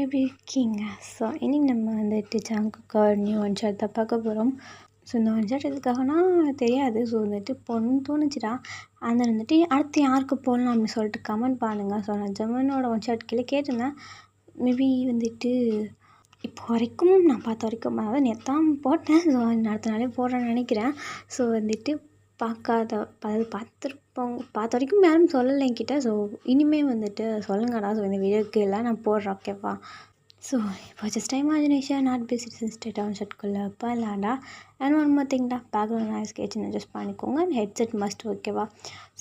எப்படி இருக்கீங்க? ஸோ இன்னைக்கு நம்ம வந்துட்டு junk card new one shot தான் பார்க்க போகிறோம். ஸோ இந்த ஒன் ஷாட் எதுக்காகனா தெரியாது. ஸோ வந்துட்டு போகணுன்னு தோணுச்சுடா. அந்த வந்துட்டு அடுத்து யாருக்கு போடலாம் அப்படின்னு சொல்லிட்டு கமெண்ட் பண்ணுங்கள். ஸோ நான் ஜமனோட ஒன் ஷாட் கீழே கேட்டிருந்தேன். மேபி வந்துட்டு இப்போ வரைக்கும் நான் பார்த்த வரைக்கும் அதாவது நேத்தான் போட்டேன். ஸோ அடுத்த நாளே போடுறேன்னு நினைக்கிறேன். ஸோ வந்துட்டு அதாவது பார்த்த வரைக்கும் யாரும் சொல்லலை என்கிட்ட. ஸோ இனிமேல் வந்துட்டு சொல்லுங்கடா. ஸோ இந்த வீடியோக்கு எல்லாம் நான் போடுறேன், ஓகேவா? ஸோ இப்போ just imagination not based instead on ஷர்ட்குள்ளே போயிடலாம்டா. அண்ட் ஒன் மோர் திங்டா, பேக்ரவுண்ட் நாய்ஸ் கேட்சுன்னு அட்ஜஸ்ட் பண்ணிக்கோங்க. அண்ட் ஹெட்செட் மஸ்ட், ஓகேவா?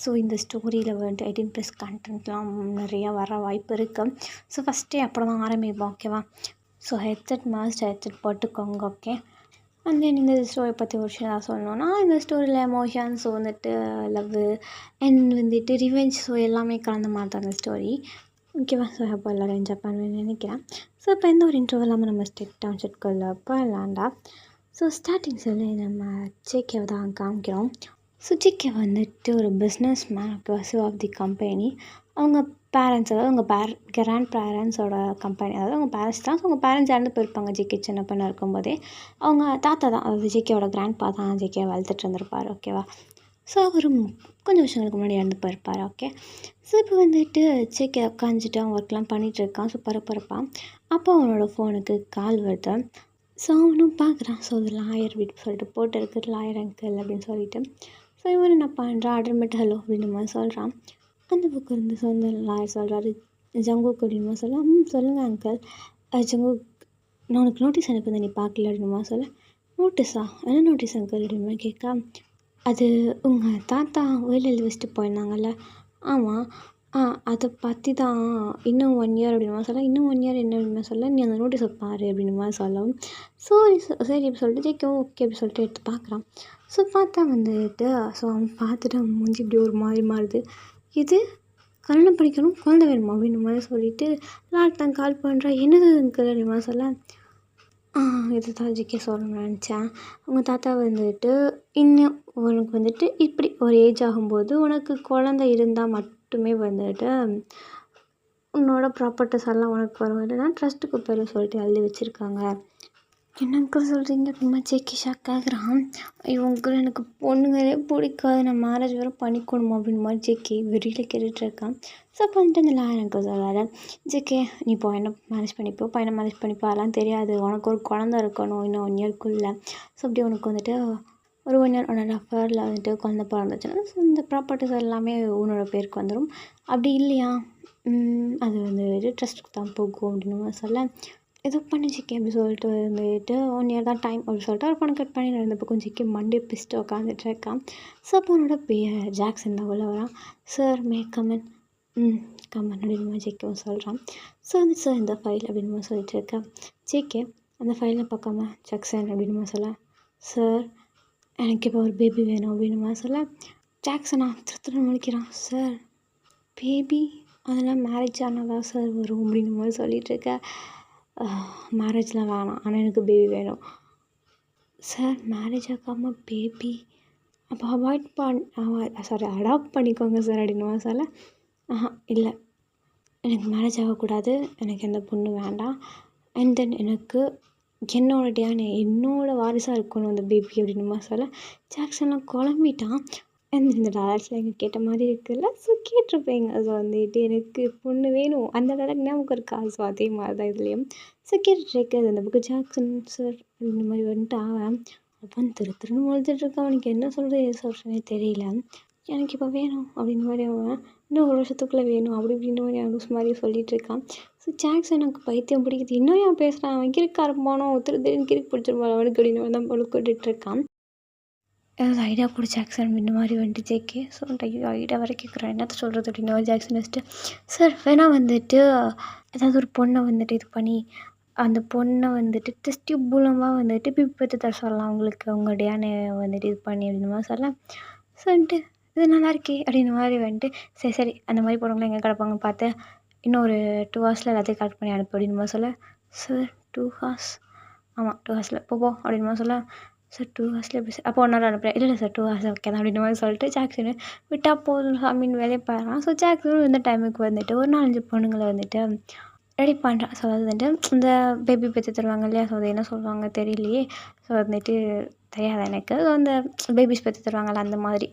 ஸோ இந்த ஸ்டோரியில் வந்துட்டு 18+ கண்டென்ட்லாம் நிறையா வர வாய்ப்பு இருக்குது. ஸோ ஃபஸ்ட்டே அப்புறம் தான் ஆரம்பிப்போம், ஓகேவா? ஸோ ஹெட்செட் போட்டுக்கோங்க, ஓகே? அண்ட் தென் இந்த ஸ்டோரி பற்றி ஒரு விஷயம் நான் சொல்லணுன்னா, இந்த ஸ்டோரியில் எமோஷன்ஸ் வந்துட்டு லவ்வு அண்ட் வந்துட்டு ரிவெஞ்ச், ஸோ எல்லாமே கலந்த மாதிரி தான் இந்த ஸ்டோரி, ஓகேவா? ஸோ அப்போ எல்லோரும் என்ஜாய் பண்ணுவேன்னு நினைக்கிறேன். ஸோ இப்போ எந்த ஒரு இன்ட்ரோ இல்லாமல் நம்ம ஸ்டெக் டவுன் ஷர்ட்குள்ளே போயிடலாம்டா. ஸோ ஸ்டார்டிங் சொல்லி நம்ம ஜேகேவை தான் காமிக்கிறோம். ஸோ ஜேகே வந்துட்டு ஒரு பிஸ்னஸ் மேன், பர்சிவ் ஆஃப் தி கம்பெனி. அவங்க பேரண்ட்ஸ், அதாவது அவங்க கிராண்ட் பேரண்ட்ஸோட கம்பெனி, அதாவது அவங்க பேரண்ட்ஸ் தான். ஸோ அவங்க பேரண்ட்ஸ் இறந்து போயிருப்பாங்க ஜேகே சின்ன பொண்ணாக இருக்கும்போதே. அவங்க தாத்தா தான், அதாவது ஜேகேவோட கிராண்ட்பா தான் ஜேகே வளர்த்துட்டு இருந்திருப்பார், ஓகேவா? ஸோ அவரும் கொஞ்சம் வருஷங்களுக்கு முன்னாடி இறந்து போயிருப்பார், ஓகே? ஸோ இப்போ வந்துட்டு ஜேகே உட்காந்துட்டு அவன் ஒர்க்லாம் பண்ணிகிட்ருக்கான். ஸோ பரபரப்பான். அப்போ அவனோட ஃபோனுக்கு கால் வருது. ஸோ அவனும் பார்க்குறான். ஸோ அது லாயர் வீட்டு சொல்லிட்டு போட்டு இருக்குது, லாயர் அங்கிள் அப்படின்னு சொல்லிட்டு. ஸோ இவன் என்ன பண்ணுறான், அட்மிட் ஹலோ அப்படின்னு மாதிரி சொல்கிறான். அந்த பக்கம் இருந்து சொந்த லாயர் சொல்கிறாரு, ஜங்குக் அப்படின்மா சொல்ல. சொல்லுங்கள் அங்கிள். ஜங்குக், நான் உனக்கு நோட்டீஸ் அனுப்புனேன், நீ பார்க்கல அப்படின்மா சொல்ல. நோட்டீஸா? என்ன நோட்டீஸ் அங்கிள் அப்படின்மா கேட்கா. அது உங்கள் தாத்தா உயிர் எழுதி வச்சுட்டு போயிருந்தாங்கல்ல. ஆமாம். அதை பற்றி தான். இன்னும் 1 இயர் அப்படின்மா சொல்ல. இன்னும் 1 இயர் என்ன அப்படின்மா சொல்ல. நீ அந்த நோட்டீஸை பாரு அப்படின்மா சொல்லவும். சரி அப்படி சொல்லிட்டு ஜேகே ஓகே அப்படி சொல்லிட்டு எடுத்து பார்க்குறான். ஸோ பார்த்தா வந்துட்டு ஸோ அவன் பார்த்துட்டு அவன் மூஞ்சி இப்படி ஒரு மாதிரி மாறுது. இது கல்யாணம் படிக்கணும், குழந்தை வேணுமா அப்படின்ற மாதிரி சொல்லிட்டு லாக்டான் கால் பண்ணுறா. என்னது அங்கிள் அப்படின்மா சொல்ல. இது தான் ஜிகே சொல்லணும்னு நினச்சேன். உங்கள் தாத்தா வந்துட்டு இன்னும் உனக்கு வந்துட்டு இப்படி ஒரு ஏஜ் ஆகும்போது உனக்கு குழந்தை இருந்தால் மட்டுமே வந்துட்டு உன்னோட ப்ராப்பர்ட்டிஸ் எல்லாம் உனக்கு வரும், இல்லைன்னா ட்ரஸ்ட்டுக்கு பேர் சொல்லிட்டு எழுதி வச்சுருக்காங்க. என்னங்க சொல்கிறீங்க அப்படிமா ஜேகே ஷாக் ஆகுறான். இவங்க எனக்கு பொண்ணுங்களே பிடிக்காது, நான் மேரேஜ் வேறு பண்ணிக்கணுமா அப்படின்னு மாதிரி ஜேகே வெறியில் கேட்டுட்ருக்கான். ஸோ அப்போ வந்துட்டு அந்த லாயர் எனக்கு சொல்கிறாரு, ஜேகே நீ இப்போ என்ன மேரேஜ் பண்ணிப்போ, பையனை மேரேஜ் பண்ணிப்போ, அதெல்லாம் தெரியாது. உனக்கு ஒரு குழந்த இருக்கணும் இன்னும் 1 இயர்க்குள்ளே. ஸோ அப்படி உனக்கு வந்துட்டு ஒரு 1 இயர் 1.5 இயரில் வந்துட்டு குழந்த பிறந்துச்சுன்னா ஸோ இந்த ப்ராப்பர்ட்டிஸ் எல்லாமே உன்னோட பேருக்கு வந்துடும். அப்படி இல்லையா அது வந்துட்டு ட்ரஸ்ட்டுக்கு தான் போகும் அப்படின்னு சொல்ல. ஏதோ பண்ணி ஜிகே அப்படி சொல்லிட்டு வந்துட்டு 1 இயர் தான் டைம் அப்படி சொல்லிட்டு ஒரு பணம் கட் பண்ணி நடந்த பக்கம் ஜிகே மண்டே பிஸ்ட்டு உட்காந்துட்டு இருக்கான். ஸோ அப்போ அவனோட ஜாக்சன் தான் உள்ள வரான். Sir may come in. கமன் அப்படின்னு ஜேகே சொல்கிறான். ஸோ வந்து சார் இந்த ஃபைல் அப்படின்னு சொல்லிட்டு இருக்கேன். ஜேகே அந்த ஃபைலை பார்க்காம ஜாக்சன் அப்படின்னு சொல்ல. சார் எனக்கு இப்போ ஒரு பேபி வேணும் அப்படின்னு சொல்ல. ஜாக்சனா திருத்தணும் முடிக்கிறான். சார் பேபி அதெல்லாம் மேரேஜ் ஆனால் தான் சார் வரும் அப்படின்னு மாதிரி சொல்லிகிட்டு இருக்கேன். மேரேஜ்லாம் வேணாம், ஆனால் எனக்கு பேபி வேணும். சார் மேரேஜ் ஆகாமல் பேபி அப்போ அடாப்ட் பண்ணிக்கோங்க சார் அப்படின்னு சொல்ல. இல்லை எனக்கு மேரேஜ் ஆகக்கூடாது, எனக்கு எந்த பொண்ணு வேண்டாம். அண்ட் தென் எனக்கு என்னோட வாரிசாக இருக்கணும் அந்த பேபி அப்படின்னு சொல்ல. ஜாக்சன்லாம் குழம்பிட்டான். இந்த டைலாக்ஸில் எங்கள் கேட்ட மாதிரி இருக்குல்ல. ஸோ கேட்டிருப்பேங்க. ஸோ வந்துட்டு எனக்கு பொண்ணு வேணும் அந்த டைலாக் ஞாபகம் இருக்கா? ஸோ அதே மாதிரி தான் இதுலேயும். ஸோ கேட்டுட்ருக்கேன் அந்த புக்கு ஜாக்சன் சார் இந்த மாதிரி வந்துட்டு அவன் திருன்னு முழுத்துட்ருக்கான். அவனுக்கு என்ன சொல்கிறது எது சொல்கிறேனே தெரியல. எனக்கு இப்போ வேணும் அப்படின்னு மாதிரி அவன் இன்னும் 1 வருஷத்துக்குள்ளே வேணும் அப்படி இப்படின்ற மாதிரி அவன் மாதிரி சொல்லிகிட்டு இருக்கான். ஸோ ஜாக்சன் எனக்கு பைத்தியம் பிடிக்குது, இன்னும் ஏன் பேசுகிறான், அவன் கிறுக்கார போனோம் திடீர்னு கிறுக்கு பிடிச்சிருப்பான் அவனுக்கு அப்படின்னு தான் கொண்டுட்ருக்கான். ஏதாவது ஐடியா கொடு ஜாக்சன் இந்த மாதிரி வந்துட்டு ஜேகே. ஸோ ஐடியா வரை கேட்குறான், என்னத்த சொல்கிறது அப்படின்னு ஜாக்சன் வச்சுட்டு. சார் வேணால் வந்துட்டு ஏதாவது ஒரு பொண்ணை வந்துட்டு இது பண்ணி அந்த பொண்ணை வந்துட்டு டெஸ்ட் டியூப் மூலமாக வந்துட்டு பிபி பற்றி தர சொல்லலாம் அவங்களுக்கு, அவங்க டியானை வந்துட்டு இது பண்ணி அப்படின்னு மாதிரி சொல்லலாம். ஸோ வந்துட்டு இது நல்லா இருக்கே அப்படின்ற மாதிரி வந்துட்டு சரி அந்த மாதிரி பொண்ணுங்களை எங்கே கிடப்பாங்கன்னு பார்த்து இன்னும் ஒரு 2 ஹவர்ஸில் எல்லாத்தையும் கலெக்ட் பண்ணி அனுப்பு அப்படின்னு மாதிரி சொல்ல. Sir 2 hours? ஆமாம் 2 ஹவர்ஸில் போ அப்படின்னு மாதிரி சொல்ல. சார் 2 ஹவர்ஸில் எப்படி சார்? அப்போ 1 ஹவர் அனுப்புகிறேன். இல்லை சார் 2 ஹவர்ஸ் ஓகே தான் அப்படின்ற மாதிரி சொல்லிட்டு ஜாக்சனு விட்டால் போதும் சாமின்னு வேலையை பாடுறான். ஸோ ஜாக்சனும் இந்த டைமுக்கு வந்துட்டு ஒரு 4-5 பொண்ணுங்களை வந்துட்டு ரெடி பண்ணுறான். ஸோ அது வந்துட்டு இந்த பேபி பெற்று தருவாங்க இல்லையா? ஸோ அது என்ன சொல்லுவாங்க தெரியலையே. ஸோ வந்துட்டு தெரியாது எனக்கு. ஸோ அந்த பேபிஸ் பெற்று தருவாங்கல்ல அந்த மாதிரி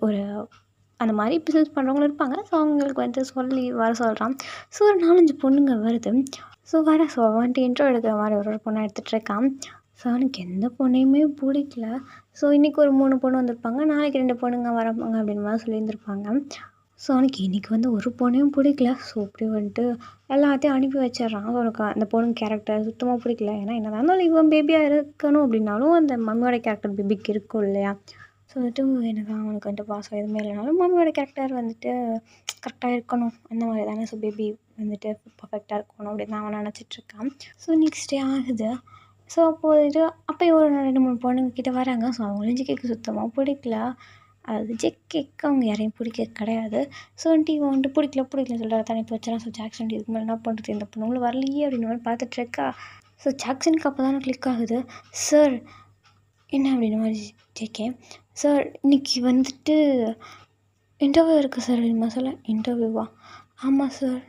அந்த மாதிரி பிஸ்னஸ் பண்ணுறவங்களும் இருப்பாங்க. ஸோ அவங்களுக்கு வந்துட்டு சொல்லி வர சொல்கிறான். ஸோ ஒரு 4, 5 பொண்ணுங்க வருது. ஸோ ஸோ வந்துட்டு இன்ட்ரோ எடுக்கிற மாதிரி ஒரு பொண்ணை எடுத்துகிட்ருக்கான். ஸோ அவனுக்கு எந்த பொண்ணையுமே பிடிக்கல. ஸோ இன்றைக்கி ஒரு 3 பொண்ணு வந்திருப்பாங்க. நாளைக்கு 2 பொண்ணுங்க வரப்பாங்க அப்படின்னு மாதிரி சொல்லியிருந்திருப்பாங்க. ஸோ அவனுக்கு இன்றைக்கி வந்து ஒரு பொண்ணையும் பிடிக்கல. ஸோ அப்படி வந்துட்டு எல்லாத்தையும் அனுப்பி வச்சிடுறான். ஸோ அவனுக்கு அந்த பொண்ணு கேரக்டர் சுத்தமாக பிடிக்கல. ஏன்னா என்ன இருந்தாலும் இவன் பேபியாக இருக்கணும் அப்படின்னாலும் அந்த மம்மியோட கேரக்டர் பேபிக்கு இருக்கும் இல்லையா? ஸோ வந்துட்டு என்ன தான் அவனுக்கு வந்துட்டு பாசம் எதுவுமே இல்லைனாலும் மம்மியோட கேரக்டர் வந்துட்டு கரெக்டாக இருக்கணும் அந்த மாதிரி தானே. ஸோ பேபி வந்துட்டு பர்ஃபெக்டாக இருக்கணும் அப்படின்னு தான் அவன் நினச்சிட்ருக்கான். ஸோ நெக்ஸ்ட் டே ஆகுது. ஸோ அப்போது அப்போயும் ஒரு 2, 3 பொண்ணுங்க கிட்டே வராங்க. ஸோ அவங்களும் ஜிகேக்கு சுத்தமாக பிடிக்கல. அது ஜிகேக்கு அவங்க யாரையும் பிடிக்க கிடையாது. ஸோ வந்துட்டு இவன் வந்துட்டு பிடிக்கலன்னு சொல்லிட்டு அதை அனுப்பி வச்சிடறான். ஸோ ஜாக்சன் இதுக்கு மேலே என்ன பண்ணுறது, இந்த பொண்ணுங்களும் வரலையே அப்படின்னு மாதிரி பார்த்துட்ருக்கா. ஸோ ஜாக்சனுக்கு அப்போ தான் கிளிக் ஆகுது. சார் என்ன அப்படின்னு மாதிரி ஜேகே, சார் இன்றைக்கி வந்துட்டு இன்டர்வியூ இருக்குது சார் அப்படின்னு சொல்ல. இன்டர்வியூவா? ஆமாம் சார்,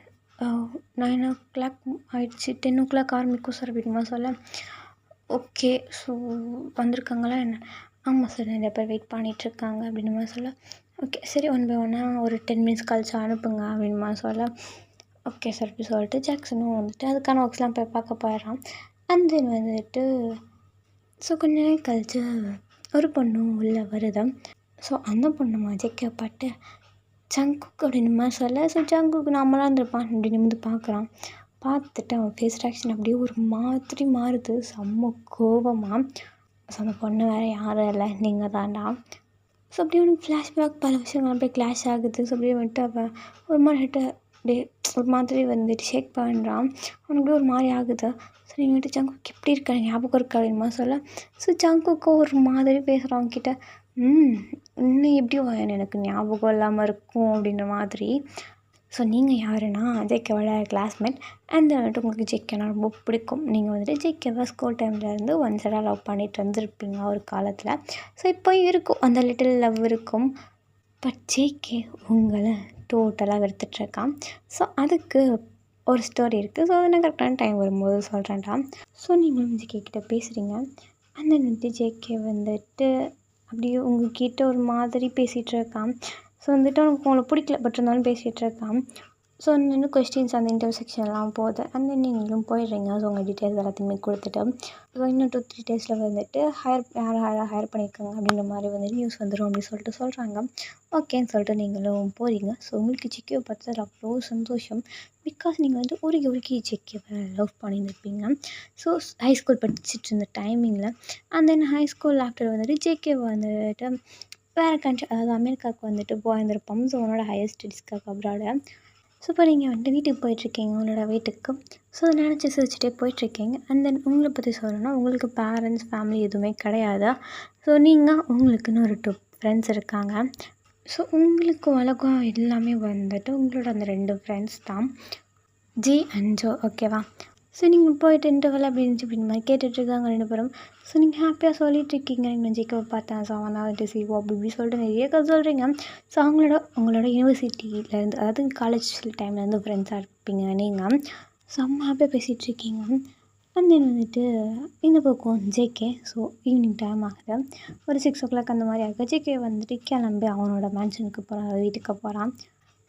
9 o'clock ஆகிடுச்சு, 10 o'clock ஆரம்பிக்கும் சார் அப்படின்னு சொல்ல. ஓகே, ஸோ வந்திருக்காங்களா என்ன? ஆமாம் சார், நிறைய பேர் வெயிட் பண்ணிகிட்ருக்காங்க அப்படின்னு மாதிரி சொல்ல. ஓகே சரி, 1 by 1 ஒரு 10 minutes கழிச்சு அனுப்புங்க அப்படின்னு மாதிரி சொல்ல. ஓகே சார் அப்படி சொல்லிட்டு ஜாக்சனும் வந்துட்டு அதுக்கான ஒர்க்ஸ்லாம் போய் பார்க்க போயிடுறான். அண்ட் தென் வந்துட்டு ஸோ கொஞ்ச நேரம் கழிச்சு ஒரு பொண்ணும் உள்ளே வருது. ஸோ அந்த பொண்ணு ஜேகே பாட்டு ஜங்குக் அப்படின்னு மாதிரி சொல்ல. ஸோ ஜங்குக் நம்மளாக இருந்திருப்பான் அப்படி நிமிந்து பார்க்குறான். பார்த்துட்டு அவன் ஃபேஸ் ரியாக்ஷன் அப்படியே ஒரு மாதிரி மாறுது, செம்ம கோபமாக. ஸோ அந்த பொண்ணு வேறு யாரும் இல்லை, நீங்கள் தான்டா. ஸோ அப்படியே அவனுக்கு ஃப்ளாஷ்பேக் பல விஷயங்கள் அப்படியே கிளாஷ் ஆகுது. ஸோ அப்படியே வந்துட்டு அவன் ஒரு மாதிரி ஹெட்டை அப்படியே ஒரு மாதிரி வந்துட்டு ஷேக் பண்ணுறான். அவனுக்கு அப்படியே ஒரு மாதிரி ஆகுது. ஸோ நீ வந்துட்டு ஜங்குக் எப்படி இருக்க, ஞாபகம் இருக்கா அப்படின்மா சொல்ல. ஸோ ஜங்குக்கும் ஒரு மாதிரி பேசுகிறான் அவன்கிட்ட. இன்னும் எப்படி எனக்கு ஞாபகம் இல்லாமல் இருக்கும் அப்படின்ற மாதிரி. ஸோ நீங்கள் யாருன்னா ஜேகேவோட கிளாஸ்மேட். அண்ட் வந்துட்டு உங்களுக்கு ஜேகேனா ரொம்ப பிடிக்கும். நீங்கள் வந்துட்டு ஜேகேவை ஸ்கூல் டைம்லேருந்து ஒன் சைடாக லவ் பண்ணிட்டு வந்துருப்பீங்க ஒரு காலத்தில். ஸோ இப்போ இருக்கும் அந்த லிட்டில் லவ் இருக்கும். பட் ஜேகே உங்களை டோட்டலாக வெறுத்துட்ருக்கான். ஸோ அதுக்கு ஒரு ஸ்டோரி இருக்குது. ஸோ அதை நான் கரெக்டான டைம் வரும்போது சொல்கிறேன்டா. ஸோ நீங்களும் ஜேகே கிட்டே பேசுகிறீங்க. அந்த வந்துட்டு ஜேகே வந்துட்டு அப்படியே உங்கள்கிட்ட ஒரு மாதிரி பேசிகிட்ருக்கான். ஸோ வந்துட்டு அவனுக்கு உங்களை பிடிக்கல, பட் இருந்தாலும் பேசிகிட்ருக்கான். ஸோ அந்த கொஸ்டின்ஸ் அந்த இன்டர்வியூ செக்ஷன்லாம் போகுது. அண்ட் நீங்களும் போயிடுறீங்க. ஸோ உங்கள் டீட்டெயில்ஸ் எல்லாத்தையுமே கொடுத்துட்டு ஸோ இன்னும் 2-3 டேஸில் வந்துட்டு யாரை ஹையர் பண்ணியிருக்காங்க அப்படின்ற மாதிரி வந்துட்டு நியூஸ் வந்துடும் அப்படின்னு சொல்லிட்டு சொல்கிறாங்க. ஓகேன்னு சொல்லிட்டு நீங்களும் போகிறீங்க. ஸோ உங்களுக்கு ஜேகேவை பார்த்தா அவ்வளோ சந்தோஷம். பிகாஸ் நீங்கள் வந்து உருகி ஜேகேவை லவ் பண்ணியிருப்பீங்க. ஸோ ஹை ஸ்கூல் படிச்சுட்டு இருந்த டைமிங்கில். And then high school after வந்துட்டு ஜேகேவை வந்துட்டு வேறு கண்ட்ரி, அதாவது அமெரிக்காவுக்கு வந்துட்டு போயிருந்திருப்போம். ஸோ உன்னோட ஹையர் ஸ்டடீஸ்க்காக அப்ராடு. ஸோ இப்போ நீங்கள் வந்துட்டு வீட்டுக்கு போயிட்டுருக்கீங்க, உங்களோட வீட்டுக்கு. ஸோ அதை நினச்சி சிரிச்சிட்டே போயிட்டுருக்கீங்க. அண்ட் தென் உங்களை பற்றி சொல்லணும்னா உங்களுக்கு பேரண்ட்ஸ் ஃபேமிலி எதுவுமே கிடையாது. ஸோ நீங்கள் உங்களுக்குன்னு ஒரு 2 ஃப்ரெண்ட்ஸ் இருக்காங்க. ஸோ உங்களுக்கு உலகம் எல்லாமே வந்துட்டு உங்களோட அந்த 2 ஃப்ரெண்ட்ஸ் தான், ஜி அண்ட் ஜோ. ஓகேவா? ஸோ நீங்கள் போய்ட்டு இன்டர்வல் அப்படி இருந்துச்சு அப்படின்னு மாதிரி கேட்டுட்ருக்காங்க 2 பேரும். ஸோ நீங்கள் ஹாப்பியாக சொல்லிகிட்ருக்கீங்க, நான் ஜேகேவை பார்த்தேன், ஸோ அவன் தான் வந்துட்டு சிஓ அப்படி இப்படி சொல்லிட்டு நிறைய கதை சொல்கிறீங்க. ஸோ உங்களோட யூனிவர்சிட்டியிலேருந்து, அதாவது காலேஜ் டைம்லேருந்து ஃப்ரெண்ட்ஸாக இருப்பீங்க நீங்கள். செம்ம ஹாப்பியாக பேசிகிட்ருக்கீங்க. அண்ட் தென் வந்துட்டு இந்த பக்கம் ஜேகே. ஸோ ஈவினிங் டைம் ஆகுது, ஒரு 6 o'clock அந்த மாதிரி ஆகுது. ஜேகே வந்துட்டு கிளம்பி அவனோட மேன்ஷனுக்கு போகிறான், வீட்டுக்கு போகிறான்.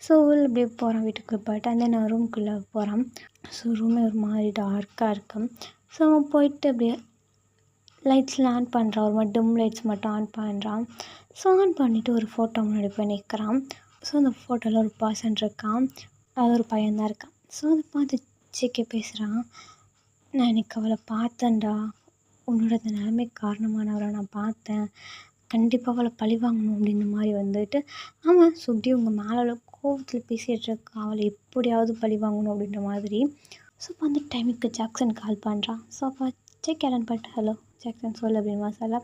ஸோ அப்படியே போகிறான், வீட்டுக்கு போய்ட்டு அண்ட் தென் ரூம்குள்ளே போகிறான். ஸோ ரூமே ஒரு மாதிரி டார்க்காக இருக்கும். ஸோ அவன் போயிட்டு அப்படியே லைட்ஸ்லாம் ஆன் பண்ணுறான், ஒரு மாதிரி டிம் லைட்ஸ் மட்டும் ஆன் பண்ணுறான். ஸோ ஆன் பண்ணிவிட்டு ஒரு ஃபோட்டோ முன்னாடி போய் நிற்கிறான். ஸோ அந்த ஃபோட்டோவில் ஒரு பர்சன் இருக்கான், அது ஒரு பையன்தான் இருக்கான். ஸோ அதை பார்த்து ஜேகே பேசுகிறான். நான் இன்னைக்கு அவளை பார்த்தேன்டா, உன்னோட இந்த நிலைமை காரணமானவரை நான் பார்த்தேன், கண்டிப்பாக அவளை பழி வாங்கணும் அப்படின்ற மாதிரி வந்துட்டு அவன் சுட்டி உங்கள் மேலே கோவத்தில் பேசிகிட்ருக்கான், அவளை எப்படியாவது பழி வாங்கணும் அப்படின்ற மாதிரி. ஸோ அப்போ அந்த டைமுக்கு ஜாக்சன் கால் பண்ணுறான். ஸோ அப்போ ஜேகே அட்டன் பண்ணிட்டு ஹலோ ஜாக்சன் சொல்லு அப்படின்னு சொல்ல.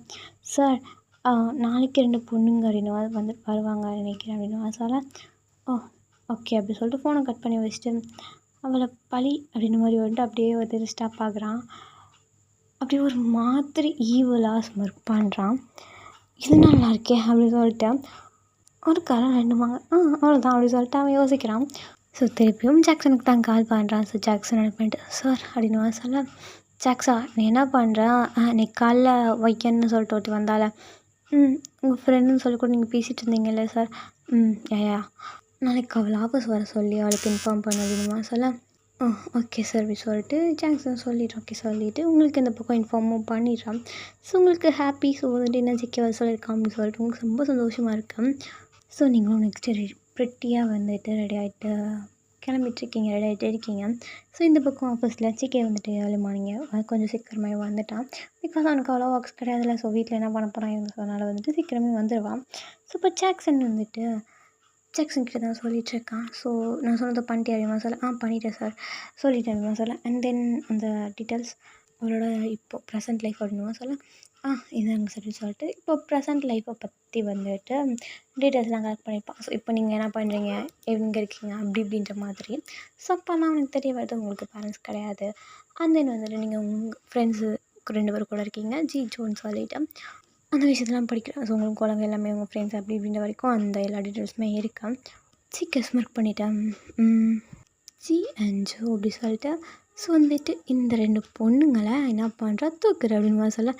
சார் நாளைக்கு 2 பொண்ணுங்க அப்படின்னு வந்துட்டு வருவாங்க நினைக்கிறேன் அப்படின்னு சொல்ல. ஓ ஓகே அப்படி சொல்லிட்டு ஃபோனை கட் பண்ணி வச்சுட்டு அவளை பழி அப்படின்ற மாதிரி வந்துட்டு அப்படியே வந்துட்டு ஸ்டாப் ஆகுறான். அப்படியே ஒரு மாதிரி ஈவலாக ஸ்மர்க் பண்ணுறான். இது நல்லா இருக்கே அப்படின்னு சொல்லிட்டு ஒரு காலம் 2 அவ்வளோதான் அப்படி சொல்லிட்டு அவன் யோசிக்கிறான். ஸோ திருப்பியும் ஜாக்சனுக்கு தான் கால் பண்ணுறான். ஸோ ஜாக்சன் அனுப்பி பண்ணிட்டு சார் அப்படின்னு சொல்ல, ஜாக்ஸா நீ என்ன பண்ணுற? நீ காலைல வைக்கன்னு சொல்லிட்டு ஒருத்தி வந்தால, உங்கள் ஃப்ரெண்டுன்னு சொல்லி கூட நீங்கள் பேசிகிட்டு இருந்தீங்கல்ல சார். யா நாளைக்கு அவளை ஆஃபீஸ் வர சொல்லி அவளுக்கு இன்ஃபார்ம் பண்ண அப்படின்னுமா சொல்ல, ஓகே சார் அப்படி சொல்லிட்டு ஜாக்சன் சொல்லிடுறோம். ஓகே சொல்லிவிட்டு உங்களுக்கு இந்த பக்கம் இன்ஃபார்மும் பண்ணிடுறான். ஸோ உங்களுக்கு ஹாப்பி. ஸோ வந்துட்டு என்ன ஜிக்கே வர சொல்லியிருக்கான் அப்படின்னு சொல்லிட்டு உங்களுக்கு ரொம்ப சந்தோஷமாக இருக்கும். ஸோ நீங்களும் நெக்ஸ்ட்டு ப்ரிட்டியாக வந்துட்டு ரெடி ஆகிட்டு கிளம்பிட்டுருக்கீங்க, ரெடி ஆகிட்டே இருக்கீங்க. ஸோ இந்த பக்கம் ஆஃபீஸில் சிக்கே வந்துட்டு ஏர்லி மார்னிங் கொஞ்சம் சீக்கிரமே வந்துட்டான். பிகாஸ் அவனுக்கு அவ்வளோ ஒர்க்ஸ் கிடையாதுல்ல. ஸோ வீட்டில் என்ன பண்ண போகிறான் அதனால் வந்துட்டு சீக்கிரமே வந்துடுவான். ஸோ இப்போ ஜாக்சன் வந்துட்டு ஜாக்சன் கிட்ட தான் சொல்லிகிட்ருக்கான். ஸோ நான் சொன்னதை பண்ணிட்டே அப்படிமா சொல்ல, பண்ணிட்டேன் சார் சொல்லிட்டேன் அப்படிமா சொல்ல. அண்ட் தென் அந்த டீட்டெயில்ஸ் அவரோட இப்போது ப்ரெசென்ட் லைஃப் அப்படின்னுமா சொல்ல, இதாங்க சரி சொல்லிட்டு இப்போ ப்ரெசென்ட் லைஃப்பை பற்றி வந்துட்டு டீட்டெயில்ஸ்லாம் கலெக்ட் பண்ணியிருப்பான். ஸோ இப்போ நீங்கள் என்ன பண்ணுறீங்க, எங்கே இருக்கீங்க அப்படி இப்படின்ற மாதிரி. ஸோ அப்போ தான் அவனுக்கு தெரிய வருது உங்களுக்கு பேரண்ட்ஸ் கிடையாது. அண்ட் தென் வந்துட்டு நீங்கள் உங்கள் ஃப்ரெண்ட்ஸு 2 பேர் கூட இருக்கீங்க ஜோன்னு சொல்லிவிட்டு அந்த விஷயத்தெல்லாம் படிக்கிறேன். ஸோ உங்களுக்கு குழந்தை எல்லாமே உங்கள் ஃப்ரெண்ட்ஸ் அப்படி இப்படின்ற வரைக்கும் அந்த எல்லா டீட்டெயில்ஸுமே இருக்கேன். ஸ்மார்ட் பண்ணிட்டேன் ஜி அண்ட் ஜோ அப்படி சொல்லிட்டு. ஸோ வந்துட்டு இந்த 2 பொண்ணுங்களை என்ன பண்ணுறா தூக்குற அப்படின்னு சொல்ல,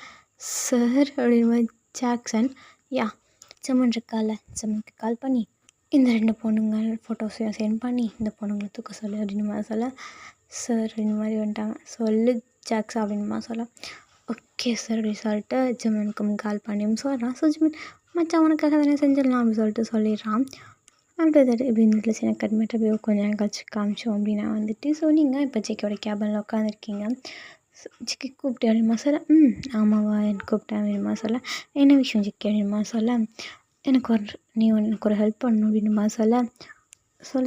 சார் அப்படின்னு ஜாக்சன் செம்மன் இருக்கால, செம்மனுக்கு கால் பண்ணி இந்த 2 பொண்ணுங்கள் ஃபோட்டோஸையும் சென்ட் பண்ணி இந்த பொண்ணுங்களை தூக்க சொல்லு அப்படின்னு சொல்ல, சார் அப்படின்னு மாதிரி வந்துட்டாங்க. சொல்லு ஜாக்ஸா அப்படின்னு சொல்ல, ஓகே சார் அப்படி சொல்லிட்டு ஜிம்மனுக்கு கால் பண்ணியும் சொல்கிறான். ஸோ ஜிம்மன் மச்சான் உனக்காக தானே செஞ்சிடலாம் அப்படின்னு சொல்லிட்டு சொல்லிடுறான். அப்படி இப்படி இந்த சின்ன கட்மேட் அப்படியே கொஞ்சம் நேரம் கழிச்சு காமிச்சோம் அப்படின்னா வந்துட்டு, ஸோ நீங்கள் இப்போ ஜிக்கோட கேபினில் உட்காந்துருக்கீங்க. ஜிக்கி கூப்பிட்டு அப்படிமா சொல்ல, ஆமாவா எனக்கு கூப்பிட்டேன் அப்படிமா சொல்ல, என்ன விஷயம் ஜிக்கி அப்படிமா சொல்ல, எனக்கு ஒரு ஹெல்ப் பண்ணணும் அப்படின்னுமா சொல்ல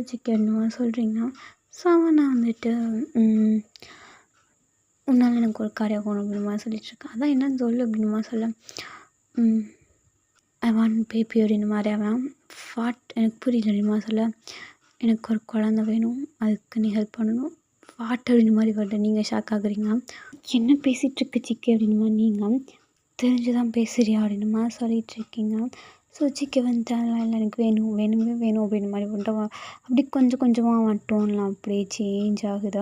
ஜிக்கி அப்படின்னுமா சொல்கிறீங்க. ஸோ நான் வந்துட்டு உன்னால் எனக்கு ஒரு காரியம் ஆகணும் அப்படின்மா சொல்லிட்டுருக்கேன். அதான் என்னன்னு சொல்லு அப்படின்மா சொல்ல, ஐ வாண்ட் பேபி அப்படின்னு மாதிரி அவன் எனக்கு புரியல அப்படின்மா சொல்ல, எனக்கு ஒரு குழந்த வேணும், அதுக்கு நீ ஹெல்ப் பண்ணணும் அப்படின்னு மாதிரி வருது. நீங்கள் ஷாக் ஆகுறீங்க. என்ன பேசிகிட்ருக்கு சிக்கி அப்படின்மா, நீங்கள் தெரிஞ்சு தான் பேசுகிறியா அப்படின்னுமா சொல்லிகிட்ருக்கீங்க. ஸோ சிக்கி வந்துட்டு அதெல்லாம் இல்லை எனக்கு வேணும் அப்படின்னு மாதிரி வந்துட்டு அப்படி கொஞ்சம் கொஞ்சமாக அவன் டோன்லாம் அப்படியே சேஞ்ச் ஆகுது.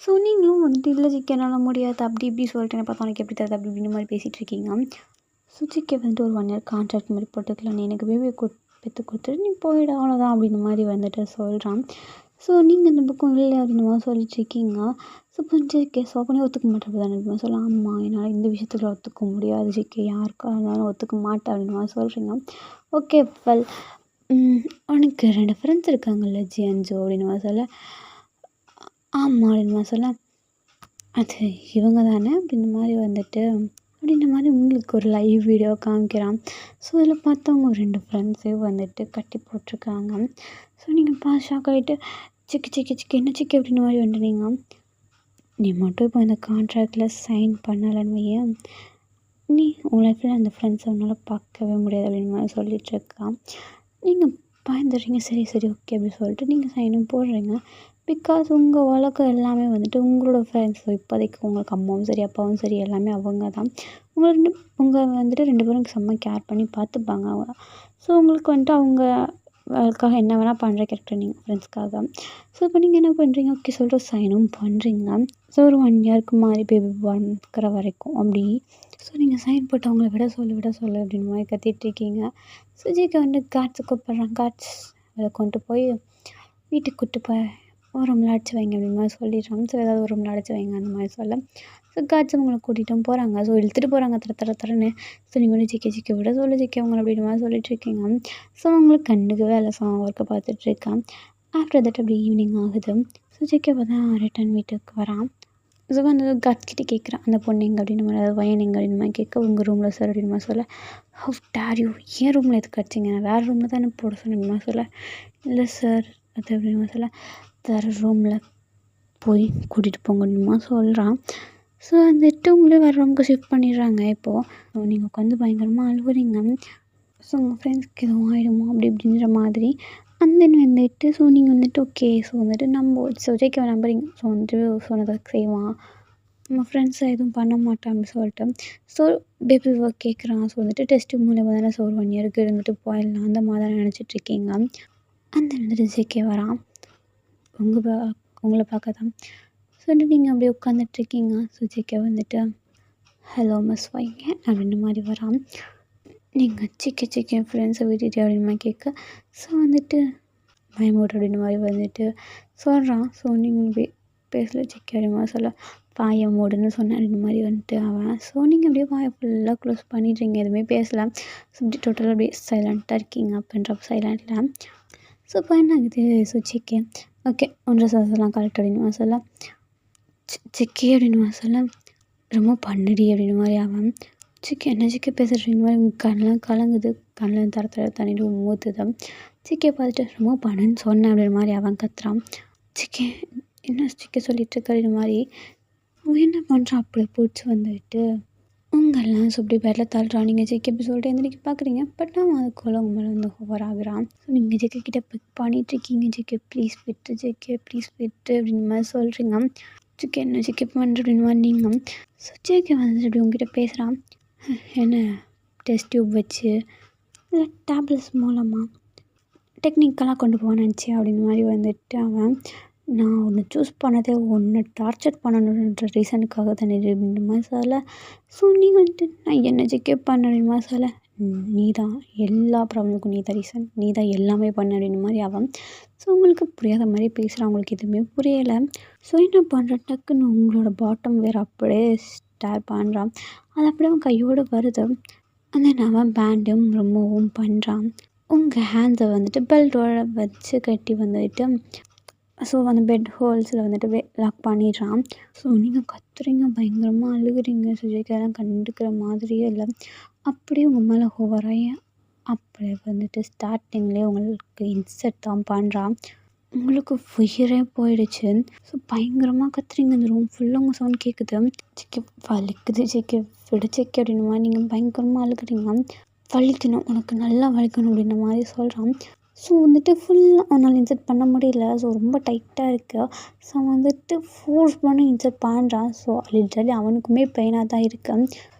ஸோ நீங்களும் வந்துட்டு இல்லை சிக்கி என்னால் முடியாது அப்படி இப்படி சொல்லிட்டு என்ன பார்த்தா உனக்கு எப்படி தருது அப்படி இப்படின்னு மாதிரி பேசிகிட்ருக்கீங்க. ஸோ சிக்கி வந்துட்டு ஒரு 1 year கான்ட்ராக்ட் மாதிரி போட்டுக்கலாம், நீ எனக்கு பேபி பெற்று கொடுத்துட்டு நீ போயிட அவ்வளோதான் அப்படின்னு மாதிரி வந்துட்டு சொல்கிறான். ஸோ நீங்கள் இந்த பக்கம் இல்லை அப்படின்னு சொல்லிட்டுருக்கீங்க. ஸோ கொஞ்சம் கேஸ் பண்ணி ஒத்துக்க மாட்டேன் தானே சொல்ல, ஆமாம் என்னால் இந்த விஷயத்தில் ஒத்துக்க முடியாது ஜிக்கே, யாருக்கா இருந்தாலும் ஒத்துக்க மாட்டேன் அப்படின்னு சொல்கிறீங்க. ஓகே வெல் அவனுக்கு 2 ஃப்ரெண்ட்ஸ் இருக்காங்கல்ல ஜி அண்ட் ஜோ அப்படின்னு சொல்ல, ஆமாம் அப்படின்னு சொல்ல, அது இவங்க தானே அப்படின்ற மாதிரி வந்துட்டு அப்படின்ற மாதிரி உங்களுக்கு ஒரு லைவ் வீடியோ காமிக்கிறான். ஸோ இதில் பார்த்தவங்க 2 ஃப்ரெண்ட்ஸையும் வந்துட்டு கட்டி போட்டிருக்காங்க. ஸோ நீங்கள் ஷாக் ஆகிட்டு சிக்கி என்ன சிக்கி அப்படின்ற மாதிரி வந்துட்டீங்க. நீ மட்டும் இப்போ இந்த கான்ட்ராக்டில் சைன் பண்ணலைன்னு வையேன், நீ உன் லைஃப்பில் அந்த ஃப்ரெண்ட்ஸை உன்னால் பார்க்கவே முடியாது அப்படின்னு மாதிரி சொல்லிகிட்ருக்கான். நீங்கள் பயந்துடுறீங்க. சரி ஓகே அப்படின்னு சொல்லிட்டு நீங்கள் சைனும் போடுறீங்க. பிகாஸ் உங்கள் உலகம் எல்லாமே வந்துட்டு உங்களோட ஃப்ரெண்ட்ஸ். இப்போதைக்கு உங்களுக்கு அம்மாவும் சரி அப்பாவும் சரி எல்லாமே அவங்க தான். உங்கள் வந்துட்டு 2 பேரும் செம்ம கேர் பண்ணி பார்த்துப்பாங்க அவங்க. ஸோ உங்களுக்கு வந்துட்டு அவங்களுக்காக என்ன வேணால் பண்ணுற கேரக்டர் நீங்கள் ஃப்ரெண்ட்ஸ்க்காக. ஸோ இப்போ நீங்கள் என்ன பண்ணுறீங்க, ஓகே சொல்லிட்டு சைனும் பண்ணுறீங்க. ஸோ ஒரு 1 yearக்கு மாதிரி பேபி பிறக்கிற வரைக்கும் அப்படி. ஸோ நீங்கள் சைன் போட்டு அவங்கள விட சொல்லு அப்படின்னு மாதிரி கத்திகிட்ருக்கீங்க. ஸோ ஜிக்கு வந்து கார்ட்ஸை கூப்பிட்றாங்க. கார்ட்ஸ் அதை கொண்டு போய் வீட்டுக்கு கூப்பிட்டு போய் ஒரு ரூமில் அடைச்சி வைங்க அப்படின்னு மாதிரி சொல்லிடுறாங்க. ஸோ ஏதாவது ஒரு ரூமில் அடைச்சி வைங்க அந்த மாதிரி சொல்ல, ஸோ கார்ட்ஸ் அவங்களை கூட்டிகிட்டும் போகிறாங்க. ஸோ இழுத்துட்டு போகிறாங்க தரன்னு. ஸோ நீங்கள் வந்து ஜிக்கே விட ஜிக்கே அவங்கள அப்படின்னு மாதிரி சொல்லிட்டுருக்கீங்க. ஸோ அவங்களுக்கு கண்டுக்கவே இல்லை. ஸோ ஒர்க்கை பார்த்துட்ருக்கான். ஆஃப்டர் தட் அப்படி ஈவினிங் ஆகுது. ஸோ ஜிக்கே பார்த்தா ரிட்டன் வீட்டுக்கு வரான். ஸோ வந்து கார்ட்ஸ் கிட்டே கேட்குறான், அந்த பொண்ணு எங்கே அப்படின்னு மாதிரி, அதாவது பையன் எங்கே அப்படின்னு மாதிரி கேட்க, உங்கள் ரூமில் சார் அப்படின்னு மாதிரி சொல்ல, ஹவ் டேர் யூ, ஏன் ரூமில் எதுக்கு அடிச்சிங்க, நான் வேறு ரூமில் தானே போட சொன்னேன் சொல்ல, இல்லை சார் அது அப்படின்னு சொல்ல, வேறு ரூமில் போய் கூட்டிகிட்டு போங்க அப்படிமா சொல்கிறான். ஸோ வந்துட்டு உங்களே வேறு ரூமுக்கு ஷிஃப்ட் பண்ணிடுறாங்க. இப்போது நீங்கள் உட்காந்து பயங்கரமாக அழுகுறீங்க. ஸோ உங்கள் ஃப்ரெண்ட்ஸ்க்கு எதுவும் ஆகிடுமோ அப்படி இப்படின்ற மாதிரி. அண்ட் தென் வந்துட்டு ஸோ நீங்கள் வந்துட்டு ஓகே ஸோ வந்துட்டு ஜெயிக்க நம்புறீங்க. ஸோ வந்துட்டு சொன்னதை செய்வான், நம்ம ஃப்ரெண்ட்ஸை எதுவும் பண்ண மாட்டான் அப்படின்னு சொல்லிட்டு. ஸோ பேபி ஒர்க் கேட்குறான். ஸோ வந்துட்டு டெஸ்ட்டு மூலியமாக தானே ஸோ ஒரு 1 yearக்கு இருந்துட்டு போயிடலாம் அந்த மாதிரி தான் நினச்சிட்ருக்கீங்க. அந்த வந்துட்டு ஜெயிக்க வரான். உங்கள பார்க்க தான். சொல்லிட்டு நீங்கள் அப்படியே உட்காந்துட்ருக்கீங்க. ஸோ ஜேகே வந்துட்டு ஹலோ மிஸ் வைங்க அப்படின்ற மாதிரி வரான். நீங்கள் ஜேகே ஃப்ரெண்ட்ஸை விட்டுட்டு அப்படின்ற மாதிரி கேட்க ஸோ வந்துட்டு பயமோட் அப்படின்ற மாதிரி வந்துட்டு சொல்கிறான். ஸோ நீங்கள் இப்படி பேசல ஜேகே அப்படின்ற மாதிரி சொல்ல வாயை மூடுன்னு சொன்னேன் அப்படின்ற மாதிரி வந்துட்டு அவன். ஸோ நீங்கள் அப்படியே வாயை ஃபுல்லாக க்ளோஸ் பண்ணிடுறீங்க, எதுவுமே பேசலாம். ஸோ இப்படி டோட்டலாக அப்படியே சைலண்ட்டாக இருக்கீங்க அப்படின்ற சைலண்ட்டில். ஸோ இப்போ என்ன ஆகுது, ஸோ ஜேகே ஓகே ஒன்றரை சொல்லலாம் கரெக்ட் அப்படின்னு சொல்ல ஜேகே அப்படின்னு சொல்ல ரொம்ப பண்ணுடி அப்படின்ற மாதிரி அவன். ஜேகே என்ன ஜேகே பேசுகிற மாதிரி உங்கள் கண்ணெலாம் கலங்குது, கண்ணில் தர தண்ணிட்டு ஊற்றுதான். ஜேகே பார்த்துட்டு ரொம்ப பண்ணுன்னு சொன்னேன் அப்படின்ற மாதிரி அவன் கத்துறான். ஜேகே என்ன ஜேகே சொல்லிட்டு இருக்காரு இந்த மாதிரி என்ன பண்ணுறான் அப்படி பிடிச்சி வந்துட்டு உங்கள்லாம் ஸோ இப்படி பேரில் தள்ளுறான். நீங்கள் ஜேகே இப்படி சொல்லிட்டு எந்திரிக்க பார்க்குறீங்க, பட் நான் அதுக்குள்ள உங்க மேலே வந்து ஓவர் ஆகுறான். ஸோ நீங்கள் ஜேகே கிட்டே பிக் பண்ணிகிட்ருக்கீங்க. ஜேகே ப்ளீஸ் விட்டு ஜேகே ப்ளீஸ் விட்டு அப்படின்ற மாதிரி சொல்கிறீங்க. ஜேகே என்ன ஜேகே பண்ணுற அப்படின்னு மாதிரி நீங்கள். ஸோ ஜேகே வந்துட்டு அப்படி உங்ககிட்ட பேசுகிறான். என்ன டெஸ்ட் டியூப் வச்சு இல்லை டேப்லெட்ஸ் மூலமாக டெக்னிக்கலாக கொண்டு போக நினச்சேன் அப்படின்னு மாதிரி வந்துட்டு அவன். நான் ஒன்று சூஸ் பண்ணதே ஒன்று டார்ச்சர் பண்ணணுன்ற ரீசனுக்காக தானே அப்படின்ற மாதிரி சொல்ல. ஸோ நீங்கள் வந்துட்டு நான் என்ன ஜேகே பண்ண அப்படின்ற மாதிரி சொல்ல நீ தான் எல்லா ப்ராப்ளமுக்கும் நீ தான் ரீசன், நீ தான் எல்லாமே பண்ண அப்படின்ற மாதிரி அவன். ஸோ உங்களுக்கு புரியாத மாதிரி பேசுகிறான், உங்களுக்கு எதுவுமே புரியலை. ஸோ என்ன பண்ணுற டக்குன்னு உங்களோட பாட்டம் வேறு அப்படியே ஸ்டார் பண்ணுறான். அது அப்படியே அவன் கையோடு வருது. அந்த அவன் பேண்டும் ரொம்பவும் பண்ணுறான். உங்கள் ஹேண்ட்ஸை வந்துட்டு பெல்ட்டோட வச்சு கட்டி வந்துட்டு ஸோ அந்த பெட் ஹோல்ஸில் வந்துட்டு லாக் பண்ணிடுறான். ஸோ நீங்கள் கத்துறீங்க, பயங்கரமாக அழுகுறீங்க. ஸோ ஜேகேலாம் கண்டுக்கிற மாதிரியே இல்லை, அப்படியே உங்கள் மேலே ஓவராகி அப்படியே வந்துட்டு ஸ்டார்டிங்லேயே உங்களுக்கு இன்செட் தான் பண்ணுறான். உங்களுக்கு உயிரே போயிடுச்சு. ஸோ பயங்கரமாக கத்துறீங்க, இந்த ரூம் ஃபுல்லாக உங்கள் சவுண்ட் கேட்குது. ஜேகே வலிக்குது ஜேகே விட ஜேகே அப்படின்ற மாதிரி நீங்கள் பயங்கரமாக அழுகுறீங்க. வலிக்கணும் உனக்கு நல்லா வலிக்கணும் அப்படின்ற மாதிரி சொல்கிறான். ஸோ வந்துட்டு ஃபுல்லாக அவனால் இன்செர்ட் பண்ண முடியல. ஸோ ரொம்ப டைட்டாக இருக்குது. ஸோ வந்துட்டு ஃபோர்ஸ் பண்ணி இன்செர்ட் பண்ணுறான். ஸோ லிட்டரலி அவனுக்குமே பெயினாக தான் இருக்குது.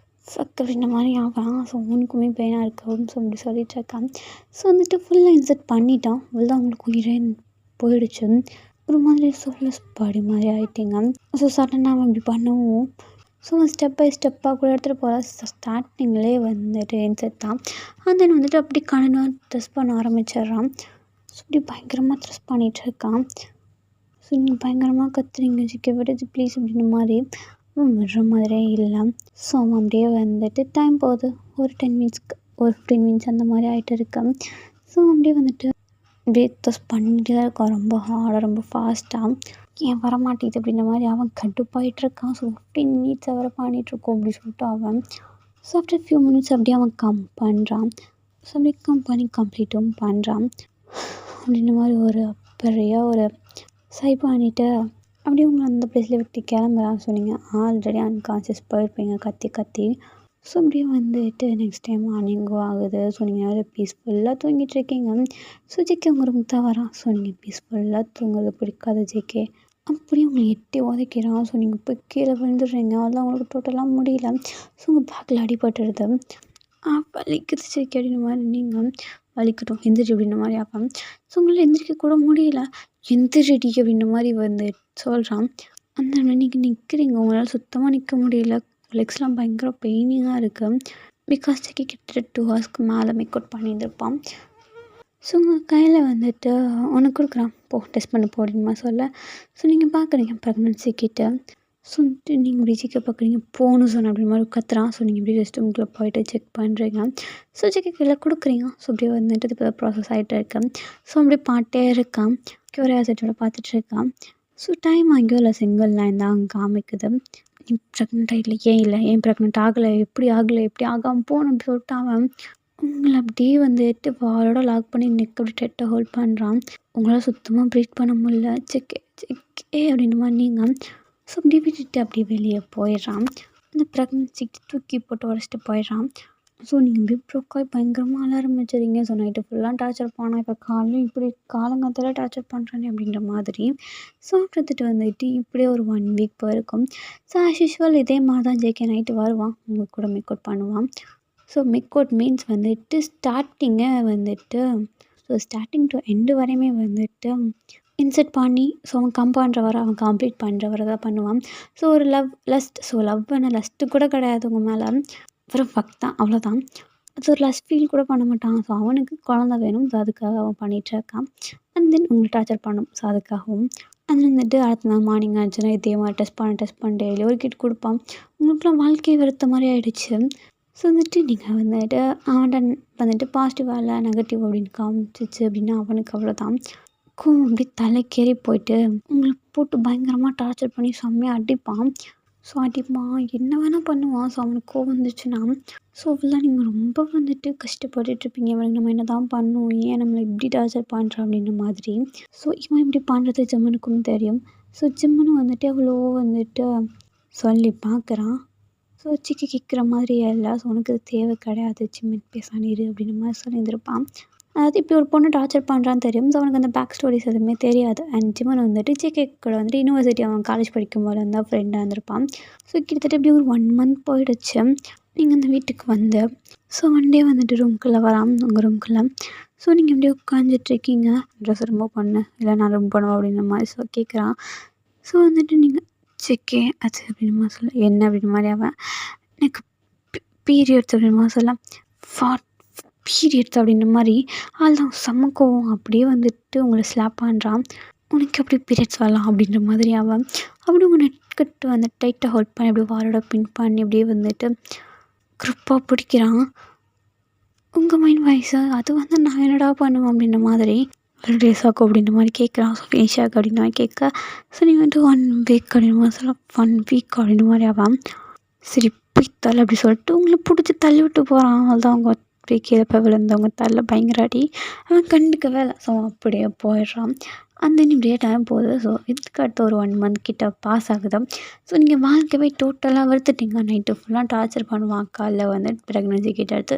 ஃபக் அப்படின்ற மாதிரி ஆகிறான். ஸோ அவனுக்குமே பெயினாக இருக்குது. ஸோ அப்படி சொல்லிட்டு இருக்கான். ஸோ வந்துட்டு ஃபுல்லாக இன்செர்ட் பண்ணிட்டான். அவ்வளோதான் அவங்களுக்கு உயிரே போயிடுச்சு. ஒரு மாதிரி சோலஸ் பாடி மாதிரி ஆகிட்டிங்க. ஸோ சடனாக அவன் இப்படி பண்ணவும் ஸோ ஸ்டெப் பை ஸ்டெப்பாக கூட எடுத்துகிட்டு போகிற ஸ்டார்டிங்லேயே வந்துட்டு இன்செர்ட் தான். அந்த வந்துட்டு அப்படி கண்டினியூவாக ட்ரெஸ் பண்ண ஆரம்பிச்சிடுறான். ஸோ இப்படி பயங்கரமாக ட்ரெஸ் பண்ணிகிட்ருக்கான். ஸோ நீங்கள் பயங்கரமாக கத்துறீங்க ஜேகே விடுது ப்ளீஸ் அப்படின்ற மாதிரி அவன் விடுற மாதிரியே இல்லை. ஸோ அவன் அப்படியே வந்துட்டு டைம் போகுது, ஒரு 10 மினிட்ஸ்க்கு ஒரு 15 மினிட்ஸ் அந்த மாதிரி ஆகிட்டு இருக்கான். ஸோ அப்படியே வந்துட்டு அப்படியே ட்ரெஸ் பண்ணிகிட்டே தான் இருக்கான், ரொம்ப ஹார்டாக ரொம்ப ஃபாஸ்ட்டாக. ஏன் வரமாட்டேங்குது அப்படின்ற மாதிரி அவன் கடுப்பாயிட்ருக்கான். ஸோ 15 மினிட்ஸ் வர பண்ணிகிட்ருக்கோம் அப்படி சொல்லிட்டு அவன். ஸோ ஆஃப்டர் ஃபியூ மினிட்ஸ் அப்படியே அவன் பண்ணுறான். ஸோ அப்படியே பண்ணி கம்ப்ளீட்டும் பண்ணுறான். அப்படின்ற மாதிரி ஒரு பெரிய ஒரு சை பண்ணிவிட்டு அப்படியே உங்களை அந்த பிளேஸில் விட்டு கிளம்புறான். ஸோ நீங்கள் ஆல்ரெடி அன்கான்ஷியஸ் போயிருப்பீங்க கத்தி கத்தி. ஸோ அப்படியே வந்துட்டு நெக்ஸ்ட் டைம் மார்னிங்கும் ஆகுது. ஸோ நீங்கள் வேறு பீஸ்ஃபுல்லாக தூங்கிட்டுருக்கீங்க. ஸோ ஜேகே உங்கள் ரூமுக்கு தான் வரான். ஸோ நீங்கள் பீஸ்ஃபுல்லாக தூங்குறது பிடிக்காத ஜேகே அப்படியே உங்களை எட்டி உதைக்கிறான். ஸோ நீங்கள் போய் கீழே விழுந்துடுறீங்க. அதெல்லாம் உங்களுக்கு டோட்டலாக முடியல. ஸோ உங்கள் பேக்கில் அடிபட்டுடுது. வலிக்குது ஜேகே அப்படின்ற மாதிரி நீங்கள் வலிக்கட்டும் எந்திரி அப்படின்ற மாதிரி ஆப்பான். ஸோ உங்களால் எந்திரிக்க கூட முடியல. எந்திரிடி அப்படின்ற மாதிரி வந்து சொல்கிறான். அந்த நீங்கள் நிற்கிறீங்க, உங்களால் சுத்தமாக நிற்க முடியல. லெக்ஸ்லாம் பயங்கர பெயினிங்காக இருக்குது. பிகாஸ் ஜேகே கிட்டத்தட்ட 2 ஹவர்ஸ்க்கு மேலே மேக் அவுட் பண்ணியிருந்திருப்பான். ஸோ உங்கள் கையில் வந்துட்டு உனக்கு கொடுக்குறான், போ டெஸ்ட் பண்ண போடுமா சொல்ல. ஸோ நீங்கள் பார்க்குறீங்க ப்ரெக்னன்சி கிட்ட. ஸோ வந்துட்டு நீங்கள் இப்படி ஜேகே பார்க்குறீங்க, போகணும் சொன்ன அப்படி மாதிரி கத்துறான். ஸோ நீங்கள் இப்படி ரெஸ்ட் ரூம்குள்ளே போய்ட்டு செக் பண்ணுறீங்க. ஸோ ஜேகே கையில் கொடுக்குறீங்க. ஸோ அப்படியே வந்துட்டு இப்போ ப்ராசஸ் ஆகிட்டே இருக்கேன். ஸோ அப்படியே பாட்டே இருக்கான், க்யூரியாசிட்டியோட பார்த்துட்ருக்கான். ஸோ டைம் அங்கேயோ இல்லை சிங்கிள் லைன் தான் அங்கே காமிக்குது. நீ ப்ரெக்னென்ட்டாக இல்லை ஏன் ப்ரெக்னென்ட் ஆகலை, எப்படி ஆகாமல் போகணும் அப்படி சொல்லிட்டு அவன் உங்களை அப்படியே வந்துட்டு வாலோட லாக் பண்ணி நெக் அப்படி டெட்டை ஹோல்ட் பண்ணுறான். உங்களால் சுத்தமாக ப்ரீத் பண்ண முடியல. ஜேகே அப்படின்ற மாதிரி நீங்கள். ஸோ அப்படியே விட்டுட்டு அப்படியே வெளியே போயிடுறான். அந்த ப்ரெக்னன்சிக்கு தூக்கி போட்டு உடச்சிட்டு போயிடுறான். ஸோ நீங்கள் இப்படி ப்ரோக்காய் பயங்கரமாக அழ ஆரம்பிச்சிடுங்க. ஸோ நைட்டு ஃபுல்லாக டார்ச்சர் பண்ணான், இப்போ காலையில் இப்படி காலங்காத்தால டார்ச்சர் பண்ணுறானே அப்படின்ற மாதிரி. ஸோ எடுத்துகிட்டு வந்துட்டு இப்படியே ஒரு 1 வீக் போயிருக்கும். ஸோ ஆஸ் யூஷுவல் இதே மாதிரி தான் ஜேகே நைட்டு வருவான், உங்கள் கூட மேக் அவுட் பண்ணுவான். ஸோ மேக் அவுட் மீன்ஸ் வந்துட்டு ஸ்டார்டிங்கே வந்துட்டு ஸோ ஸ்டார்டிங் டு எண்டு வரையுமே வந்துட்டு இன்செர்ட் பண்ணி ஸோ அவன் கம் பண்ணுற வரை அவன் கம்ப்ளீட் பண்ணுற வரை தான் பண்ணுவான். ஸோ ஒரு லவ் பண்ண லஸ்ட்டு கூட கிடையாது உங்க மேலே, வெறும் ஃபக் தான் அவ்வளோதான். அது ஒரு லஸ்ட் ஃபீல் கூட பண்ண மாட்டான். ஸோ அவனுக்கு குழந்த வேணும். ஸோ அதுக்காக அவன் பண்ணிகிட்ருக்கான். அண்ட் தென் உங்களை டார்ச்சர் பண்ணும். ஸோ அதுக்காகவும் அது வந்துட்டு அடுத்த நாள் மார்னிங் ஆச்சுன்னா இதே மாதிரி டெஸ்ட் பண்ண டெய்லி ஒரு கிட் கொடுப்பான். உங்களுக்குலாம் வாழ்க்கையை வெறுத்த மாதிரி ஆகிடுச்சு. ஸோ வந்துட்டு நீங்கள் வந்துட்டு அவன்கிட்ட வந்துட்டு பாசிட்டிவாக இல்லை நெகட்டிவ் அப்படின்னு காமிச்சிச்சு அப்படின்னா அவனுக்கு அவ்வளோதான். கோவம் அப்படியே தலைக்கேறி போயிட்டு உங்களை போட்டு பயங்கரமாக டார்ச்சர் பண்ணி செம்மையாக அடிப்பான். ஸோ அடிப்பான் என்ன வேணால் பண்ணுவான். ஸோ அவனுக்கு கோவம் வந்துச்சுன்னா ஸோ ஃபுல்லாக நீங்கள் ரொம்ப வந்துட்டு கஷ்டப்பட்டுட்ருப்பீங்க. இவனுக்கு நம்ம என்ன தான் பண்ணணும், ஏன் நம்மளை இப்படி டார்ச்சர் பண்ணுறான் அப்படின்ற மாதிரி. ஸோ இவன் இப்படி பண்ணுறது ஜிம்மனுக்கும் தெரியும். ஸோ ஜிம்மனும் வந்துட்டு எவ்வளோ வந்துட்டு சொல்லி பார்க்குறான். ஸோ சிக்கி கேட்குற மாதிரி இல்லை. ஸோ உனக்கு இது தேவை கிடையாது, ஜிம்மன் பேசானே இரு அப்படின்ற மாதிரி சொல்லியிருந்திருப்பான். அதாவது இப்படி ஒரு பொண்ணு டார்ச்சர் பண்ணுறான்னு தெரியும். ஸோ அவனுக்கு அந்த பேக் ஸ்டோரிஸ் எதுவுமே தெரியாது. அண்ட் ஜிம்மன் வந்துட்டு ஜேகே கூட வந்துட்டு யூனிவர்சிட்டி அவன் காலேஜ் படிக்கும்போது இருந்தால் ஃப்ரெண்டாக இருந்திருப்பான். ஸோ கிட்டத்தட்ட இப்படி ஒரு 1 மந்த் போயிடுச்சு. நீங்கள் அந்த வீட்டுக்கு வந்து ஸோ ஒன் டே வந்துட்டு ரூம்குள்ளே வரான் உங்கள் ரூம்குள்ளே. ஸோ நீங்கள் இப்படியே உட்காந்துட்ருக்கீங்க. ட்ரெஸ் ரிமூவ் பண்ணு இல்லை நான் ரிமூவ் பண்ணுவேன் அப்படின்ற மாதிரி ஸோ கேட்குறான். ஸோ வந்துட்டு நீங்கள் ஜேகே அது அப்படின்ற மாதிரி சொல்ல என்ன அப்படின்ற மாதிரி அவன் எனக்கு பீரியட்ஸ் அப்படின்ற மாதிரி சொல்ல பீரியட்ஸ் அப்படின்ற மாதிரி அதுதான் செம்ம கோவம் அப்படியே வந்துட்டு உங்களை ஸ்லாப் பண்ணுறான். உனக்கு எப்படி பீரியட்ஸ் வரலாம் அப்படின்ற மாதிரி அவன் அப்படி உங்கள் நெட்கட்டு வந்து டைட்டாக ஹோல்ட் பண்ணி அப்படியே வாரோட பின் பண்ணி அப்படியே வந்துட்டு குரூப்பாக பிடிக்கிறான். உங்கள் மைண்ட் வாய்ஸு அது வந்து நான் என்னடா பண்ணுவேன் அப்படின்ற மாதிரி டேஸாக்கு அப்படின்ற மாதிரி கேட்குறான். ஸோ ஃபினிஷாக்கு அப்படின்ற மாதிரி கேட்க ஸோ நீங்கள் வந்து 1 வீக் அப்படின்ற மாதிரி சொல்ல 1 வீக் அப்படின்ற மாதிரி அவன் சரி பிடித்தாள் அப்படி சொல்லிட்டு உங்களை பிடிச்சி தள்ளி விட்டு போகிறான். அதுதான் அவங்க அப்படியே கீழே போய் விழுந்தவங்க தள்ள பயங்கர அடி. அவன் கண்டுக்கவே இல்லை. ஸோ அப்படியே போயிடுறான். அந்த இப்படியே டைம் போகுது. ஸோ இதுக்கு அடுத்து ஒரு 1 மந்த் கிட்ட பாஸ் ஆகுது. ஸோ நீங்கள் வாழ்க்கையே டோட்டலாக வெறுத்துட்டீங்க. நைட்டு ஃபுல்லாக டார்ச்சர் பண்ணுவான். காலைல வந்து ப்ரெக்னன்சி கிட்ட எடுத்து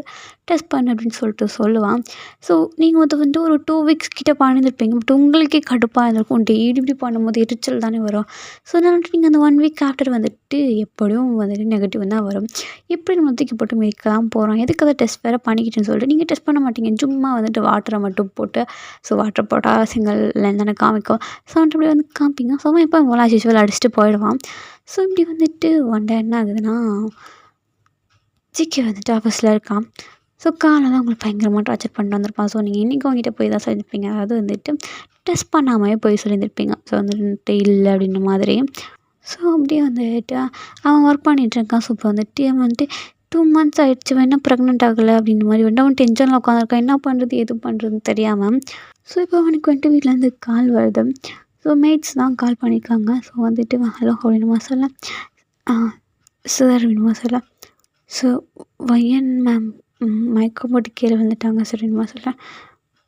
டெஸ்ட் பண்ணு அப்படின்னு சொல்லிட்டு சொல்லுவான். ஸோ நீங்கள் அது வந்து ஒரு 2 வீக்ஸ் கிட்ட பண்ணியிருப்பீங்க. பட் உங்களுக்கே கடுப்பாக இருந்திருக்கும். டெய்லி இப்படி பண்ணும்போது எரிச்சல் தானே வரும். ஸோ அதனால் நீங்கள் அந்த 1 வீக் ஆஃப்டர் வந்துட்டு எப்படியும் வந்துட்டு நெகட்டிவ் தான் வரும். எப்படி நம்ம தூக்கி போட்டு மேய்க்கலாம் போகிறோம். எதுக்கு அதை டெஸ்ட் வேறு பண்ணிக்கிட்டேன்னு சொல்லிட்டு நீங்கள் டெஸ்ட் பண்ண மாட்டீங்க. சும்மா வந்துட்டு வாட்டரை மட்டும் போட்டு ஸோ வாட்டர் போட்டால் சிங்கிள் தானே காமிக்கும். ஸோ வந்துட்டு அப்படி வந்து காமிப்பீங்க. ஸோ அவன் எப்போ போல யூஸ்வல் அடிச்சுட்டு போயிடுவான். ஸோ இப்படி வந்துட்டு ஒன் டே என்ன ஆகுதுன்னா ஜிகே வந்துட்டு ஆஃபீஸில் இருக்கான். ஸோ காலைல தான் உங்களுக்கு பயங்கரமாக டார்ச்சர் பண்ணிட்டு வந்திருப்பான். ஸோ நீங்கள் இன்றைக்கி அவங்ககிட்ட போய் தான் சொல்லியிருப்பீங்க. அதாவது வந்துட்டு டெஸ்ட் பண்ணாமையே போய் சொல்லியிருந்திருப்பீங்க. ஸோ வந்துட்டு இல்லை அப்படின்ற மாதிரி. ஸோ அப்படியே வந்துட்டு அவன் ஒர்க் பண்ணிகிட்ருக்கான். ஸோ இப்போ வந்துட்டு அவன் வந்துட்டு 2 மந்த்ஸ் ஆகிடுச்சு இன்னும் ப்ரெக்னென்ட் ஆகலை அப்படின்ற மாதிரி வந்துட்டு அவன் டென்ஷனில் உட்காந்துருக்கான். என்ன பண்ணுறது எது பண்ணுறதுன்னு தெரியாமல். ஸோ இப்போ அவனுக்கு வந்துட்டு வீட்டிலேருந்து கால் வருது. ஸோ மேட்ஸ் தான் கால் பண்ணியிருக்காங்க. ஸோ வந்துட்டு ஹலோ அப்படின்னுமா சொல்ல சார் அப்படின்னுமா சொல்ல ஸோ வையன் மேம் மயக்கம் போட்டு கீழே வந்துட்டாங்க சார் அப்படின்னுமா சொல்ல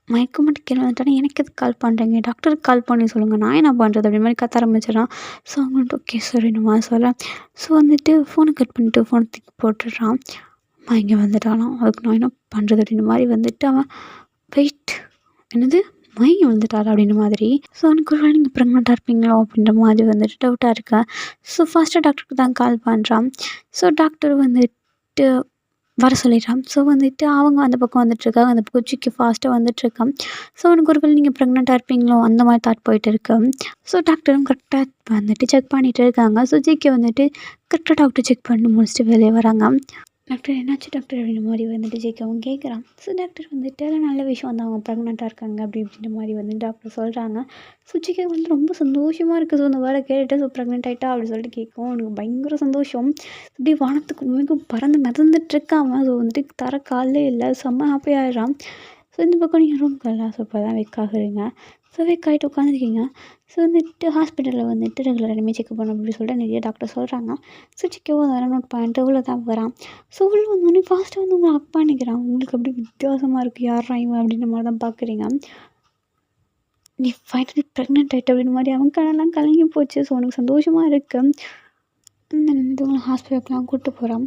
மயக்கம் போட்டு கீழே வந்துட்டாங்க. எனக்கு எதுக்கு கால் பண்ணுறீங்க, டாக்டருக்கு கால் பண்ணி சொல்லுங்கள், நான் என்ன பண்ணுறது அப்படி மாதிரி கத்த ஆரம்பிச்சிடறான். ஸோ அவங்க வந்துட்டு ஓகே சார் என்னமா சொல்ல ஸோ வந்துட்டு ஃபோனை கட் பண்ணிவிட்டு ஃபோனை தூக்கி போட்டுடுறான். இங்கே வந்துட்டாலும் அதுக்கு நான் என்ன பண்ணுறது அப்படின்ற மாதிரி வந்துட்டு அவன் வெயிட் என்னது மயங்கி வந்துட்டாள் அப்படின்ற மாதிரி. ஸோ அவனுக்கு ஒரு வேளை நீங்கள் ப்ரெக்னெண்ட்டாக இருப்பீங்களோ அப்படின்ற மாதிரி வந்துட்டு டவுட்டாக இருக்கா. ஸோ ஃபஸ்ட்டு டாக்டருக்கு தான் கால் பண்ணுறான். ஸோ டாக்டர் வந்துட்டு வர சொல்லிடுறான். ஸோ வந்துட்டு அவங்க அந்த பக்கம் வந்துட்டுருக்காங்க. அந்த பக்கம் சிக்கி ஃபாஸ்ட்டாக வந்துட்டுருக்கான். ஸோ அவனுக்கு ஒரு வேளை நீங்கள் ப்ரெக்னெண்ட்டாக இருப்பீங்களோ அந்த மாதிரி தாட் போயிட்டு இருக்கு. ஸோ டாக்டரும் கரெக்டாக வந்துட்டு செக் பண்ணிகிட்டு இருக்காங்க. ஸோ ஜிகே வந்துட்டு கரெக்டாக டாக்டர் செக் பண்ணி முடிச்சுட்டு வெளியே வராங்க. டாக்டர் என்னாச்சு டாக்டர் அப்படின்ற மாதிரி வந்துட்டு ஜெயிக்கவும் கேட்குறான். ஸோ டாக்டர் வந்துட்டு அதில் நல்ல விஷயம் வந்து அவங்க ப்ரெக்னெண்ட்டாக இருக்காங்க அப்படின்ற மாதிரி வந்து டாக்டர் சொல்கிறாங்க. ஸோ ஜிகே வந்து ரொம்ப சந்தோஷமாக இருக்குது. ஸோ அந்த வேலை கேட்டுட்டு ஸோ ப்ரெக்னென்ட் ஆகிட்டா அப்படின்னு சொல்லிட்டு கேட்கும். அவனுக்கு பயங்கர சந்தோஷம். இப்படி வானத்துக்கு மிகவும் பறந்து மிதந்துட்டுருக்காம. ஸோ வந்துட்டு தர காலே இல்லை, செம்ம ஹாப்பி ஆகிடுறான். ஸோ இந்த பக்கம் நீங்கள் ரூம்க்கு ஸோ இப்போ தான் வெக் ஆகுறீங்க. ஸோ வெக் ஆகிட்டு உட்காந்துருக்கீங்க. ஸோ வந்துட்டு ஹாஸ்பிட்டலில் வந்துட்டு ரெகுலராக இனிமேல் செக்அப் பண்ணணும் அப்படின்னு சொல்லிட்டு நிறைய டாக்டர் சொல்கிறாங்க. ஸோ சிக்கவோ அதெல்லாம் நோட் பண்ணிட்டு உள்ள தான் வரான். ஸோ உள்ள வந்தோடனே ஃபாஸ்ட்டாக வந்து உங்களை ஹக் பண்ணிக்கிறான். உங்களுக்கு அப்படி வித்தியாசமாக இருக்குது, யாரா இவன் அப்படின்ற மாதிரி தான் பார்க்குறீங்க. நீ ஃபைனலி ப்ரெக்னென்ட் ஆகிட்ட அப்படின்ற மாதிரி அவன் கண்ணெல்லாம் கலங்கி போச்சு. ஸோ உனக்கு சந்தோஷமாக இருக்குது. இந்த உங்களை ஹாஸ்பிட்டலுக்குலாம் கூப்பிட்டு போகிறான்.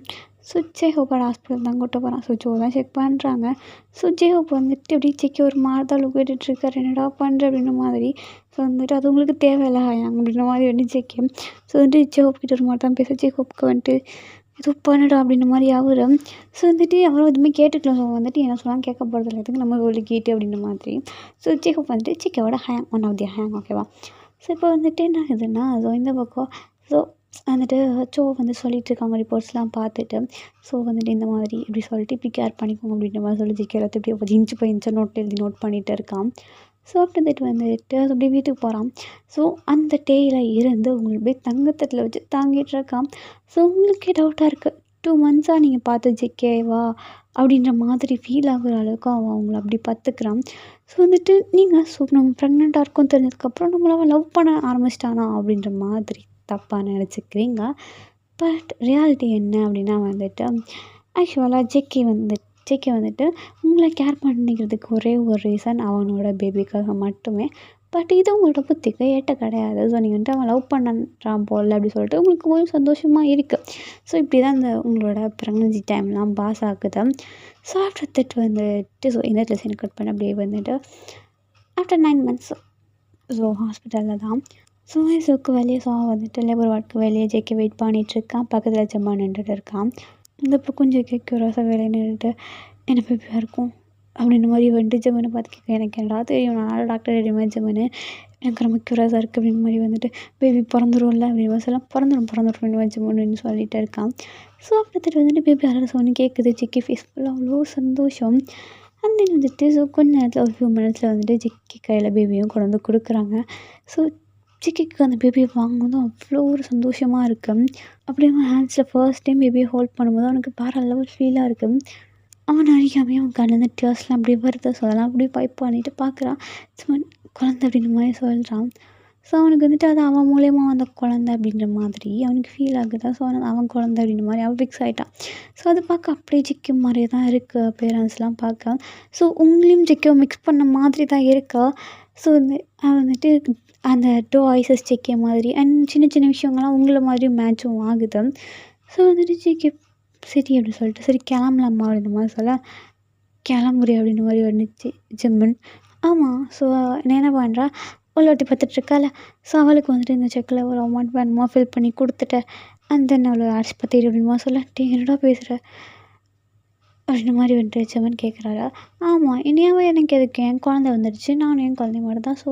ஸோ ஜேஹோப்போட ஹாஸ்பிட்டல் தான் கூப்பிட்டு போகிறான். ஸோ ஜோ தான் செக் பண்ணுறாங்க. ஸோ ஜேஹோப் வந்துட்டு அப்படியே செக் ஒரு மாதிரி தான் லுக் கேட்டுட்ருக்காரு. என்னடா பண்ணுற அப்படின்ற மாதிரி. ஸோ வந்துட்டு அது உங்களுக்கு தேவையில்லை அப்படின்ற மாதிரி வந்து செக். ஸோ வந்துட்டு ஜேஹோப் கிட்ட ஒரு மாதிரி தான் பேச ஜேஹோப்புக்கு வந்துட்டு ஏதோ பண்ணுடா அப்படின்ற மாதிரி அவரு. ஸோ வந்துட்டு அவரும் எதுவுமே கேட்டுக்கல. ஸோ வந்துட்டு என்ன சொன்னாலும் கேட்க போகிறதில்ல, எதுக்கு நம்ம சொல்லிக்கிட்டு அப்படின்ற மாதிரி. ஸோ ஜேக்கப் வந்துட்டு சிக்காவோட ஒன் ஆஃப் தி ஹேங் ஓகேவா. ஸோ இப்போ வந்துட்டு என்ன ஆகுதுன்னா, ஸோ இந்த பக்கம் ஸோ வந்துட்டு ஹெச்ஓ வந்து சொல்லிகிட்ருக்காங்க ரிப்போர்ட்ஸ்லாம் பார்த்துட்டு. ஸோ வந்துட்டு இந்த மாதிரி இப்படி சொல்லிட்டு இப்படி கேர் பண்ணிக்கோங்க அப்படின்ற மாதிரி சொல்லி ஜிகே எல்லாத்தையும் இப்படி இன்ச்சு பை இன்ச்சாக நோட்டில் எழுதி நோட் பண்ணிகிட்டு இருக்கான். ஸோ ஆஃப்டர் தட் வந்துட்டு அது அப்படியே வீட்டுக்கு போகிறான். ஸோ அந்த டேயில் இருந்து உங்களுக்கு அப்படியே தங்கத்தட்டில் வச்சு தாங்கிட்டு இருக்கான். ஸோ உங்களுக்கே டவுட்டாக இருக்குது, 2 மந்த்ஸாக நீங்கள் பார்த்த ஜிகேவா அப்படின்ற மாதிரி ஃபீல் ஆகுற அளவுக்கு அவன் அவங்கள அப்படி பார்த்துக்கிறான். ஸோ வந்துட்டு நீங்கள் நம்ம ப்ரெக்னெண்ட்டாக இருக்கோம் தெரிஞ்சதுக்கப்புறம் நம்மள அவன் லவ் பண்ண ஆரம்பிச்சிட்டானா அப்படின்ற மாதிரி தப்பாக நினச்சிக்கிறீங்க. பட் ரியாலிட்டி என்ன அப்படின்னா வந்துட்டு ஆக்சுவலாக ஜேகே வந்துட்டு உங்களை கேர் பண்ணிக்கிறதுக்கு ஒரே ஒரு ரீசன் அவனோட பேபிக்காக மட்டுமே. பட் இது உங்களோட புத்திக்கு ஏட்ட கிடையாது. ஸோ நீங்கள் வந்துட்டு அவன் லவ் பண்ணுறான் போல் அப்படி சொல்லிட்டு உங்களுக்கு கொஞ்சம் சந்தோஷமாக இருக்குது. ஸோ இப்படி தான் இந்த உங்களோட ப்ரெக்னன்சி டைம்லாம் பாஸ் ஆகுது. ஸோ ஆஃப்டர் தட் வந்துட்டு ஸோ இந்த இடத்துல சீன் கட் பண்ண அப்படியே வந்துட்டு ஆஃப்டர் 9 மந்த்ஸ் ஸோ ஹாஸ்பிட்டலில் தான். ஸோ ஐசியூக்கு வெளியே ஸோ வந்துட்டு லேபர் வார்டுக்கு வெளியே ஜேகே வெயிட் பண்ணிகிட்ருக்கான். பக்கத்தில் ஜெம்மா நின்றுட்டு இருக்கான். இந்த பக்கம் ஜேகே க்யூராஸாக வெளியே நின்றுட்டு என்ன பேபியாக இருக்கும் அப்படின்ற மாதிரி வந்துட்டு ஜெம்மனை பார்த்து கேட்க, எனக்கு என்னடா தெரியும், நான் டாக்டர் ரெடிமே ஜெம்மனு, எனக்கு ரொம்ப க்யூராஸாக இருக்குது அப்படின்ற மாதிரி வந்துட்டு பேபி பிறந்துரும்ல அப்படின்னு மாதிரி சொல்லலாம். பிறந்துடும் ஜெம்முன்னு சொல்லிட்டு இருக்கான். ஸோ அடுத்துட்டு வந்துட்டு பேபி அழகாக சொன்னு கேட்குது. ஜிக்கி ஃபேஸ் ஃபுல்லாக அவ்வளோ சந்தோஷம். அண்ட் தென் வந்துட்டு ஸோ கொஞ்ச நேரத்தில் ஒரு ஃபியூ மினிட்ஸில் வந்துட்டு ஜிக்கி கையில் பேபியும் கொண்டு வந்து கொடுக்குறாங்க. ஸோ ஜிக்கிக்கு அந்த பேபியை வாங்கும்போது அவ்வளோ ஒரு சந்தோஷமாக இருக்குது. அப்படியே அவன் ஹேண்ட்ஸில் ஃபர்ஸ்ட் டைம் பேபியை ஹோல்ட் பண்ணும்போது அவனுக்கு வேறு லெவல் ஃபீலாக இருக்குது. அவன் அறியாமே அவன் கண்ணில் டீயர்ஸ்லாம் அப்படியே வருது. ஸோ அதெல்லாம் அப்படியே வைப் பண்ணிட்டு பார்க்குறான். சும்மா குழந்தை அப்படின்ற மாதிரி சொல்கிறான். ஸோ அவனுக்கு வந்துட்டு அது அவன் மூலியமாக வந்த குழந்தை அப்படின்ற மாதிரி அவனுக்கு ஃபீல் ஆகுதா. ஸோ அவன் குழந்தை அப்படின்ற மாதிரி அவன் ஃபிக்ஸ் ஆகிட்டான். ஸோ அது பார்க்க அப்படியே ஜிக்கி மாதிரியே தான் இருக்குது பேரண்ட்ஸ்லாம் பார்க்க. ஸோ உங்களையும் ஜிக்கோ மிக்ஸ் பண்ண மாதிரி தான் இருக்கா. ஸோ வந்துட்டு அந்த 2 ஐசஸ் ஜிக்கே மாதிரி அண்ட் சின்ன சின்ன விஷயங்கள்லாம் உங்களை மாதிரி மேட்சும் ஆகுது. ஸோ வந்துட்டு ஜிக்கே சரி அப்படின்னு சொல்லிட்டு சரி கிளம்பலாமா அப்படின்ற மாதிரி சொல்ல, கிளம்புறி அப்படின்ற மாதிரி வந்துச்சு ஜெம்மன். ஆமாம். ஸோ நான் என்ன பண்ணுறா உள்ளாட்டி பார்த்துட்ருக்கால. ஸோ அவளுக்கு வந்துட்டு இந்த செக்கில் ஒரு அமௌண்ட் வேணுமா ஃபில் பண்ணி கொடுத்துட்டேன். அண்ட் தென் அவளை ஆஸ்பத்திரி அப்படின்மா சொல்ல, டே என்னடா பேசுகிற அப்படின்ற மாதிரி வந்துட்டு ஜெம்மன் கேட்குறாரா. ஆமாம், இனியாவே எனக்கு எதுக்கு, என் குழந்தை வந்துடுச்சு, நானும் என் குழந்தை மாதிரி தான். ஸோ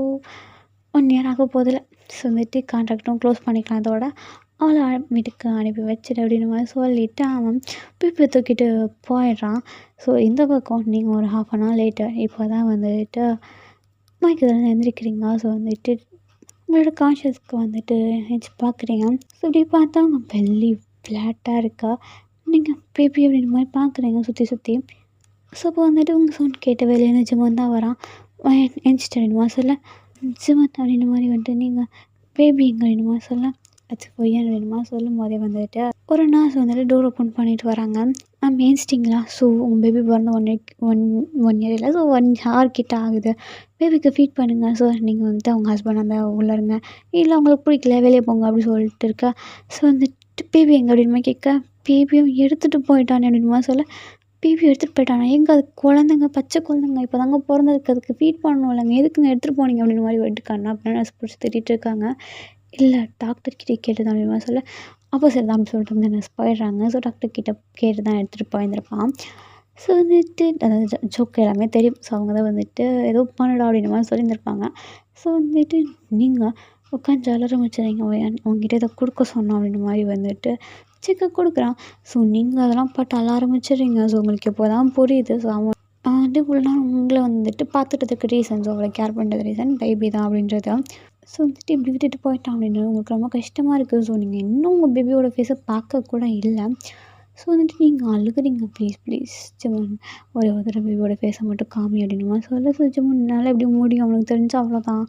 1 இயர் ஆக போதில்லை. ஸோ வந்துட்டு கான்ட்ராக்டும் க்ளோஸ் பண்ணிக்கலாம். அதோட அவளை வீட்டுக்கு அனுப்பி வச்சிடு அப்படின்ற மாதிரி சொல்லிவிட்டு அவன் பிப்பை தூக்கிட்டு போயிடுறான். ஸோ இந்த பக்கம் நீங்கள் ஒரு 1/2 hour லேட்டர் இப்போ தான் வந்துட்டு மயக்கத்தில் எழுந்திரிக்கிறீங்க. ஸோ வந்துட்டு உங்களோட கான்ஷியஸ்க்கு வந்துட்டு நினச்சி பார்க்குறீங்க. ஸோ இப்படி பார்த்தா உங்கள் பெல்லி ஃப்ளாட்டாக இருக்கா. நீங்கள் பேபி அப்படின்ற மாதிரி பார்க்குறீங்க சுற்றி சுற்றி. ஸோ இப்போ வந்துட்டு உங்கள் சவுண்ட் கேட்ட வெளியே ஜிம்மன் தான் வரான். எந்திரிச்சிட்டு அப்படின்மா சொல்ல, ஜிம்மன் அப்படின்ற மாதிரி வந்துட்டு நீங்கள் பேபி எங்கே அப்படின்மா சொல்ல, அது பொய்யான்னு வேணுமா சொல்லும் போதே வந்துட்டு ஒரு நர்ஸ் வந்துட்டு டோர் ஓப்பன் பண்ணிட்டு வராங்க. ஏஞ்சிட்டிங்களா. ஸோ உங்கள் பேபி பிறந்த 1 இயர் இல்லை, ஸோ 1 hour கிட்ட ஆகுது. பேபிக்கு ஃபீட் பண்ணுங்கள். ஸோ நீங்கள் வந்துட்டு அவங்க ஹஸ்பண்ட் அந்த உள்ளே இருங்க, இல்லை உங்களுக்கு பிடிக்கல வெளியே போங்க அப்படி சொல்லிட்டு இருக்கா. ஸோ வந்துட்டு பேபி எங்கே அப்படின்மா கேட்க, பேபியும் எடுத்துகிட்டு போயிட்டானே அப்படின்மா சொல்ல, பேபி எடுத்துகிட்டு போயிட்டானா, எங்கே அது குழந்தைங்க பச்சை குழந்தைங்க இப்போ தாங்க பிறந்ததுக்கு, அதுக்கு ஃபீட் பண்ணணும் இல்லைங்க, எதுக்குங்க எடுத்துகிட்டு போனீங்க அப்படின்ற மாதிரி வந்துட்டு அப்படின்னு நர்ஸ் பிடிச்சி திட்டிகிட்டு இருக்காங்க. இல்லை டாக்டர்கிட்டே கேட்டு தான் அப்படின்மா சொல்ல, அப்போ சரி தான் அப்படி சொல்லிட்டு வந்து நர்ஸ் போயிடுறாங்க. ஸோ டாக்டர்கிட்ட கேட்டு தான் எடுத்துகிட்டு போயிருந்திருப்பான். ஸோ வந்துட்டு அதாவது ஜோக் எல்லாமே தெரியும். ஸோ அவங்க தான் வந்துட்டு ஏதோ பண்ணுடா அப்படின்ற மாதிரி சொல்லியிருந்திருப்பாங்க. ஸோ வந்துட்டு நீங்கள் உட்காந்து அலற வச்சுறீங்க, அவங்ககிட்ட இதை கொடுக்க சொன்னோம் அப்படின்ற மாதிரி வந்துட்டு சிக்கன் கொடுக்குறான். ஸோ நீங்கள் அதெல்லாம் பாட்டு அழ ஆரம்பிச்சிடுறீங்க. ஸோ உங்களுக்கு இப்போ தான் புரியுது. ஸோ அவன் வந்துட்டு இவ்வளோ நாள் உங்களை வந்துட்டு பார்த்துட்டதுக்கு ரீசன், ஸோ அவளை கேர் பண்ணுறது ரீசன் பேபி தான் அப்படின்றது. ஸோ வந்துட்டு இப்படி விட்டுட்டு போயிட்டான் அப்படின்னு உங்களுக்கு ரொம்ப கஷ்டமாக இருக்குது. ஸோ நீங்கள் இன்னும் உங்கள் பேபியோட ஃபேஸை பார்க்க கூட இல்லை. ஸோ வந்துட்டு நீங்கள் அழுகுறீங்க. ப்ளீஸ் ஜிம்மன் ஒரே ஒரு தடவை பேபியோட ஃபேஸை மட்டும் காமி அப்படின்னுமா சொல்ல. ஸோ ஜிம்மனால் எப்படி முடியும், அவனுக்கு தெரிஞ்சு அவ்வளோதான்.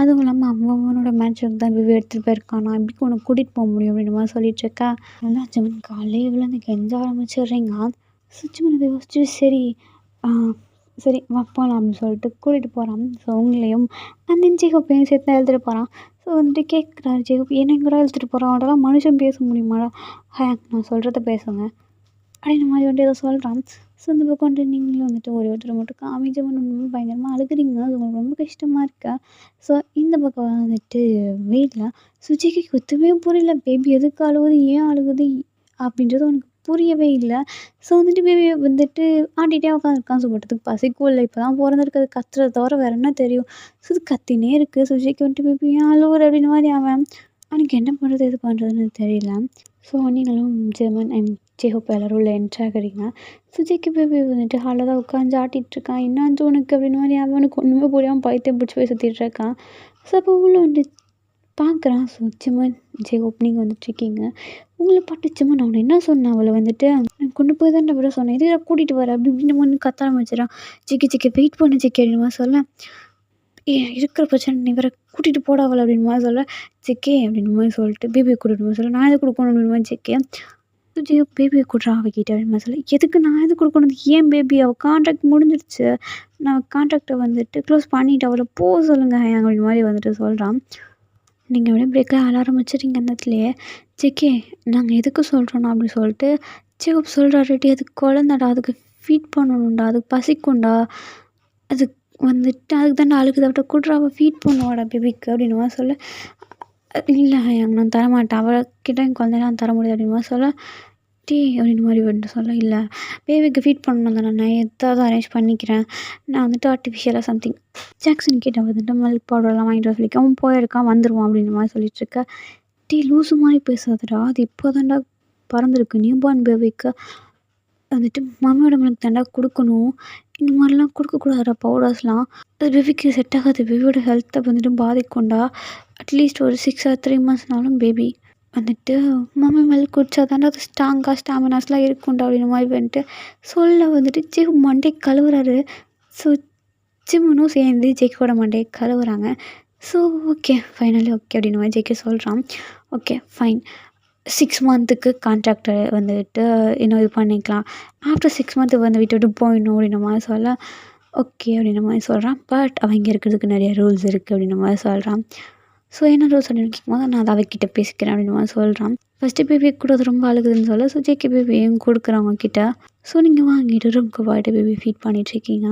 அதுவும் இல்லாமல் அவனோட மேட்சுக்கு தான் பேபி எடுத்துகிட்டு போயிருக்கான், நான் எப்படி உனக்கு கூட்டிகிட்டு போக முடியும் அப்படின்ற மாதிரி சொல்லிட்டு இருக்கா. அதெல்லாம் ஜிம்மன் காலையே விழுந்து கெஞ்ச ஆரம்பிச்சிடுறீங்க. ஸோ ஜிம்மன் யோசிச்சு சரி வைப்பாலாம் அப்படின்னு சொல்லிட்டு கூட்டிகிட்டு போகிறான். ஸோ அவங்களையும் அந்த ஜேகப்பையும் சேர்த்து தான் எழுதிட்டு போகிறான். ஸோ வந்துட்டு கேட்குறாரு ஜேகப், என்ன கூட எழுதிட்டு போகிறான், அதெல்லாம் மனுஷன் பேச முடியுமாடா, நான் சொல்கிறத பேசுங்க அப்படின்ற மாதிரி வந்துட்டு ஏதோ சொல்கிறான். ஸோ இந்த பக்கம் வந்துட்டு நீங்களும் வந்துட்டு ஒரே ஒருத்தர் மட்டும் காமிஜமாக பயங்கரமாக அழுகுறீங்க. அது உங்களுக்கு ரொம்ப கஷ்டமாக இருக்கா. ஸோ இந்த பக்கம் வந்துட்டு வீட்டில் சுஜிக்கு ஒத்துமே புரியல, பேபி எதுக்கு அழுகுது, ஏன் அழுகுது, அப்படின்றது அவனுக்கு புரியவே இல்ல. ஸோ வந்துட்டு பேபி வந்துட்டு ஆட்டிட்டே உட்காந்துருக்கான். ஸோ பட் அதுக்கு பசிக்கும் இல்ல. இப்போ தான் பொறந்திருக்கு. அது கத்துறத தவிர வேற என்ன தெரியும்? ஸோ அது கத்தினே இருக்கு. ஸோ விஜய்க்கு வந்துட்டு பேபி ஏன் அழுவுற அப்படின்ற மாரி அவன். அவனுக்கு என்ன பண்ணுறது, எது பண்ணுறதுன்னு தெரியல. ஸோ நீங்களும் ஜெர்மன் அண்ட் ஜெஹோப் எல்லாரும் உள்ள என்ட்ரி ஆகுறீங்க. சுஜிக்கு பேபி வந்துட்டு ஹாலில் தான் உட்காந்து ஆட்டிகிட்ருக்கான். என்னாச்சு உனக்கு அப்படின்னு மாதிரி அவனுக்கு ஒன்றுமே புரியாமல் பைத்தியம் பிடிச்சி போய் சுற்றிட்டு இருக்கான். ஸோ அப்போ உள்ள வந்து பார்க்குறான். ஸோ ஜெர்மன் ஜெஹோப் நீங்கள் வந்துட்டுருக்கீங்க. உங்கள பார்த்து ஜெர்மன் அவனை என்ன சொன்னேன் அவளை வந்துட்டு கொண்டு போய் தான் விட சொன்னேன். இதுல கூட்டிகிட்டு வர அப்படி இப்படின்னு ஒன்று கத்த ஆரம்பிச்சிடறான். ஜிக்கி வெயிட் பண்ணு ஜிக்கி அப்படின்னு மாதிரி சொல்ல இருக்கிற பிரச்சனை நீ வேற கூட்டிகிட்டு போட அவளை அப்படின்னு மாதிரி சொல்ல ஜிக்கே அப்படின்னு மாதிரி சொல்லிட்டு பேபியை கூட்டிட்டு சொல்ல நான் எது கொடுக்கணும் அப்படின்னு மாதிரி ஜிக்கே ஜியோ பேபியை கூட்டுறா அவகிட்ட அப்படின்னு மாதிரி சொல்ல எதுக்கு நான் எது கொடுக்கணும், ஏன் பேபி அவள் கான்ட்ராக்ட் முடிஞ்சிருச்சு, நான் கான்ட்ராக்டை வந்துட்டு க்ளோஸ் பண்ணிவிட்டு அவளை போக சொல்லுங்க அப்படின்னு மாதிரி வந்துட்டு சொல்கிறான். நீங்கள் அப்படியே பிரேக்கில் அழ ஆரம்பிச்சிட்டிங்க அந்த இடத்துலையே. ஜிக்கே நாங்கள் எதுக்கு சொல்கிறோன்னா அப்படி சொல்லிட்டு ஜியோப் சொல்கிறாருட்டி அதுக்கு குழந்தடா, அதுக்கு ஃபீட் பண்ணணும்டா, அதுக்கு பசிக்கும்டா, அதுக்கு வந்துட்டு அதுக்கு தாண்டா அழுகுது, அவட்ட கூட்டுறா அவள் ஃபீட் பண்ணுவாடா பேபிக்கு அப்படின்னு மாதிரி சொல்ல இல்லை நான் தரமாட்டேன், அவள்கிட்ட என் குழந்தைய நான் தர முடியாது அப்படின்னு மாதிரி சொல்ல டீ அப்படின்னு மாதிரி வந்துட்டு சொல்ல இல்லை பேபிக்கு ஃபீட் பண்ணணும் தானே, நான் எதாவது அரேஞ்ச் பண்ணிக்கிறேன், நான் வந்துட்டு ஆர்டிஃபிஷியலாக சம்திங் ஜாக்சன் கிட்ட வந்துட்டு மில்க் பவுடர்லாம் வாங்கிட்டு வர சொல்லிக்க அவன் போயிருக்கான் வந்துடுவான் அப்படின்ற மாதிரி சொல்லிட்டுருக்க. டீ லூஸு மாதிரி பேசாதடா, அது இப்போ தாண்டா பறந்துருக்கு, நியூ பார்ன் பேபிக்கு வந்துட்டு மம்மியோட மில்க் தாண்டா கொடுக்கணும், இந்த மாதிரிலாம் கொடுக்கக்கூடாதுடா பவுடர்ஸ்லாம், அது பேபிக்கு செட் ஆகாது, பேபியோட ஹெல்த்தை வந்துட்டு பாதிக்கும்டா, அட்லீஸ்ட் ஒரு 6 or 3 monthsனாலும் பேபி வந்துட்டு மம்மி மில்க் குடித்தா தாண்டா அது ஸ்டாமினாஸ்லாம் இருக்கும்டா அப்படின்ற மாதிரி வந்துட்டு சொல்ல வந்துட்டு ஜிம் மண்டே கழுவுறாரு. ஸோ ஜிம்முனும் சேர்ந்து ஜேக்கோட மண்டையை கழுவுறாங்க. ஸோ ஓகே ஃபைனலி ஓகே அப்படின்னு மாதிரி ஜேக்கே சொல்கிறான். ஓகே ஃபைன் 6 months கான்ட்ராக்டை வந்துட்டு இன்னும் இது பண்ணிக்கலாம், ஆஃப்டர் 6 months வந்து விட்டுட்டு போயிடணும் அப்படின்ற மாதிரி சொல்ல ஓகே அப்படின்ற மாதிரி சொல்கிறான். பட் அவன் இங்கே இருக்கிறதுக்கு நிறைய ரூல்ஸ் இருக்குது அப்படின்ற மாதிரி சொல்கிறான். ஸோ என்ன ரூல்ஸ் அப்படின்னு கேட்கும்போது நான் அதை அவகிட்ட பேசிக்கிறேன் அப்படின்னு மாதிரி சொல்கிறான். ஃபஸ்ட்டு பேபி கூட அது ரொம்ப அழுகுதுன்னு சொல்ல ஸோ ஜேகே பேபியும் கொடுக்குறவங்க கிட்ட ஸோ நீங்கள் வாங்கிட்டு ரூம்க்கு போய்ட்டு பேபி ஃபீட் பண்ணிகிட்ருக்கீங்க.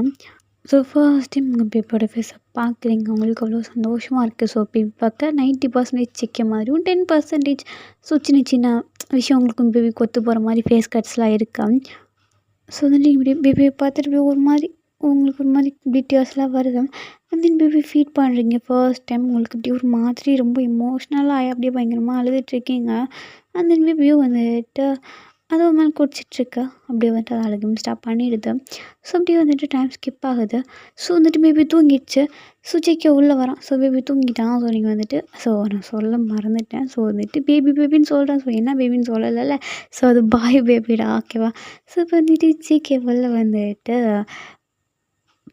ஸோ ஃபர்ஸ்ட் டைம் உங்கள் பேபியோட ஃபேஸை பார்க்குறீங்க, உங்களுக்கு அவ்வளோ சந்தோஷமாக இருக்குது. ஸோ பேபி பார்க்க 90% ஜேகே மாதிரியும் 10% ஸோ சின்ன சின்ன விஷயம் உங்களுக்கு உங்கள் பேபி கொத்து போகிற மாதிரி ஃபேஸ் கட்ஸ்லாம் இருக்கா. ஸோ வந்துட்டு இப்படி பேபியை பார்த்துட்டு ஒரு மாதிரி உங்களுக்கு ஒரு மாதிரி இப்படி டியர்ஸ்லாம் வருது. அண்ட் தென் பேபி ஃபீட் பண்ணுறீங்க ஃபர்ஸ்ட் டைம், உங்களுக்கு இப்படி ஒரு மாதிரி ரொம்ப எமோஷ்னலாக அப்படியே பயங்கரமாக அழுதுட்ருக்கீங்க. அண்ட் தென் பேபியும் வந்துட்டு அது ஒரு மேலே குடிச்சிட்ருக்கு, அப்படியே வந்துட்டு அது அழுகும் ஸ்டாப் பண்ணிடுது. ஸோ அப்படியே வந்துட்டு டைம் ஸ்கிப் ஆகுது. ஸோ வந்துட்டு பேபி தூங்கிடுச்சு. ஸோ ஜேகே உள்ளே வரான். So baby தூங்கிட்டான். ஸோ நீங்கள் வந்துட்டு ஸோ நான் சொல்ல மறந்துட்டேன். ஸோ வந்துட்டு பேபின்னு சொல்கிறேன். ஸோ என்ன பேபின்னு சொல்லலைல்ல, ஸோ அது பாய் பேபிடா ஓகேவா. ஸோ இப்போ வந்துட்டு ஜேகே உள்ள வந்துட்டு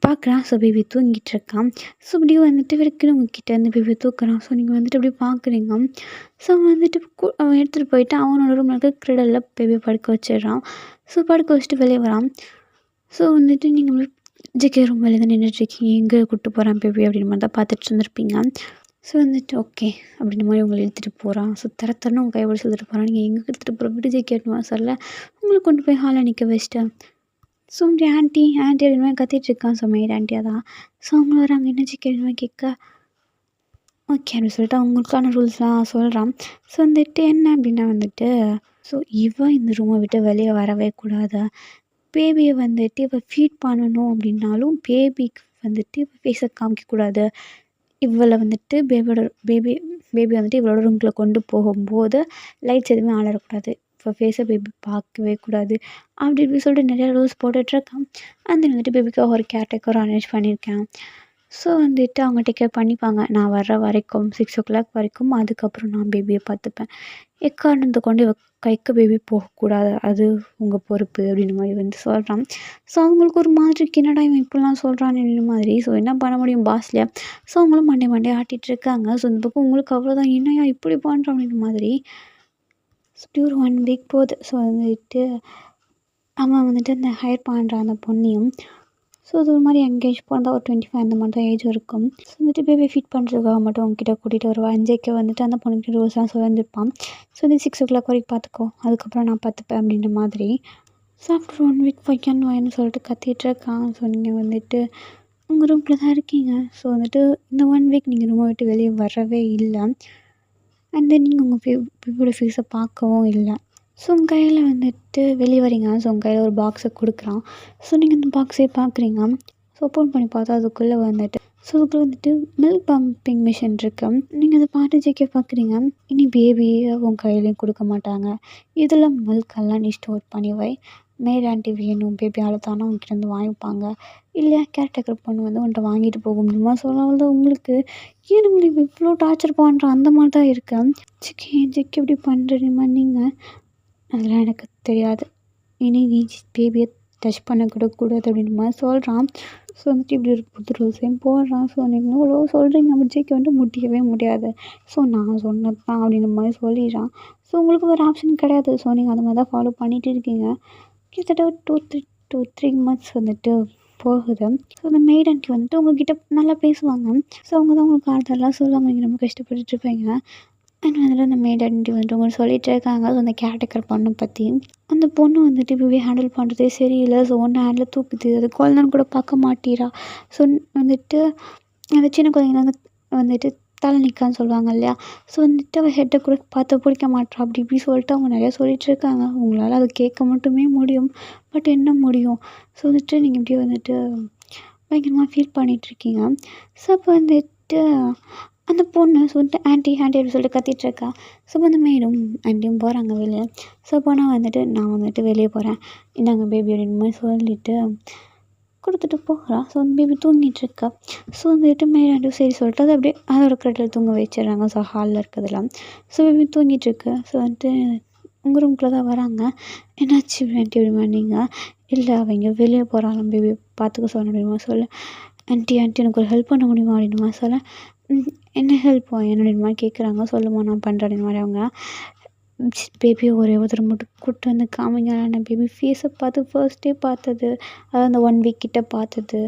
பார்க்குறான். So baby தூங்கிட்டுருக்கான். ஸோ அப்படியே வந்துட்டு வரைக்கும் உங்ககிட்ட இருந்து பேபி தூக்குறான். ஸோ நீங்கள் வந்துட்டு அப்படியே பார்க்குறீங்க. ஸோ வந்துட்டு அவன் எடுத்துகிட்டு போயிட்டு அவனோட ரூமில் இருக்க கிரிடலில் பேபியை படுக்க வச்சிடுறான். ஸோ படுக்க வச்சுட்டு வெளியே வரான். ஸோ வந்துட்டு நீங்கள் ஜேகே ரூம் வெளியே தான் நின்றுட்டுருக்கீங்க, எங்கே கூப்பிட்டு போகிறான் பேபி அப்படின்னு மாதிரி தான் பார்த்துட்டு இருந்திருப்பீங்க. ஸோ வந்துட்டு ஓகே அப்படின்ற மாதிரி உங்களை இழுத்துட்டு போகிறான். ஸோ தரத்தரன்னு உங்கள் கைப்பிடிச்சு இழுத்துட்டு போகிறான். நீங்கள் எங்கே எடுத்துகிட்டு போகிற விட்டு ஜேகே அப்படின்னு சொல்ல உங்களை கொண்டு போய் ஹாலில் நிற்க வச்சிட்டேன். ஸோ அப்படி ஆண்டி அப்படின்னு மாதிரி கத்திகிட்ருக்கான். ஸோ மெய்ட் ஆண்டியாக தான். ஸோ அவங்க வராங்க, என்ன ஜேகே அப்படின்னு கேட்க ஓகே அப்படின்னு சொல்லிட்டு அவங்களுக்கான ரூல்ஸ்லாம் சொல்கிறான். ஸோ வந்துட்டு என்ன அப்படின்னா வந்துட்டு ஸோ இவன் இந்த ரூமை விட்டு வெளியே வரவே கூடாது, பேபியை வந்துட்டு இவள் ஃபீட் பண்ணணும் அப்படின்னாலும் பேபிக்கு வந்துட்டு இவள் ஃபேஸை காமிக்கக்கூடாது, இவளை வந்துட்டு பேபி வந்துட்டு இவளோட ரூம்குள்ளே கொண்டு போகும்போது லைட்ஸ் எதுவுமே ஆன் ஆடக்கூடாது, இப்போ ஃபேஸை பேபி பார்க்கவே கூடாது, அப்படி இப்படி சொல்லிட்டு நிறையா ரூல்ஸ் போட்டுட்ருக்கான். அந்த வந்துட்டு பேபிக்காக ஒரு கேர்டேக்கரும் அரேஞ்ச் பண்ணியிருக்கேன். ஸோ வந்துட்டு அவங்க டேக் கேர் பண்ணிப்பாங்க நான் வர்ற வரைக்கும் 6 o'clock வரைக்கும். அதுக்கப்புறம் நான் பேபியை பார்த்துப்பேன். எக்காரணத்தை கொண்டு கைக்கு பேபி போகக்கூடாது, அது உங்கள் பொறுப்பு அப்படின்ற மாதிரி வந்து சொல்கிறான். ஸோ அவங்களுக்கு ஒரு மாதிரி என்னடா இவன் இப்படிலாம் சொல்கிறான்னு மாதிரி. ஸோ என்ன பண்ண முடியும் பாஸ்லையா. ஸோ அவங்களும் மண்டே ஆட்டிகிட்டு இருக்காங்க. ஸோ இந்த பக்கம் உங்களுக்கு அவ்வளோதான், என்னையா இப்படி பண்ணுறோம் அப்படின்ற மாதிரி. இப்படி ஒரு 1 week போகுது. ஸோ வந்துட்டு அவன் வந்துட்டு அந்த ஹையர் பண்ணுறான் அந்த பொண்ணையும். ஸோ அது ஒரு மாதிரி எங்கேஜ் போனால் ஒரு 25 அந்த மாதிரி தான் ஏஜ் இருக்கும். ஸோ வந்துட்டு பேபி ஃபீட் பண்ணுறதுக்காக மட்டும் உங்ககிட்ட கூட்டிகிட்டு வருவான். 5 வந்துட்டு அந்த பொண்ணுக்கிட்ட ரூல்ஸ்லாம் சொல்லியிருப்பான். ஸோ வந்து 6 o'clock வரைக்கும் பார்த்துக்கோ, அதுக்கப்புறம் நான் பார்த்துப்பேன் அப்படின்ற மாதிரி. ஸோ ஆஃப்டர் 1 week வைக்கன்னு சொல்லிட்டு கத்திகிட்ருக்கான். ஸோ நீங்கள் வந்துட்டு உங்கள் ரூமில் தான் இருக்கீங்க. ஸோ வந்துட்டு இந்த 1 week நீங்கள் ரூமை விட்டு வெளியே வரவே இல்லை. அண்ட் தென் நீங்கள் உங்கள் பேபியோட ஃபேஸை பார்க்கவும் இல்லை. ஸோ உங்க கையில வந்துட்டு வெளிய வரீங்க. ஸோ உங்க கையில ஒரு பாக்ஸ குடுக்குறான். ஸோ நீங்க அந்த பாக்ஸே பார்க்குறீங்க. ஸோ ஓப்பன் பண்ணி பார்த்தா அதுக்குள்ள வந்துட்டு ஸோ அதுக்குள்ள வந்துட்டு மில்க் பம்பிங் மிஷின் இருக்கு. நீங்க அத பார்த்து ஜேகே பார்க்குறீங்க. இனி பேபிய உன் கையிலயும் குடுக்க மாட்டாங்க. இதில மில்கெல்லாம் நீ ஸ்டோர் பண்ணி வை. மேல் ஆன்டி வேணும் பேபி அழுதானா உன்கிட்டருந்து வாங்கிப்பாங்க. இல்ல கேர்டேக்கர் பொண்ணு வந்து உன்ட்ட வாங்கிட்டு போகும். இந்த மாரி சொல்ல உங்களுக்கு ஏன் நம்மள இவ்ளோ டார்ச்சர் பண்றான் அந்த மாரி தான் இருக்கு. ஜேகே ஏன் ஜேகே இப்படி பண்றீங்கம்மா நீங்க? அதெல்லாம் எனக்கு தெரியாது. இனி நீ பேபிய டச் பண்ணக்கூட கூடாது அப்படின்ற மாரி சொல்றான். ஸோ வந்துட்டு இப்படி ஒரு புது ரூல்ஸையும் போடுறான். ஸோ நீங்க எவ்வளோ சொல்கிறீங்க பட் ஜேகே வந்துட்டு முடியவே முடியாது. ஸோ நான் சொன்னது தான் அப்படின்ற மாரி சொல்லிடுறான். ஸோ உங்களுக்கு வேறு ஆப்ஷன் கிடையாது. ஸோ நீங்க அந்த மாரி தான் ஃபாலோ பண்ணிட்டு இருக்கீங்க. கிட்டத்தட்ட ஒரு 2-3 மந்த்ஸ் வந்துட்டு போகுது. ஸோ அந்த மெய்ட் ஆன்ட்டி வந்துட்டு உங்ககிட்ட நல்லா பேசுவாங்க. ஸோ அவங்க தான் உங்களுக்கு ஆறுதல்லாம் சொல்லுவாங்க. நீங்க ரொம்ப கஷ்டப்பட்டுட்டு இருப்பீங்க. அண்ட் அதில் அந்த மெய்ட் ஆன்ட்டி வந்துட்டு உங்களுக்கு சொல்லிகிட்டே இருக்காங்க. ஸோ அந்த கேர்டேக்கர் பொண்ணை பற்றி. அந்த பொண்ணு வந்துட்டு இப்போவே ஹேண்டில் பண்ணுறதே சரியில்லை. ஸோ ஒன்று ஹேண்டில் தூக்குது. அது குழந்தைன்னு கூட பார்க்க மாட்டேறா. ஸோ வந்துட்டு அந்த சின்ன குழந்தைங்கள வந்துட்டு தலை நிற்கான்னு சொல்லுவாங்க இல்லையா? ஸோ வந்துட்டு அவள் ஹெட்டை கூட பார்த்து பிடிக்க மாட்றா. அப்படி இப்படி சொல்லிட்டு அவங்க நிறையா சொல்லிகிட்டு இருக்காங்க. உங்களால் அதை கேட்க மட்டுமே முடியும். பட் என்ன முடியும்? ஸோ வந்துட்டு நீங்கள் இப்படியே வந்துட்டு பயங்கரமாக ஃபீல் பண்ணிகிட்ருக்கீங்க. ஸோ அப்போ வந்துட்டு அந்த பொண்ணு வந்துட்டு ஆன்ட்டி ஆன்ட்டி அப்படின்னு சொல்லிட்டு கத்திகிட்ருக்கா. ஸோ அந்த மெய்டும் ஆன்ட்டியும் போகிறாங்க வெளிய. ஸோ போனால் வந்துட்டு நான் வந்துட்டு வெளியே போகிறேன். இந்தாங்க பேபி அப்படின்ற மாதிரி சொல்லிவிட்டு கொடுத்துட்டு போகிறா. ஸோ அந்த பேபி தூங்கிட்டுருக்கா. ஸோ வந்துட்டு மெய்ட் ஆன்ட்டியும் சரி சொல்லிட்டு அதை அப்படியே அதோட கட்டில் தூங்க வச்சிடுறாங்க. ஸோ ஹாலில் இருக்கிறதெல்லாம். So baby தூங்கிட்டுருக்கு. ஸோ வந்துட்டு உங்கள் ரூம்குள்ளே தான் வராங்க. என்னாச்சு ஆன்ட்டி அப்படிமா நீங்கள்? இல்லை அவங்க வெளியே போகிறாங்க பேபி பார்த்துக்க சொன்னேன் அப்படிமா சொல்ல. ஆன்ட்டி ஆன்ட்டி எனக்கு ஒரு ஹெல்ப் பண்ண முடியுமா அப்படின்மா சொல்ல. என்ன ஹெல்ப் என்னோட மாதிரி கேட்குறாங்க. சொல்லுமா நான் பண்ணுறேன் அப்படின்ற மாதிரி அவங்க. பேபியை ஒரே ஒரு தடவை மட்டும் கூப்பிட்டு வந்து காமிங்க. நான் பேபி ஃபேஸை பார்த்து ஃபர்ஸ்ட் டே பார்த்தது. அதாவது அந்த 1 வீக் கிட்ட பார்த்தது.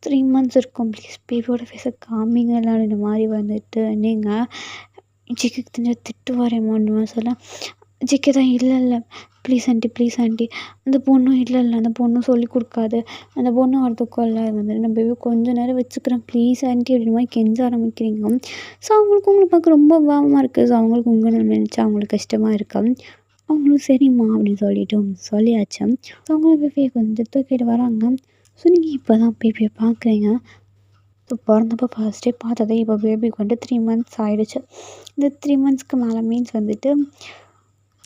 3 மந்த்ஸ் இருக்கும். ப்ளீஸ் பேபியோட ஃபேஸை காமிங்கலாம் அப்படின்ற மாதிரி வந்துட்டு நீங்கள் ஜிக்கு தெரிஞ்ச திட்டு வரேமோன்னு சொல்ல. ஜிகே தான் இல்லை ப்ளீஸ் ஆன்ட்டி அந்த பொண்ணும் இல்லை அந்த பொண்ணும் சொல்லிக் கொடுக்காது. அந்த பொண்ணு வரதுக்கும் இல்லை வந்துட்டு நான் பேபி கொஞ்சம் நேரம் வச்சுக்கிறேன் ப்ளீஸ் ஆன்ட்டி அப்படின்ற மாதிரி கெஞ்ச ஆரம்பிக்கிறீங்க. ஸோ அவங்களுக்கு உங்களை பார்க்க ரொம்ப பாவமாக இருக்குது. ஸோ அவங்களுக்கு உங்களை நினச்சா அவங்களுக்கு கஷ்டமாக இருக்கா. அவங்களும் சரிம்மா அப்படின்னு சொல்லிட்டு சொல்லியாச்சு. ஸோ அவங்களும் பேபியை கொஞ்சம் தூக்கிட்டு வராங்க. ஸோ நீங்கள் இப்போ தான் பேபியை பார்க்குறீங்க. ஸோ பிறந்தப்போ ஃபர்ஸ்ட் டே பார்த்ததே இப்போ பேபிக்கு வந்துட்டு 3 மந்த்ஸ் ஆகிடுச்சு. இந்த 3 மந்த்ஸ்க்கு மேலே மீன்ஸ் வந்துட்டு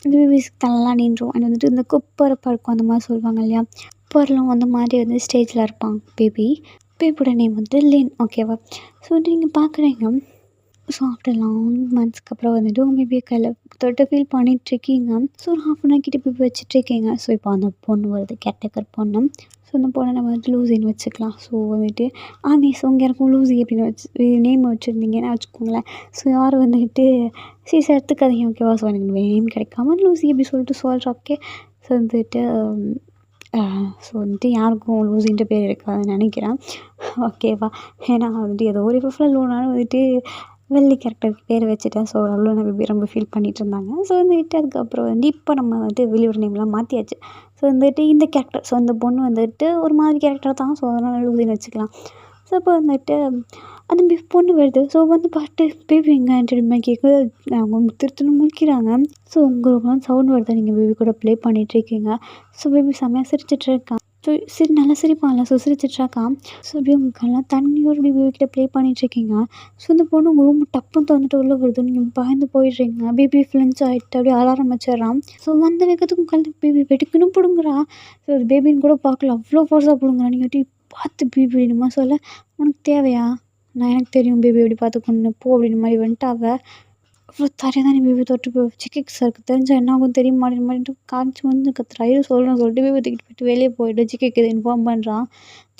இந்த பேபிஸ்க்கு தலைலாம் நின்றும். அண்ட் வந்துட்டு இந்த குப்பரப்பாக இருக்கும் அந்த மாதிரி சொல்லுவாங்க இல்லையா? குப்பரெலாம் அந்த மாதிரி வந்து ஸ்டேஜில் இருப்பாங்க பேபியோட நேம் வந்துட்டு லின். ஓகேவா? ஸோ வந்துட்டு நீங்கள் பார்க்குறீங்க. ஸோ ஆஃப்டர் லாங் மந்த்ஸ்க்கு அப்புறம் வந்துட்டு உங்கள் பேபியை கையில் தொட்டு ஃபீல் பண்ணிகிட்ருக்கீங்க. ஸோ ஒரு 1/2 hour கிட்ட பேபி வச்சுட்ருக்கீங்க. ஸோ இப்போ அந்த பொண்ணு வருது கேர்டேக்கர் பொண்ணு. ஸோ அந்த பொண்ணை நம்ம வந்துட்டு லூசின்னு வச்சுக்கலாம். ஸோ வந்துட்டு மீஸ் உங்கள் யாருக்கும் லூசி அப்படின்னு நேம் வச்சுருந்தீங்கன்னா வச்சுக்கோங்களேன். ஸோ யார் வந்துட்டு சீஸ் எடுத்துக்காதீங்க ஓகேவா? ஸோ எனக்கு நேம் கிடைக்காம லூசி அப்படி சொல்லிட்டு சொல்கிறேன். ஓகே. ஸோ வந்துட்டு ஸோ வந்துட்டு யாருக்கும் லூசின்ற பேர் இருக்காதுன்னு நினைக்கிறேன். ஓகேவா? ஏன்னா வந்துட்டு ஏதோ ஒரு எஃப்எஃப்ல லூனாலும் வந்துட்டு வெள்ளி கேரக்டருக்கு பேர் வச்சுட்டேன். ஸோ அவ்வளோ பேபி ரொம்ப ஃபீல் பண்ணிகிட்டு இருந்தாங்க. ஸோ வந்துட்டு அதுக்கப்புறம் வந்து இப்போ நம்ம வந்துட்டு வெளியூர் நேம்லாம் மாற்றியாச்சு. ஸோ வந்துட்டு இந்த கேரக்டர் ஸோ அந்த பொண்ணு வந்துட்டு ஒரு மாதிரி கேரக்டர் தான். ஸோ அதனால் லூசின்னு வச்சுக்கலாம். ஸோ இப்போ வந்துட்டு அந்த பொண்ணு வருது. ஸோ வந்து பாட்டு பேபி எங்கே ஆன்ட்டி கேட்கு அவங்க திருத்துன்னு முழிக்கிறாங்க. ஸோ உங்கள் ரொம்ப சவுண்ட் வருது. நீங்கள் பேபி கூட ப்ளே பண்ணிகிட்ருக்கீங்க. ஸோ பேபி செம்மையாக சிரிச்சிட்ருக்கான். ஸோ சரி நல்லா சிரிப்பான்ல. ஸோ சிரிச்சிட்ருக்கான். ஸோ அப்படியே உங்களுக்கெல்லாம் தண்ணியோட அப்படி பேபிக்கிட்ட ப்ளே பண்ணிகிட்ருக்கீங்க. ஸோ அந்த பொண்ணு உங்கள் ரூம் டப்புன்னு திறந்துட்டு உள்ளே வருது. நீங்கள் பயந்து போயிடுறீங்க. பேபி ஃப்ளென்ஸ் ஆகிட்டு அப்படியே அலாரம் வச்சிடுறான். ஸோ வந்த வேகத்துக்கு உட்காந்து பேபி வெடிக்கணும் பிடுங்குறா. ஸோ அது பேபின்னு கூட பார்க்கல. அவ்வளோ ஃபோர்ஸாக பிடுங்குறா. நீங்கள் அப்படி பார்த்து பேபி என்னமா சொல்ல உனக்கு தேவையா? நான் எனக்கு தெரியும் பேபி எப்படி பார்த்துக்கணுன்னு போ அப்படின்ற மாதிரி வந்துட்டு அவள் அவ்வளோ தரையை தான் நீ பேபி தொட்டு போ ஜிகேக்கு சாருக்கு தெரிஞ்சால் என்ன ஆகும் தெரியுமா அப்படின்ற மாதிரிட்டு காய்ச்சி வந்து கத்துறாயிரு சொல்லணும்னு சொல்லிட்டு பேபி தூக்கிட்டு போயிட்டு வெளியே போயிட்டு ஜிகேக்கு இதை இன்ஃபார்ம் பண்ணுறான்.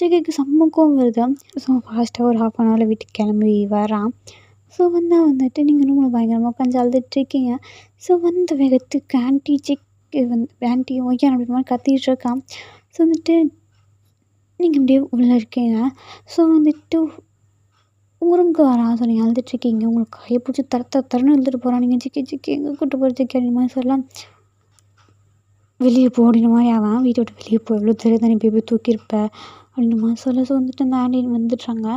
ஜிகேக்கு செம்மக்கும் வருது. ஸோ ஃபாஸ்ட்டாக ஒரு 1/2 hour வீட்டுக்கு கிளம்பி வரான். ஸோ வந்தால் வந்துட்டு நீங்கள் ரூமில் பயங்கரமாக உட்காந்து அழுதுட்ருக்கீங்க. ஸோ வந்த வேகத்துக்கு ஆன்ட்டி ஆன்ட்டி ஓகே அப்படின்ற மாதிரி கத்திகிட்டு இருக்கான். ஸோ வந்துட்டு நீங்கள் இப்படியே உள்ளே இருக்கீங்க. ஸோ வந்துட்டு ஊருக்கு வரான். ஸோ நீங்கள் அழுதுட்ருக்கீங்க. உங்களுக்கு கையை பிடிச்சி தரன்னு இழுத்துட்டு போகிறான். நீங்கள் ஜிக்கி எங்கே கூட்டு போகிற ஜிக்கி அப்படின்ற மாதிரி சொல்லலாம். வெளியே போ அப்படின்ற மாதிரி அவன் வீட்டை விட்டு வெளியே போ எவ்வளோ தெரியும் தானே பேபி தூக்கியிருப்ப அப்படின்ற மாதிரி சொல்ல. ஸோ வந்துட்டு அந்த ஆன்ட்டி வந்துடுறாங்க.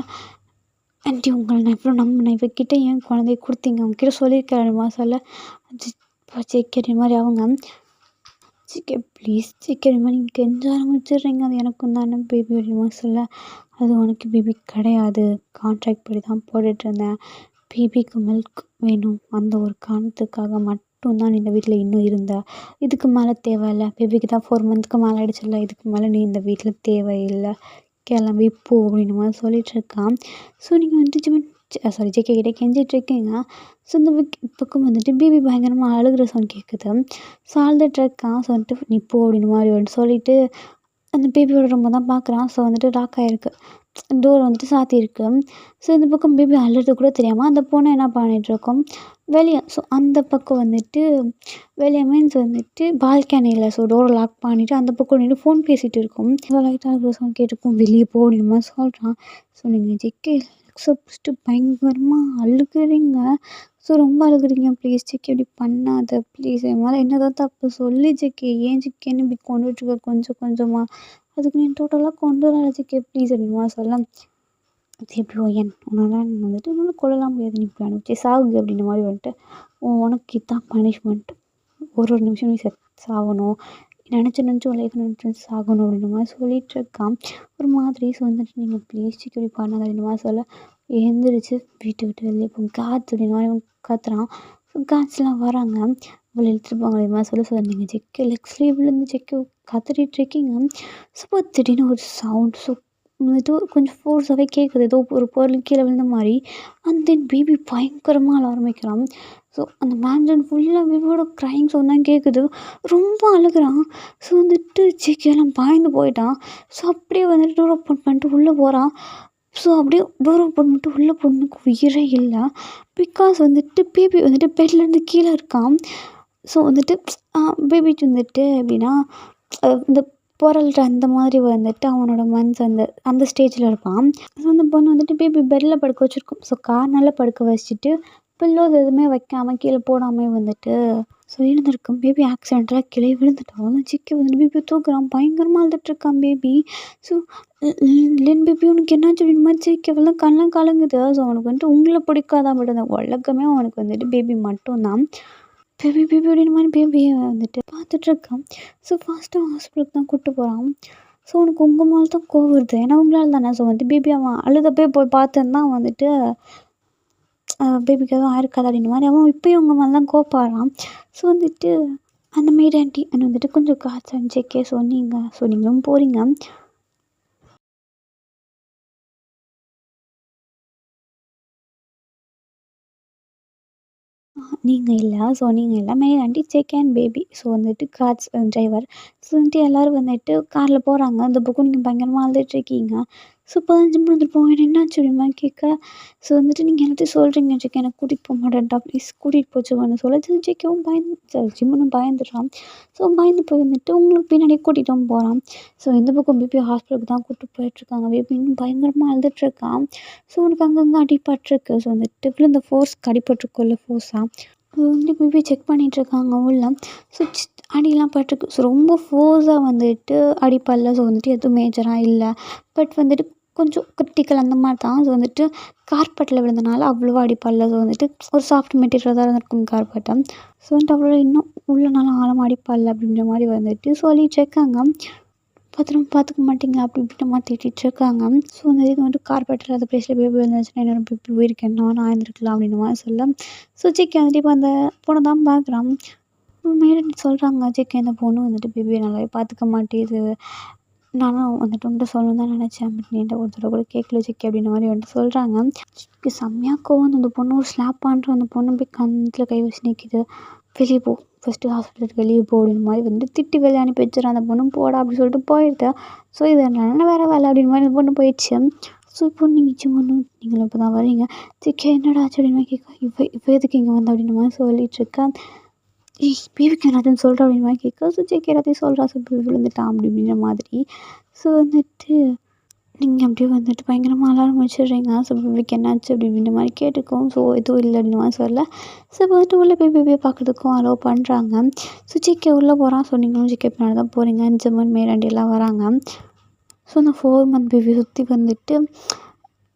ஆன்ட்டி உங்களை நான் எவ்வளோ நம்பினேன் இவக்கிட்ட ஏன் குழந்தைய கொடுத்தீங்க உங்ககிட்ட சொல்லியிருக்கேன் அப்படின்ற மாதிரி சொல்ல ஜிக்கி அப்படின்ற மாதிரி அவங்க சிக்கே ப்ளீஸ் சிக்கே இந்த மாதிரி நீங்கள் கெஞ்ச ஆரம்பிச்சிடுறீங்க. அது எனக்கும் தானே பேபி அப்படின்னுமா சொல்ல, அது உனக்கு பேபி கிடையாது. கான்ட்ராக்ட் படி தான் போட்டுட்ருந்தேன். பேபிக்கு மில்க் வேணும். அந்த ஒரு காரணத்துக்காக மட்டும் தான் நீ இந்த வீட்டில் இன்னும் இருந்த. இதுக்கு மேலே தேவையில்ல. பேபிக்கு தான் 4 மந்த்துக்கு மேலே ஆயிடுச்சுல்ல. இதுக்கு மேலே நீ இந்த வீட்டில் தேவையில்லை. கிளம்பி போ அப்படின்ற மாதிரி சொல்லிகிட்ருக்கான். ஸோ நீங்கள் வந்துட்டு ஜேகே கிட்டே கெஞ்சிட்ருக்கீங்க. ஸோ இந்த பக்கம் வந்துட்டு பேபி பயங்கரமாக அழுகிற சவுண்ட் கேட்குது. ஸோ அழுதுட்ருக்கான். ஸோ வந்துட்டு நீ போ அப்படின்ற மாதிரி வந்துட்டு சொல்லிவிட்டு அந்த பேபியோட ரொம்ப தான் பார்க்குறான். ஸோ வந்துட்டு லாக் ஆகிருக்கு. டோர் வந்துட்டு சாத்தியிருக்கு. ஸோ இந்த பக்கம் பேபி அழுறது கூட தெரியாமல் அந்த பொண்ணு என்ன பண்ணிகிட்ருக்கோம் வெளியே. ஸோ அந்த பக்கம் வந்துட்டு வெளியே மீன்ஸ் வந்துட்டு பால்கனியில் ஸோ டோரை லாக் பண்ணிவிட்டு அந்த பக்கம் நின்று ஃபோன் பேசிகிட்டு இருக்கோம். ஸோ லைட்டாக அழுகிற சவுண்ட் கேட்டிருக்கோம். வெளியே போ அப்படின்ற மாதிரி சொல்கிறான். ஸோ நீங்கள் ஜெக்கே ஃபஸ்ட்டு பயங்கரமாக அழுகுறீங்க. ஸோ ரொம்ப அழுகுறீங்க. ப்ளீஸ் ஜெக்கே இப்படி பண்ணாத ப்ளீஸ். என் மேலே என்னதான் தப்பு சொல்லி ஜெக்கே. ஏன் ஜெக்கேன்னு இப்படி கொண்டுட்ருக்க கொஞ்சம் கொஞ்சமாக. அதுக்கு நீ டோட்டலாக கொண்டு வர ஜெக்கே ப்ளீஸ் அப்படின்மா சொல்ல, அது எப்படி உன்னால் வந்துட்டு என்னால் கொல்லலாம் முடியாது. நீ இப்படி அனுப்பிச்சி சாகுங்க அப்படின்ற மாதிரி வந்துட்டு உனக்கு இதுதான் பனிஷ்மெண்ட். ஒரு நிமிஷம் நீ சாகணும். நினச்சி உன் லைஃப் நினச்சி சாகணும் அப்படின்ற மாதிரி சொல்லிகிட்ருக்கான் ஒரு மாதிரி. ஸோ வந்துட்டு நீங்கள் ப்ளீஸ் ஜெக்கே இப்படி பண்ணாத அப்படின்ற மாதிரி சொல்ல, எழுந்திரிச்சு வீட்டை விட்டு வெளியே இப்போ காற்று அப்படின்ற மாதிரி கத்துறான். ஸோ காட்ஸ்லாம் வராங்க. அவளை இழுத்துட்டு போங்க அப்படின்ற மாதிரி சொல்ல நீங்கள் ஜெக்கே லெக்ஸ்லேயே விழுந்து ஜெக்கே கத்திரிட்ருக்கீங்க. ஸோ திடீர்னு ஒரு சவுண்ட். ஸோ வந்துட்டு கொஞ்சம் ஃபோர்ஸாகவே கேட்குது. ஏதோ ஒரு பொருள் கீழே விழுந்த மாதிரி. அண்ட் தென் பேபி பயங்கரமாக அழ ஆரம்பிக்கிறான். ஸோ அந்த மேன்ஷன் ஃபுல்லாக பேபியோட க்ரைங் சவுண்ட் தான் கேட்குது. ரொம்ப அழுகுறான். ஸோ வந்துட்டு ஜெக்கேலாம் பயந்து போயிட்டான். ஸோ அப்படியே வந்துட்டு டோர் ஓப்பன் பண்ணிட்டு உள்ளே போகிறான். ஸோ அப்படியே டோர் ஓப்பன் பண்ணிட்டு உள்ளே போனதுக்கு உயிரே இல்லை. பிகாஸ் வந்துட்டு பேபி வந்துட்டு பெட்லேருந்து கீழே இருக்கான். ஸோ வந்துட்டு பேபிக்கு வந்துட்டு எப்படின்னா இந்த பொருள்ற அந்த மாதிரி வந்துட்டு அவனோட மனசு அந்த ஸ்டேஜில் இருப்பான். ஸோ அந்த பொண்ணு வந்துட்டு பேபி பெட்டில் படுக்க வச்சுருக்கோம். ஸோ கார்னரில் படுக்க வச்சுட்டு பில்லோஸ் எதுவுமே வைக்காமல் கீழே போடாமல் வந்துட்டு ஸோ இருந்திருக்கும். பேபி ஆக்சிடென்டலாக கீழே விழுந்துட்டான். ஜிக்கி வந்துட்டு பேபி தூக்குறான். பயங்கரமாக அழுதுட்ருக்கான் பேபி. ஸோ லின் பேபி உனக்கு என்னாச்சு அப்படின்னு மாதிரி ஜிக்கி கண்ணெலாம் கலங்குது. ஸோ அவனுக்கு வந்துட்டு உங்களை பிடிக்காதான் பட் அந்த உலகமே அவனுக்கு வந்துட்டு பேபி மட்டும்தான். பேபி அப்படின்ற மாதிரி பேபியை வந்துட்டு பார்த்துட்ருக்கான். ஸோ ஃபாஸ்ட்டாக ஹாஸ்பிட்டலுக்கு தான் கூப்பிட்டு போகிறான். ஸோ அவனுக்கு உங்கள் மேலே தான் கோவம் வருது. ஏன்னா உங்களால் தானே. ஸோ வந்து பேபி அவன் அழுதப்பே போய் பார்த்துன்னா வந்துட்டு பேபிக்கு எதுவும் ஆயிருக்காது அப்படின்ற மாதிரி அவன் இப்போயும் உங்கள் மேலே தான் கோவப்படுறான். ஸோ வந்துட்டு அந்த மெய்ட் ஆண்டி அண்ட் வந்துட்டு கொஞ்சம் காசு அனுப்பிச்சேக்கே சொன்னீங்க. ஸோ நீங்களும் போகிறீங்க. நீங்கள் இல்லை. ஸோ நீங்கள் இல்லை made aunty JK and baby. So வந்துட்டு கார்ஸ் டிரைவர். ஸோ வந்துட்டு எல்லோரும் வந்துட்டு காரில் போகிறாங்க. அந்த பக்கம் நீங்கள் பயங்கரமாக அழுதுட்ருக்கீங்க. ஸோ 15 நிமிடம் வந்துட்டு என்னாச்சு அப்படிமா கேட்க, ஸோ வந்துட்டு நீங்கள் எல்லாத்தையும் சொல்கிறீங்க ஜேகே எனக்கு கூட்டிகிட்டு போக மாட்டேன்டா ப்ளீஸ் கூட்டிகிட்டு போச்சுன்னு சொல்ல ஜேகேவும் ஜிம்முன்னு பயந்துடுறான். ஸோ பயந்து போய் வந்துட்டு உங்களுக்கு பின்னாடியே கூட்டிகிட்டும் போகிறான். ஸோ இந்த பக்கம் பேபி ஹாஸ்பிட்டலுக்கு தான் கூப்பிட்டு போயிட்டுருக்காங்க. பேபி இன்னும் பயங்கரமாக அழுதுட்ருக்கான். ஸோ உனக்கு அங்கங்கே அடிபட்டிருக்கு. ஸோ வந்துட்டு விழுந்த ஃபோர்ஸ்க்கு அடிபட்டிருக்குல்ல ஃபோர்ஸாக அது வந்து பேபி செக் பண்ணிகிட்ருக்காங்க உள்ள. ஸோ அடியெல்லாம் பட்டிருக்கு. ஸோ ரொம்ப ஃபோர்ஸாக வந்துட்டு அடிப்படல. ஸோ வந்துட்டு எதுவும் மேஜராக இல்லை. பட் வந்துட்டு கொஞ்சம் கிரிட்டிக்கல் அந்த மாதிரி தான். ஸோ வந்துட்டு கார்பெட்டில் விழுந்தனால அவ்வளோவா அடிப்படல. ஸோ வந்துட்டு ஒரு சாஃப்ட் மெட்டீரியல் தான் இருந்திருக்கும் கார்பெட்டை. ஸோ வந்துட்டு அவ்வளோ இன்னும் உள்ளனாலும் ஆழமாக அடிப்படல அப்படின்ற மாதிரி வந்துட்டு சொல்லிகிட்ருக்காங்க. பத்திரமா பார்த்துக்க மாட்டீங்களா அப்படி இப்படின்னு திட்டிகிட்ருக்காங்க. ஸோ அந்த இது வந்துட்டு கார்பெட்டில் அந்த ப்ளேஸில் பேபி விழுந்துச்சுன்னா என்னோட பேபி உயிருக்கு என்ன ஆயிருந்துருக்கலாம் அப்படின்ற மாதிரி சொல்ல ஸோ ஜேகே வந்துட்டு இப்போ அந்த பொண்ணை தான் பார்க்குறான். மேடம் சொல்கிறாங்க ஜேகே இந்த பொண்ணு வந்துட்டு பேபியை நல்லாவே பார்த்துக்க மாட்டேது. நானும் வந்துட்டு உங்கள்கிட்ட சொல்லணும்னு தான் நினச்சேன். பட் நீ என்கிட்ட ஒரு தடவை கூட கேட்கல ஜேகே அப்படின்ற மாதிரி வந்துட்டு சொல்கிறாங்க. செம்மையாக கோவம் அந்த பொண்ணு ஒரு ஸ்லாப் பண்ணுற அந்த பொண்ணு போய் கண்ணத்தில் கை வச்சு நிற்கிது. வெளியே போ ஃபஸ்ட்டு ஹாஸ்பிட்டலுக்கு வெளியே போ அப்படின்ற மாதிரி வந்துட்டு திட்டி வெளியே அனுப்பி வச்சிடறேன். அந்த பொண்ணும் போடா அப்படின்னு சொல்லிட்டு போயிடுது. ஸோ இது என்ன வேறு வேலை அப்படின்ற மாதிரி அந்த பொண்ணு போயிடுச்சு. ஸோ இப்போ நீங்கள் சிம்மன்னு நீங்களும் இப்போ தான் வரீங்க. ஜேகே என்னடா ஆச்சு அப்படின்னு கேட்க இப்போ எதுக்கு இங்கே வந்து அப்படின்ற மாதிரி சொல்லிகிட்ருக்கேன். பேபிக்கு எல்லாத்தையும் சொல்கிறா அப்படின்ற மாதிரி கேட்க ஸோ ஜேகே எல்லாத்தையும் சொல்கிறா. ஸோ பேபி விழுந்துட்டான் அப்படி அப்படின்ற மாதிரி. ஸோ வந்துட்டு நீங்கள் அப்படியே வந்துட்டு பயங்கரமாக அலாரம் வச்சிடுறீங்க. ஸோ பேபிக்கு என்னாச்சு அப்படி அப்படின்ற மாதிரி கேட்டுக்கும். ஸோ எதுவும் இல்லை அப்படின்ற மாதிரி சொல்ல ஸோ இப்போ வந்துட்டு உள்ளே போய் பேபியை பார்க்குறதுக்கும் அலோவ் பண்ணுறாங்க. ஸோ ஜேகே உள்ளே போகிறான். ஸோ நீங்களும் ஜேகே பின்னாடி தான் போகிறீங்க. ஜெமன் மேராண்டி எல்லாம் வராங்க. ஸோ அந்த 4 மந்த் பேபி சுற்றி வந்துட்டு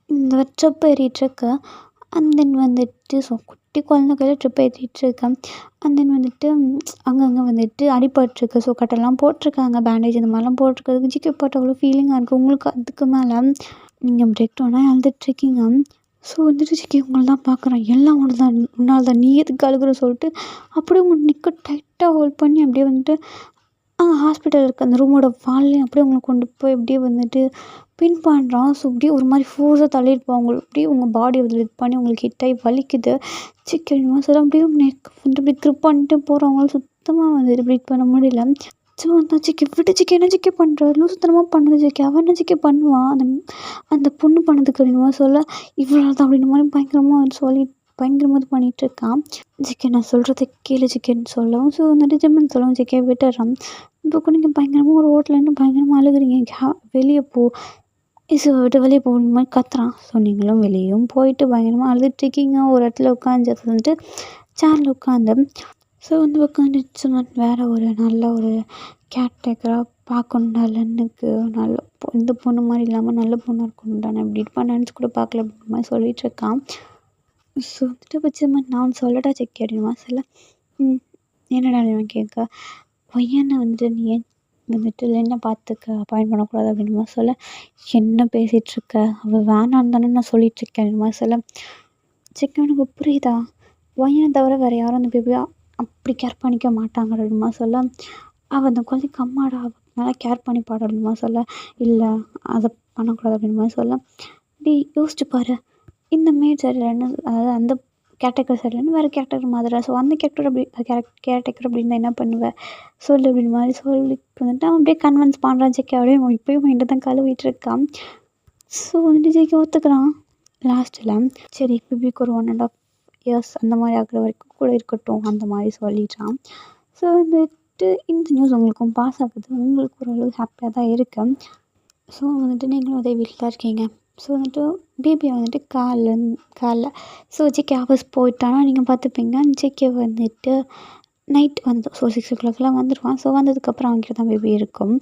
இந்த ட்ரிப் ஏறிட்டுருக்கு. அண்ட் தென் வந்துட்டு ஸோ குட்டி குழந்த கையில் ட்ரிப் ஏற்றிட்டுருக்கேன். அண்ட் தென் வந்துட்டு அங்கங்கே வந்துட்டு அடிபட்டுருக்கு. ஸோ கட்டெல்லாம் போட்டிருக்காங்க. பேண்டேஜ் இந்த மாதிரிலாம் போட்டிருக்கிறதுக்கு ஜிகே பாட்டு அவ்வளோ ஃபீலிங்காக இருக்குது. உங்களுக்கு அதுக்கு மேலே நீங்கள் பிரேக் டவுனாக அழுதுட்ருக்கீங்க. ஸோ வந்துட்டு ஜிகே உங்களை தான் பார்க்குறேன். எல்லாம் உன்னால் தான் நீ எதுக்கு அழுகுற சொல்லிட்டு அப்படியே உங்கள் நிற்க டைட்டாக ஹோல்ட் பண்ணி அப்படியே வந்துட்டு ஹாஸ்பிட்டல் இருக்க அந்த ரூமோட வால்லையும் அப்படியே உங்களை கொண்டு போய் அப்படியே வந்துட்டு பின் பண்ணுறான். ஸோ அப்படியே ஒரு மாதிரி ஃபோர்ஸாக தள்ளியிருப்பான். உங்களுக்கு அப்படியே உங்கள் பாடி வந்து இது பண்ணி உங்களுக்கு ஹிட் ஆகி வலிக்குது. சிக்கன் சார் அப்படியே நெக் வந்துட்டு இப்படி க்ரிப் பண்ணிட்டு போகிறவங்களால சுத்தமாக வந்துட்டு ப்ரீத் பண்ண முடியல. சும்மா தான் சிக்கி விட்டு சிக்கி என்ன சிக்கி பண்ணுற லூசுத்தனமாக பண்ணுது சிக்கி அவன் என்ன சிக்கி பண்ணுவான் அந்த பொண்ணு பண்ணதுக்கு அப்படின்மா சொல்ல இவ்வளோ தான் அப்படின்ற மாதிரி பயங்கரமாக சொல்லி பயங்கரமாக இது பண்ணிகிட்ருக்கான். சிக்கன் நான் சொல்கிறத கேளு சிக்கன் சொல்லவும் ஸோ வந்துட்டு ஜிம்மன் சொல்லவும் சிக்கே விட்டுறான். இப்போ நீங்கள் பயங்கரமாக ஒரு ஹோட்டலேருந்து பயங்கரமாக அழுகுறீங்க வெளியே போ இசு விட்டு வெளியே போகிற மாதிரி கத்துறான். ஸோ நீங்களும் வெளியும் போயிட்டு பயங்கரமாக அழுதுட்ருக்கீங்க. ஒரு இடத்துல உட்காந்து வந்துட்டு சேரில் உட்காந்து ஸோ வந்து உட்காந்துச்சு வேறு ஒரு நல்ல ஒரு கேர்டேக்கராக பார்க்கணும். நல்லனுக்கு நல்ல இந்த பொண்ணு மாதிரி இல்லாமல் நல்ல பொண்ணாக இருக்கணும் தானே இப்படி இருப்பா நினச்சி கூட பார்க்கல அப்படின்ற மாதிரி சொல்லிகிட்ருக்கான். ஸோ வந்துட்டு பட்சமாக நான் சொல்லட்டா செக் அப்படின்மா சொல்ல என்னடா இவன் கேட்க பையனை வந்துட்டு நீ ஏன் வந்துட்டு என்ன பார்த்துக்க அப்பாயின்ட் பண்ணக்கூடாது அப்படின்ற மாதிரி சொல்ல என்ன பேசிகிட்ருக்க அவள் வேணான்னு தானே நான் சொல்லிகிட்ருக்கேன் அப்படின்ற மாதிரி சொல்ல செக் எனக்கு புரியுதா பையனை தவிர வேறு யாரும் அந்த பேபியா அப்படி கேர் பண்ணிக்க மாட்டாங்க அப்படின்மா சொல்ல அவள் அந்த குழந்தைக்கு அம்மாடா அவள் நல்லா கேர் பண்ணிப்பாடு அப்படின்மா சொல்ல இல்லை அதை பண்ணக்கூடாது அப்படின்ற மாதிரி சொல்ல இப்படி யோசிச்சு பாரு இந்த மேட் சரியில்லைன்னு அதாவது அந்த கேரக்டர் சரியில்லைன்னு வேறு கேரக்டர் மாதிரி ஸோ அந்த கேரக்டர் அப்படி கேரக்டர் அப்படின்னா என்ன பண்ணுவேன் சொல்லு அப்படின்னு மாதிரி சொல்லி வந்துட்டு அவன் அப்படியே கன்வின்ஸ் பண்ணுறான் ஜெக்கி அப்படியே இப்போயும் மைண்டை தான் கழுவிட்டு இருக்கான். ஸோ வந்துட்டு ஜெக்கி ஒத்துக்கிறான் லாஸ்ட்டில் சரி பிபிக்கு ஒரு 1.5 இயர்ஸ் அந்த மாதிரி ஆகிற வரைக்கும் கூட இருக்கட்டும் அந்த மாதிரி சொல்லிடுறான். ஸோ வந்துட்டு இந்த நியூஸ் உங்களுக்கும் பாஸ் ஆகுது. உங்களுக்கு ஓரளவு ஹாப்பியாக தான் இருக்குது. ஸோ வந்துட்டு நீங்களும் அதே வீட்டில் தான் இருக்கீங்க. ஸோ வந்துட்டு பேபியை வந்துட்டு காலைல ஸோ ஜிகே ஆஃபீஸ் போயிட்டானா நீங்கள் பார்த்துப்பீங்க. ஜிகே வந்துட்டு நைட் வந்து ஸோ 6 o'clockலாம் வந்துடுவான். ஸோ வந்ததுக்கப்புறம் அவங்ககிட்ட தான் பேபி இருக்கும்.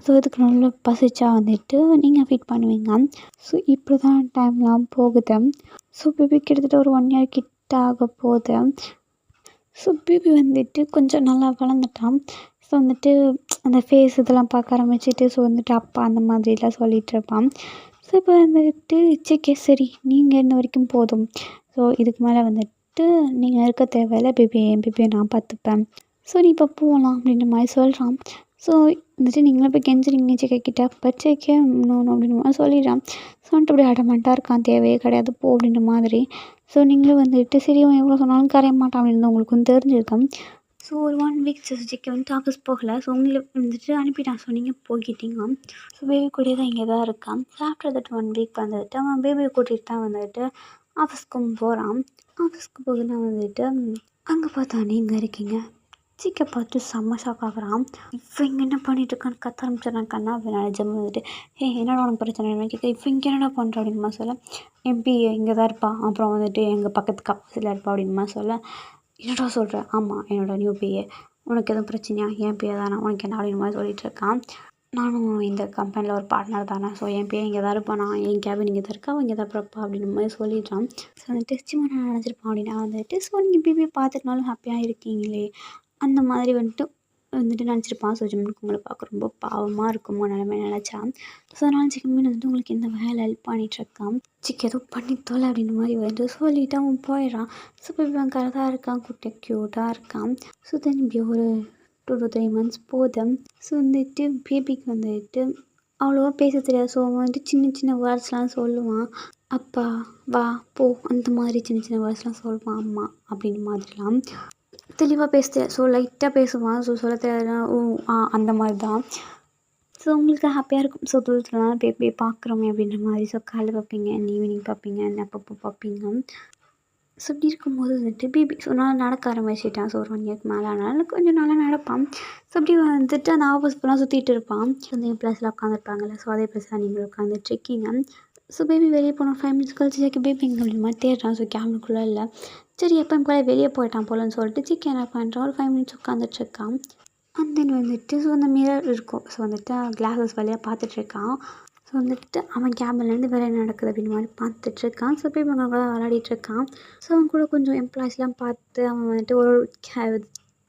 ஸோ இதுக்கு நல்லா பசிச்சா வந்துட்டு நீங்கள் ஃபீட் பண்ணுவீங்க. ஸோ இப்படி தான் டைம்லாம் போகுது. ஸோ பேபி கிட்டத்தட்ட ஒரு 1 year கிட்ட ஆக போகுது. ஸோ பேபி வந்துட்டு கொஞ்சம் நல்லா வளர்ந்துட்டான். ஸோ வந்துட்டு அந்த ஃபேஸ் இதெல்லாம் பார்க்க ஆரம்பிச்சிட்டு ஸோ வந்துட்டு அப்பா அந்த மாதிரிலாம் சொல்லிகிட்ருப்பான். ஸோ இப்போ வந்துட்டு இச்சைக்கே சரி நீங்கள் இன்ன வரைக்கும் போதும். ஸோ இதுக்கு மேலே வந்துட்டு நீங்கள் இருக்க தேவையில்லை என் பேபியை நான் பார்த்துப்பேன். ஸோ நீ இப்போ போகலாம் அப்படின்ற மாதிரி சொல்கிறான். ஸோ வந்துட்டு நீங்களும் போய் கெஞ்சுறீங்க சிக்கை கிட்டே பச்சைக்கே இன்னொன்று அப்படின்ற மாதிரி சொல்லிடுறான். ஸோ வந்துட்டு அப்படி அடமெண்ட்டாக இருக்கான் தேவையே கிடையாது போ அப்படின்ற மாதிரி. ஸோ நீங்களும் வந்துட்டு சரி அவன் எவ்வளோ சொன்னாலும் கரைய மாட்டான் அப்படின்னு உங்களுக்கு வந்து தெரிஞ்சிருக்கேன். ஸோ ஒரு 1 week ஜிக்கே வந்துட்டு ஆஃபீஸ் போகலை. ஸோ உங்களை வந்துட்டு அனுப்பிட்டான். ஸோ நீங்கள் போய்கிட்டீங்க. ஸோ பேபி கூடயே தான் இங்கே தான் இருக்கான். ஸோ ஆஃப்டர் தட் 1 week வந்துட்டு அவன் பேபியை கூட்டிகிட்டு தான் வந்துட்டு ஆஃபீஸ்க்கும் போகிறான். ஆஃபீஸ்க்கு போகுதுன்னா வந்துட்டு அங்கே பார்த்தா நீங்கள் இருக்கீங்க. ஜிக்கை பார்த்து செம்ம ஷாக் ஆகுறான். இப்போ இங்கே என்ன பண்ணிகிட்ருக்கான்னு கத்த ஆரம்பிச்சிடறான். கண்ணா அப்படின்னு ஜம்மு வந்துட்டு என்னடா உனக்கு பிரச்சனை கேட்க இப்போ இங்கே என்னடா பண்ணுற அப்படின்மா சொல்ல எம்பி இங்கே தான் இருப்பான். அப்புறம் வந்துட்டு எங்கள் பக்கத்து கப்பஸில் இருப்பா அப்படின்மா சொல்ல என்னடா சொல்கிற ஆமாம் என்னோடய நியூ பிஏ உனக்கு எதுவும் பிரச்சனையா என் பிஏ தானே உனக்கு என்ன அப்படின்ற மாதிரி சொல்லிகிட்டு இருக்கான். நானும் இந்த கம்பெனியில் ஒரு பார்ட்னர் தானே ஸோ என் பிஏ இங்கே தான் இருப்பான். நான் என் கேபின் இங்கே தான் இருக்கா அவன் இங்கே தான் பிறப்பா அப்படின்ற மாதிரி சொல்லிடுறான். ஸோ வந்துட்டு சும்மா நான் நினச்சிருப்பான் அப்படின்னா வந்துட்டு ஸோ நீங்கள் பிபிஏ பார்த்துட்டுனாலும் ஹாப்பியாக இருக்கீங்களே அந்த மாதிரி வந்துட்டு நினச்சிருப்பான். ஸோ ஜிம்முக்கு உங்களை பார்க்க ரொம்ப பாவமாக இருக்குமோ நிலமை நினச்சான். ஸோ அதனால் ஜிம்மீன் வந்துட்டு உங்களுக்கு இந்த வேலை ஹெல்ப் பண்ணிகிட்ருக்கான். சிக்கு ஏதோ பண்ணித்தோலை அப்படின்ற மாதிரி வந்துட்டு சொல்லிவிட்டு அவன் போயிடறான். ஸோ இப்போ இவன் கரெக்டாக இருக்கான் குட்டியாக க்யூட்டாக இருக்கான். ஸோ தென் இப்படி ஒரு 2 to 3 months போதும். ஸோ வந்துட்டு பேபிக்கு வந்துட்டு அவ்வளோவா பேச தெரியாது. ஸோ அவன் வந்துட்டு சின்ன சின்ன வேர்ட்ஸ்லாம் சொல்லுவான். அப்பா வா போ அந்த மாதிரி சின்ன சின்ன வேர்ட்ஸ்லாம் சொல்லுவான். அம்மா அப்படின்ற மாதிரிலாம் தெளிவாக பேச தெரியாது. ஸோ லைட்டாக பேசுவான். ஸோ சொல்ல தெரியாதுன்னா அந்த மாதிரி தான். ஸோ உங்களுக்கு ஹாப்பியாக இருக்கும். ஸோ தூரத்துலலாம் பேபி பார்க்குறோமே அப்படின்ற மாதிரி. ஸோ காலைல பார்ப்பீங்க ஈவினிங் பார்ப்பீங்க அப்பப்போ பார்ப்பீங்க. ஸோ இப்படி இருக்கும்போது வந்துட்டு பேபி ஸோ நான் நடக்க ஆரம்பிச்சிட்டேன். ஸோ ஒரு 1 year மேலே ஆனாலும் கொஞ்சம் நல்லா நடப்பான். ஸோ அப்படி வந்துட்டு அந்த ஆஃபீஸ் ஃபுல்லாக சுற்றிட்டு இருப்பான். ஸோ அந்த ப்ளஸில் உட்காந்துருப்பாங்கல்ல ஸோ அதே ப்ளஸில் நீங்கள் உட்காந்துட்ருக்கீங்க. ஸோ பேபி வெளியே போனோம் 5 minutes கழிச்சு பேபி இங்கே அப்படின்ற மாதிரி தேடுறான். ஸோ கேபினுக்குள்ளே இல்லை. சரி எப்போ கூட வெளியே போயிட்டான் போலன்னு சொல்லிட்டு சிக்கன் என்ன பண்ணுறான் ஒரு 5 minutes உட்காந்துட்ருக்கான். அண்ட் தென் வந்துட்டு ஸோ அந்த மிரர் இருக்கும். ஸோ வந்துட்டு கிளாஸஸ் வழியாக பார்த்துட்ருக்கான். ஸோ வந்துட்டு அவன் கேபின்லேருந்து வேலை என்ன நடக்குது அப்படின்னு மாதிரி பார்த்துட்ருக்கான். ஸோ போய் இவங்க கூட விளையாடிட்டுருக்கான். ஸோ அவன் கூட கொஞ்சம் எம்ப்ளாயீஸ்லாம் பார்த்து அவன் வந்துட்டு ஒரு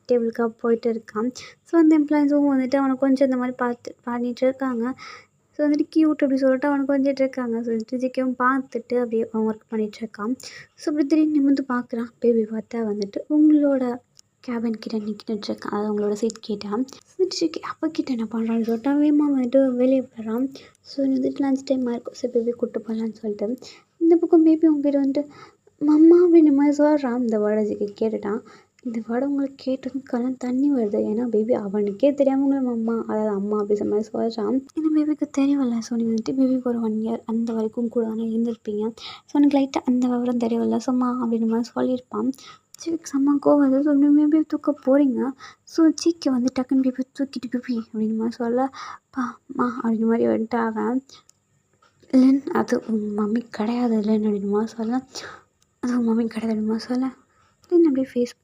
டேபிளுக்காக போயிட்டு இருக்கான். ஸோ அந்த எம்ப்ளாயீஸும் வந்துட்டு அவனை கொஞ்சம் இந்த மாதிரி பார்த்து பண்ணிகிட்டு இருக்காங்க. ஸோ வந்துட்டு கியூட் அப்படி சொல்லிட்டு அவனை கொஞ்சிட்டு இருக்காங்க. ஸோ ஜிஜிக்கும் பார்த்துட்டு அப்படியே அவன் ஒர்க் பண்ணிகிட்ருக்கான். ஸோ அப்படி திடீர்னு நிமிர்ந்து பார்க்குறான். பேபி பார்த்தா வந்துட்டு உங்களோட கேபின் கிட்ட நின்றுட்டுருக்கான். அதாவது அவங்களோட சீட் கிட்ட. சீட் அப்போக்கிட்ட என்ன பண்ணுறான்னு சொல்லிட்டு வேகமாக வந்துட்டு வெளியே போயிடுறான். ஸோ வந்துட்டு லஞ்ச் டைமாக இருக்கும். ஸோ பேபி கூப்பிட்டு போகலான்னு சொல்லிட்டு இந்த பக்கம் பேபி உங்ககிட்ட வந்துட்டு மம்மா அப்படின்ற மாதிரி சொல்கிறான். இந்த வேர்டை ஜிக்கு கேட்டுட்டான். இந்த வேர்டை உங்களுக்கு கேட்டதும் கண்ணம் தண்ணி வருது. ஏன்னா பேபி அவனுக்கே தெரியாமல் உங்களை மம்மா அதாவது அம்மா அப்படின்ற மாதிரி சொல்கிறான். இந்த பேபிக்கு தெரியவில்லை. ஸோ நீங்கள் வந்துட்டு பேபிக்கு ஒரு 1 இயர் அந்த வரைக்கும் கூட தானே இருந்திருப்பீங்க. ஸோ எனக்கு லைட்டாக அந்த விவரம் தெரியவில்லை. சும்மா அப்படின்ற மாதிரி சொல்லியிருப்பான். சீக்கு செம்ம கோவம் வருது. ஸோ பேபி தூக்க போகிறீங்க. ஸோ சீக்கை வந்து டக்குன்னு பேபி தூக்கிட்டு பேபி அப்படின்ற மாதிரி சொல்ல மா அப்படின்ற மாதிரி வந்துட்டு அவன் இல்லைன்னு அது உங்கள் மம்மி கிடையாது இல்லைன்னு அப்படின்ற மாதிரி சொல்ல அது உங்கள் மம்மி கிடையாது அப்படின்ற மாதிரி சொல்ல இல்லைன்னு அப்படியே ஃபேஸ்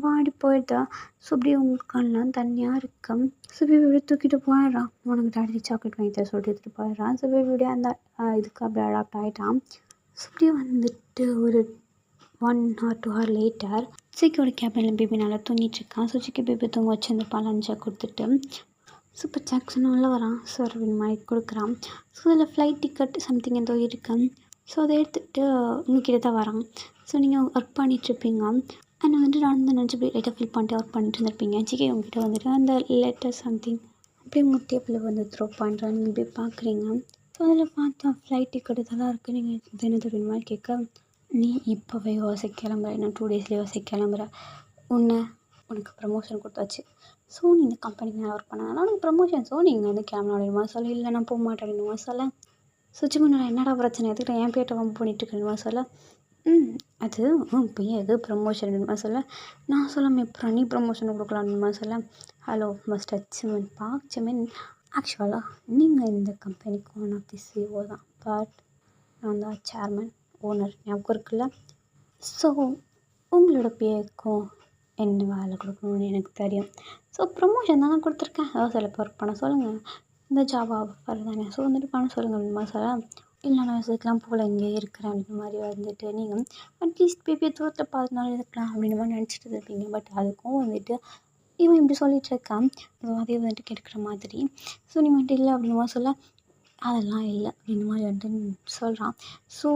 வாடி போயிட்டா. ஸோ அப்படியே உங்கள் கண்ணெலாம் தண்ணியாக இருக்கும். ஸோ பேபி அப்படியே தூக்கிட்டு போயிடுறான். உனக்கு டாடி சாக்லேட் வாங்கி தர சொல்லிட்டு எடுத்துகிட்டு போயிடுறான். ஸோ பேபி அப்படியே அந்த இதுக்கு அப்படியே அடாப்ட் ஆகிட்டான். ஸோ அப்படியே வந்துட்டு ஒரு 1 or 2 hour லேட்டர் சிக்கியோட கேபினில் பேபி நல்லா தூங்கிட்டுருக்கான். ஸோ சிக்கி பேபி தூங்க வச்சு அந்த லஞ்சை கொடுத்துட்டு சூப்பர் ஜாக்சன் உள்ள வரான். ஸோ அப்படின்னு மாதிரி கொடுக்குறான். ஸோ அதில் ஃப்ளைட் டிக்கெட் சம்திங் ஏதோ இருக்கேன். ஸோ அதை எடுத்துகிட்டு உங்ககிட்ட தான் வரான். ஸோ நீங்கள் ஒர்க் பண்ணிகிட்ருப்பீங்க. அண்ட் வந்துட்டு நான் நினச்சி போய் லைட்டாக ஃபில் பண்ணிட்டு ஒர்க் பண்ணிட்டு இருந்திருப்பீங்க. சிக்கி உங்ககிட்ட வந்துட்டு அந்த லெட்டர் சம்திங் அப்படியே உங்கள் டேபிளில் வந்து த்ரோ பண்ணுறான். நீங்கள் இப்படி பார்க்குறீங்க. ஸோ அதில் பார்த்தா ஃப்ளைட் டிக்கெட் இதெல்லாம் இருக்குது. நீங்கள் இது என்னது அப்படின்னு மாதிரி கேட்க நீ இப்போவே யோசிக்க கிளம்புற. இன்னும் 2 daysலேயே யோசிக்க கிளம்புற. உனக்கு ப்ரமோஷன் கொடுத்தாச்சு. ஸோ நீ இந்த கம்பெனிக்கு நான் ஒர்க் பண்ணனால உனக்கு ப்ரமோஷன். ஸோ நீங்கள் வந்து கிளம்பணும் அப்படின்னு சொல்ல இல்லை நான் போக மாட்டேன் அப்படின்னு சொல்ல சுச்சி முன்னாடி என்னடா பிரச்சனை எதுக்கிட்ட என் பேட்டை வம்பு பண்ணிட்டு இருக்கேன்னு சொல்ல அது இப்போ எது ப்ரமோஷன் அப்படின்னு சொல்ல நான் சொல்லாமல் இப்போ நீ ப்ரமோஷன் கொடுக்கலான்னு சொல்ல hello mister Simon park Simon ஆக்சுவலாக நீங்கள் இந்த கம்பெனிக்கு ஒன் ஆஃப் தி சிஓ தான். பட் நான் தான் சேர்மன் ஓனர் ஞாபகம் இருக்குல்ல. ஸோ உங்களோட பேருக்கும் என்ன வேலை கொடுக்கணும்னு எனக்கு தெரியும். ஸோ ப்ரமோஷன் தானே கொடுத்துருக்கேன். அதாவது சில பேர் பண்ண சொல்லுங்கள். இந்த ஜாப் ஆஃபர் தானே. ஸோ வந்துட்டு பண்ண சொல்லுங்கள் அப்படிமா சொல்ல இல்லை நான் இதுக்கெலாம் போல் இங்கே இருக்கிறேன் அப்படின்ற மாதிரி வந்துட்டு நீங்கள் அட்லீஸ்ட் பேபியை தூரத்தில் பார்த்துனாலும் இருக்கலாம் அப்படின்ற மாதிரி நினச்சிட்டு இருப்பீங்க. பட் அதுக்கும் வந்துட்டு இவன் இப்படி சொல்லிகிட்டு இருக்கான். அதே வந்துட்டு கெடுக்கிற மாதிரி. ஸோ நீ வந்துட்டு இல்லை அப்படின்ற மாதிரி சொல்ல அதெல்லாம் இல்லை அப்படின்ற மாதிரி வந்துட்டு சொல்கிறான். ஸோ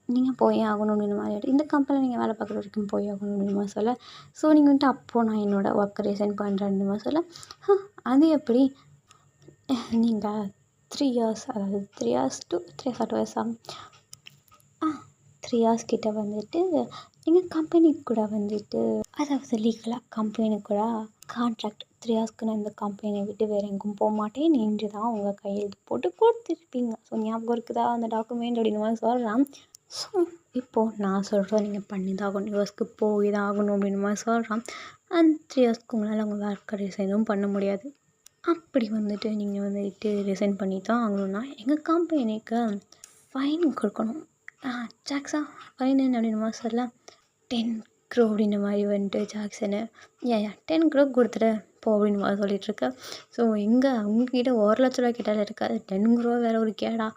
நீங்கள் போயே ஆகணும் அப்படின்ற மாதிரி இந்த கம்பெனியில் நீங்கள் வேலை பார்க்குற வரைக்கும் போய் ஆகணும் அப்படின்ற மாதிரி சொல்ல ஸோ நீங்கள் வந்துட்டு அப்போது நான் என்னோடய ஒர்க்கை ரிசைன் பண்ணுறேன்ற மாதிரி சொல்ல அது எப்படி நீங்கள் 3 years அதாவது 3 years to 3 or 2 years 3 years கிட்ட வந்துட்டு எங்கள் கம்பெனி கூட வந்துட்டு அதாவது லீகலாக கம்பெனி கூட கான்ட்ராக்ட் 3 yearsக்கு நான் இந்த கம்பெனியை விட்டு வேறு எங்கும் போக மாட்டேன் என்று தான் உங்கள் கையெழுத்து போட்டு கொடுத்துருப்பீங்க. ஸோ ஞாபகம் இருக்குதா அந்த டாக்குமெண்ட் அப்படின்னு மாதிரி சொல்கிறான். ஸோ இப்போது நான் சொல்கிறத நீங்கள் பண்ணி தான் ஆகணும். இயர்ஸ்க்கு போய் தான் ஆகணும் அப்படின்னு மாதிரி சொல்கிறான். அந்த 3 yearsக்கு உங்களால் அவங்க ஒர்க்கை ரிசைனும் பண்ண முடியாது. அப்படி வந்துட்டு நீங்கள் வந்துட்டு ரிசைன் பண்ணி தான் ஆகணும்னா எங்கள் கம்பெனிக்கு ஃபைன் கொடுக்கணும். ஜாக்ஸா ஃபைன் என்ன அப்படின்னு மாதிரி சொல்ல 10 crore அப்படின்ற மாதிரி வந்துட்டு ஜாக்சனு 10 crore கொடுத்துட்டு போ அப்படின்னு மாதிரி சொல்லிகிட்ருக்க. ஸோ எங்கே அவங்கக்கிட்ட 1 லட்ச ரூபா கேட்டாலே இருக்காது 10 crore வேறு ஒரு கேடா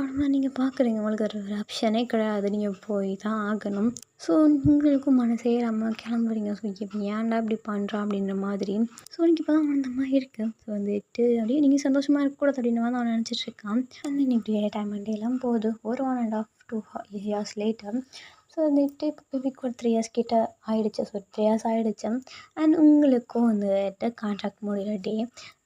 அப்படின்னா நீங்கள் பார்க்குறீங்க. உங்களுக்கு ஒரு ஆப்ஷனே கிடையாது. நீங்கள் போய் தான் ஆகணும். ஸோ உங்களுக்கும் மனசே இல்லாமல் கிளம்புறீங்க. ஸோ இப்போ ஏன்டா இப்படி பண்ணுறான் அப்படின்ற மாதிரி. ஸோ எனக்கு இப்போ தான் அந்த மாதிரி இருக்குது. ஸோ வந்துட்டு அப்படியே நீங்கள் சந்தோஷமாக இருக்கக்கூடாது அப்படின்ற மாதிரி அவன் நினச்சிட்ருக்கான். வந்து இப்படியே டைம் எல்லாம் போகுது. ஒரு 1.5 to 2 years லேட்டர். ஸோ வந்துட்டு இப்போ பேபிக்கு ஒரு 3 years கிட்ட ஆகிடுச்சு. ஸோ 3 years ஆகிடுச்சு. அண்ட் உங்களுக்கும் வந்துட்டு கான்ட்ராக்ட் முடிகிற டே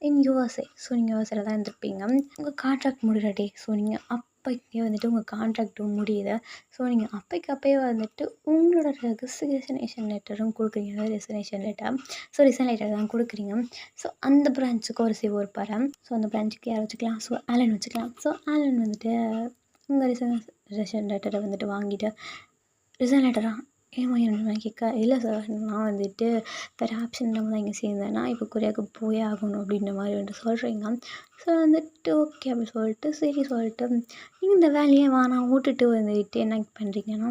இன் யூஎஸ்ஏ. ஸோ நீங்கள் யூஎஸ்ஏல தான் இருந்திருப்பீங்க. உங்கள் கான்ட்ராக்ட் முடிகிற டே. ஸோ நீங்கள் அப்போக்கே வந்துட்டு உங்கள் கான்ட்ராக்டும் முடியுது. ஸோ நீங்கள் அப்போயே வந்துட்டு உங்களோட ரெசிக்னேஷன் லெட்டரும் கொடுக்குறீங்க. அதாவது resignation letter. So resign letter தான் கொடுக்குறீங்க. ஸோ அந்த பிரான்ச்சுக்கு ஒரு சிஓ இருப்பார். ஸோ அந்த பிரான்ச்சுக்கு யார் வச்சுக்கலாம். ஸோ ஆலன் வச்சுக்கலாம். ஸோ ஆலன் வந்துட்டு உங்கள் ரிசைன் லெட்டரை வந்துட்டு வாங்கிட்டு ரிசைன் லெட்டரா ஏமா என்ன கேட்க இல்லை சார் நான் வந்துட்டு வேறு ஆப்ஷன் இல்லாமல் தான் இங்கே சேர்ந்தேன்னா இப்போ கொரியாவுக்கு போயே ஆகணும் அப்படின்ற மாதிரி வந்துட்டு சொல்கிறீங்க. ஸோ வந்துட்டு ஓகே அப்படி சொல்லிட்டு சரி சொல்லிட்டு நீங்கள் இந்த வேலையை வேணாம் விட்டுட்டு வந்துட்டு என்ன பண்ணுறீங்கன்னா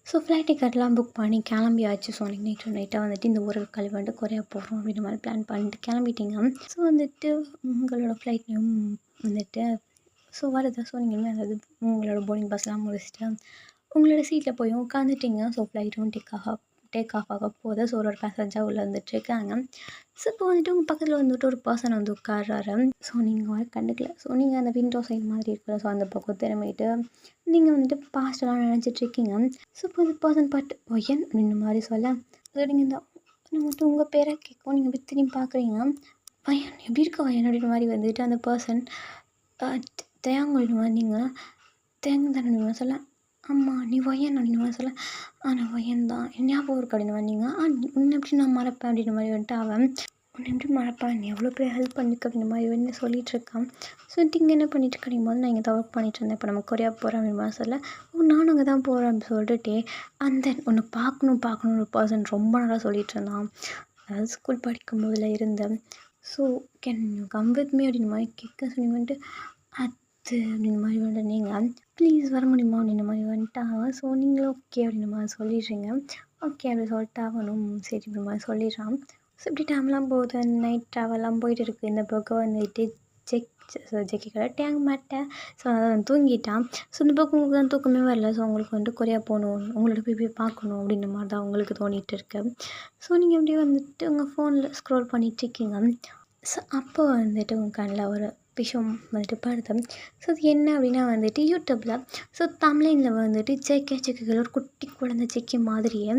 ஸோ ஃப்ளைட் டிக்கெட்லாம் புக் பண்ணி கிளம்பியாச்சு. ஸோ அன்றைக்கி நைட்டாக வந்துட்டு இந்த ஊருக்கு கல்வி வந்துட்டு கொரியா போகிறோம் அப்படின்ற மாதிரி பிளான் பண்ணிட்டு கிளம்பிட்டீங்க. ஸோ வந்துட்டு உங்களோட ஃப்ளைட்லேயும் வந்துட்டு ஸோ வருது. ஸோ நீங்க அதாவது உங்களோட போர்டிங் பாஸ்லாம் முடிச்சுட்டு உங்களோட சீட்டில் போய் உட்காந்துட்டீங்க. ஸோ ஃப்ளைட்டும் டேக் ஆஃப் ஆக போகுது. ஸோ ஒரு பேசஞ்சர் உள்ளே வந்துட்டுருக்காங்க. ஸோ இப்போ வந்துட்டு உங்கள் பக்கத்தில் வந்துட்டு ஒரு பர்சன் வந்து உட்கார்றாரு. ஸோ நீங்கள் வர கண்டுக்கல. ஸோ நீங்கள் அந்த விண்டோ சைடு மாதிரி இருக்குல்ல, ஸோ அந்த பக்கம் திரும்பிட்டு நீங்கள் வந்துட்டு பாஸ்டெல்லாம் நினச்சிட்ருக்கீங்க. ஸோ இப்போ அந்த பர்சன் பாட்டு ஒயன் அப்படின்ற மாதிரி சொல்ல, ஸோ நீங்கள் இந்த வந்துட்டு உங்கள் பேரை கேட்கும். நீங்கள் போய் திரும்பி பார்க்குறீங்க. வயன் எப்படி இருக்க வயன் அப்படின்ற மாதிரி வந்துட்டு அந்த பர்சன் தேங்காய் அப்படின்னு வந்தீங்க. தேங்காய் தானே அப்படின்னு சொல்ல, ஆமா நீ வயன் அப்படின்னு மாதிரி சொல்ல, நான் வயன் தான் ஞாபகம் இருக்கு அப்படின்னு வந்தீங்க. உன்னை எப்படி நான் மறப்பேன் அப்படின்ற மாதிரி வந்துட்டு அவன் உன்னை எப்படி மறப்பேன், நீ எவ்வளோ பேர் ஹெல்ப் பண்ணிக்க அப்படின்ற மாதிரி வந்து சொல்லிட்டு இருக்கான். ஸோ இங்கே என்ன பண்ணிட்டு கிடைக்கும் போது நான் இங்கே தான் ஒர்க் பண்ணிட்டு இருந்தேன். இப்போ நம்ம கொரியா போகிறேன் அப்படின்னு மாதிரி சொல்ல, நானும் அங்கே தான் போகிறேன் அப்படின்னு சொல்லிட்டு அந்த ஒன்று பார்க்கணுன்னு ஒரு பர்சன் ரொம்ப நாளாக சொல்லிட்டு இருந்தான். அதாவது ஸ்கூல் படிக்கும் போதில் இருந்தேன். So can you come with me அப்படின்ற மாதிரி கேட்க சொல்லி வந்துட்டு அது அப்படின்ற மாதிரி வந்துட்டு நீங்கள் ப்ளீஸ் வர முடியுமா அப்படின்ற மாதிரி வந்துட்டு அவன். ஸோ நீங்களும் ஓகே அப்படின்ற மாதிரி சொல்லிடுறீங்க. ஓகே அப்படி சொல்லிட்டு அவனும் சரி அப்படின்ற மாதிரி சொல்லிடுறான். ஸோ இப்படி டைம்லாம் போகுது. நைட் ட்ராவல்லாம் போயிட்டு இருக்குது. இந்த பக்கம் வந்துட்டு ஜெக்கி கடை டேங்க் மாட்டேன். ஸோ அதான் தூங்கிட்டான். ஸோ இந்த பக்கம் உங்களுக்கு தான் தூக்கமே வரல. ஸோ உங்களுக்கு வந்துட்டு கொரியா போகணும், உங்களோட போய் பார்க்கணும் அப்படின்ற மாதிரி தான் உங்களுக்கு தோணிகிட்டு இருக்கு. ஸோ நீங்கள் அப்படியே வந்துட்டு உங்கள் ஃபோனில் ஸ்க்ரோல் பண்ணிகிட்ருக்கீங்க. ஸோ அப்போ வந்துட்டு உங்கள் கண்ணில் ஒரு விஷயம் வந்துட்டு படுது. ஸோ அது என்ன அப்படின்னா வந்துட்டு யூடியூப்பில் ஸோ தமிழில் வந்துட்டு ஜெக்கிகள் ஒரு குட்டி குழந்தை ஜெக்கி மாதிரியே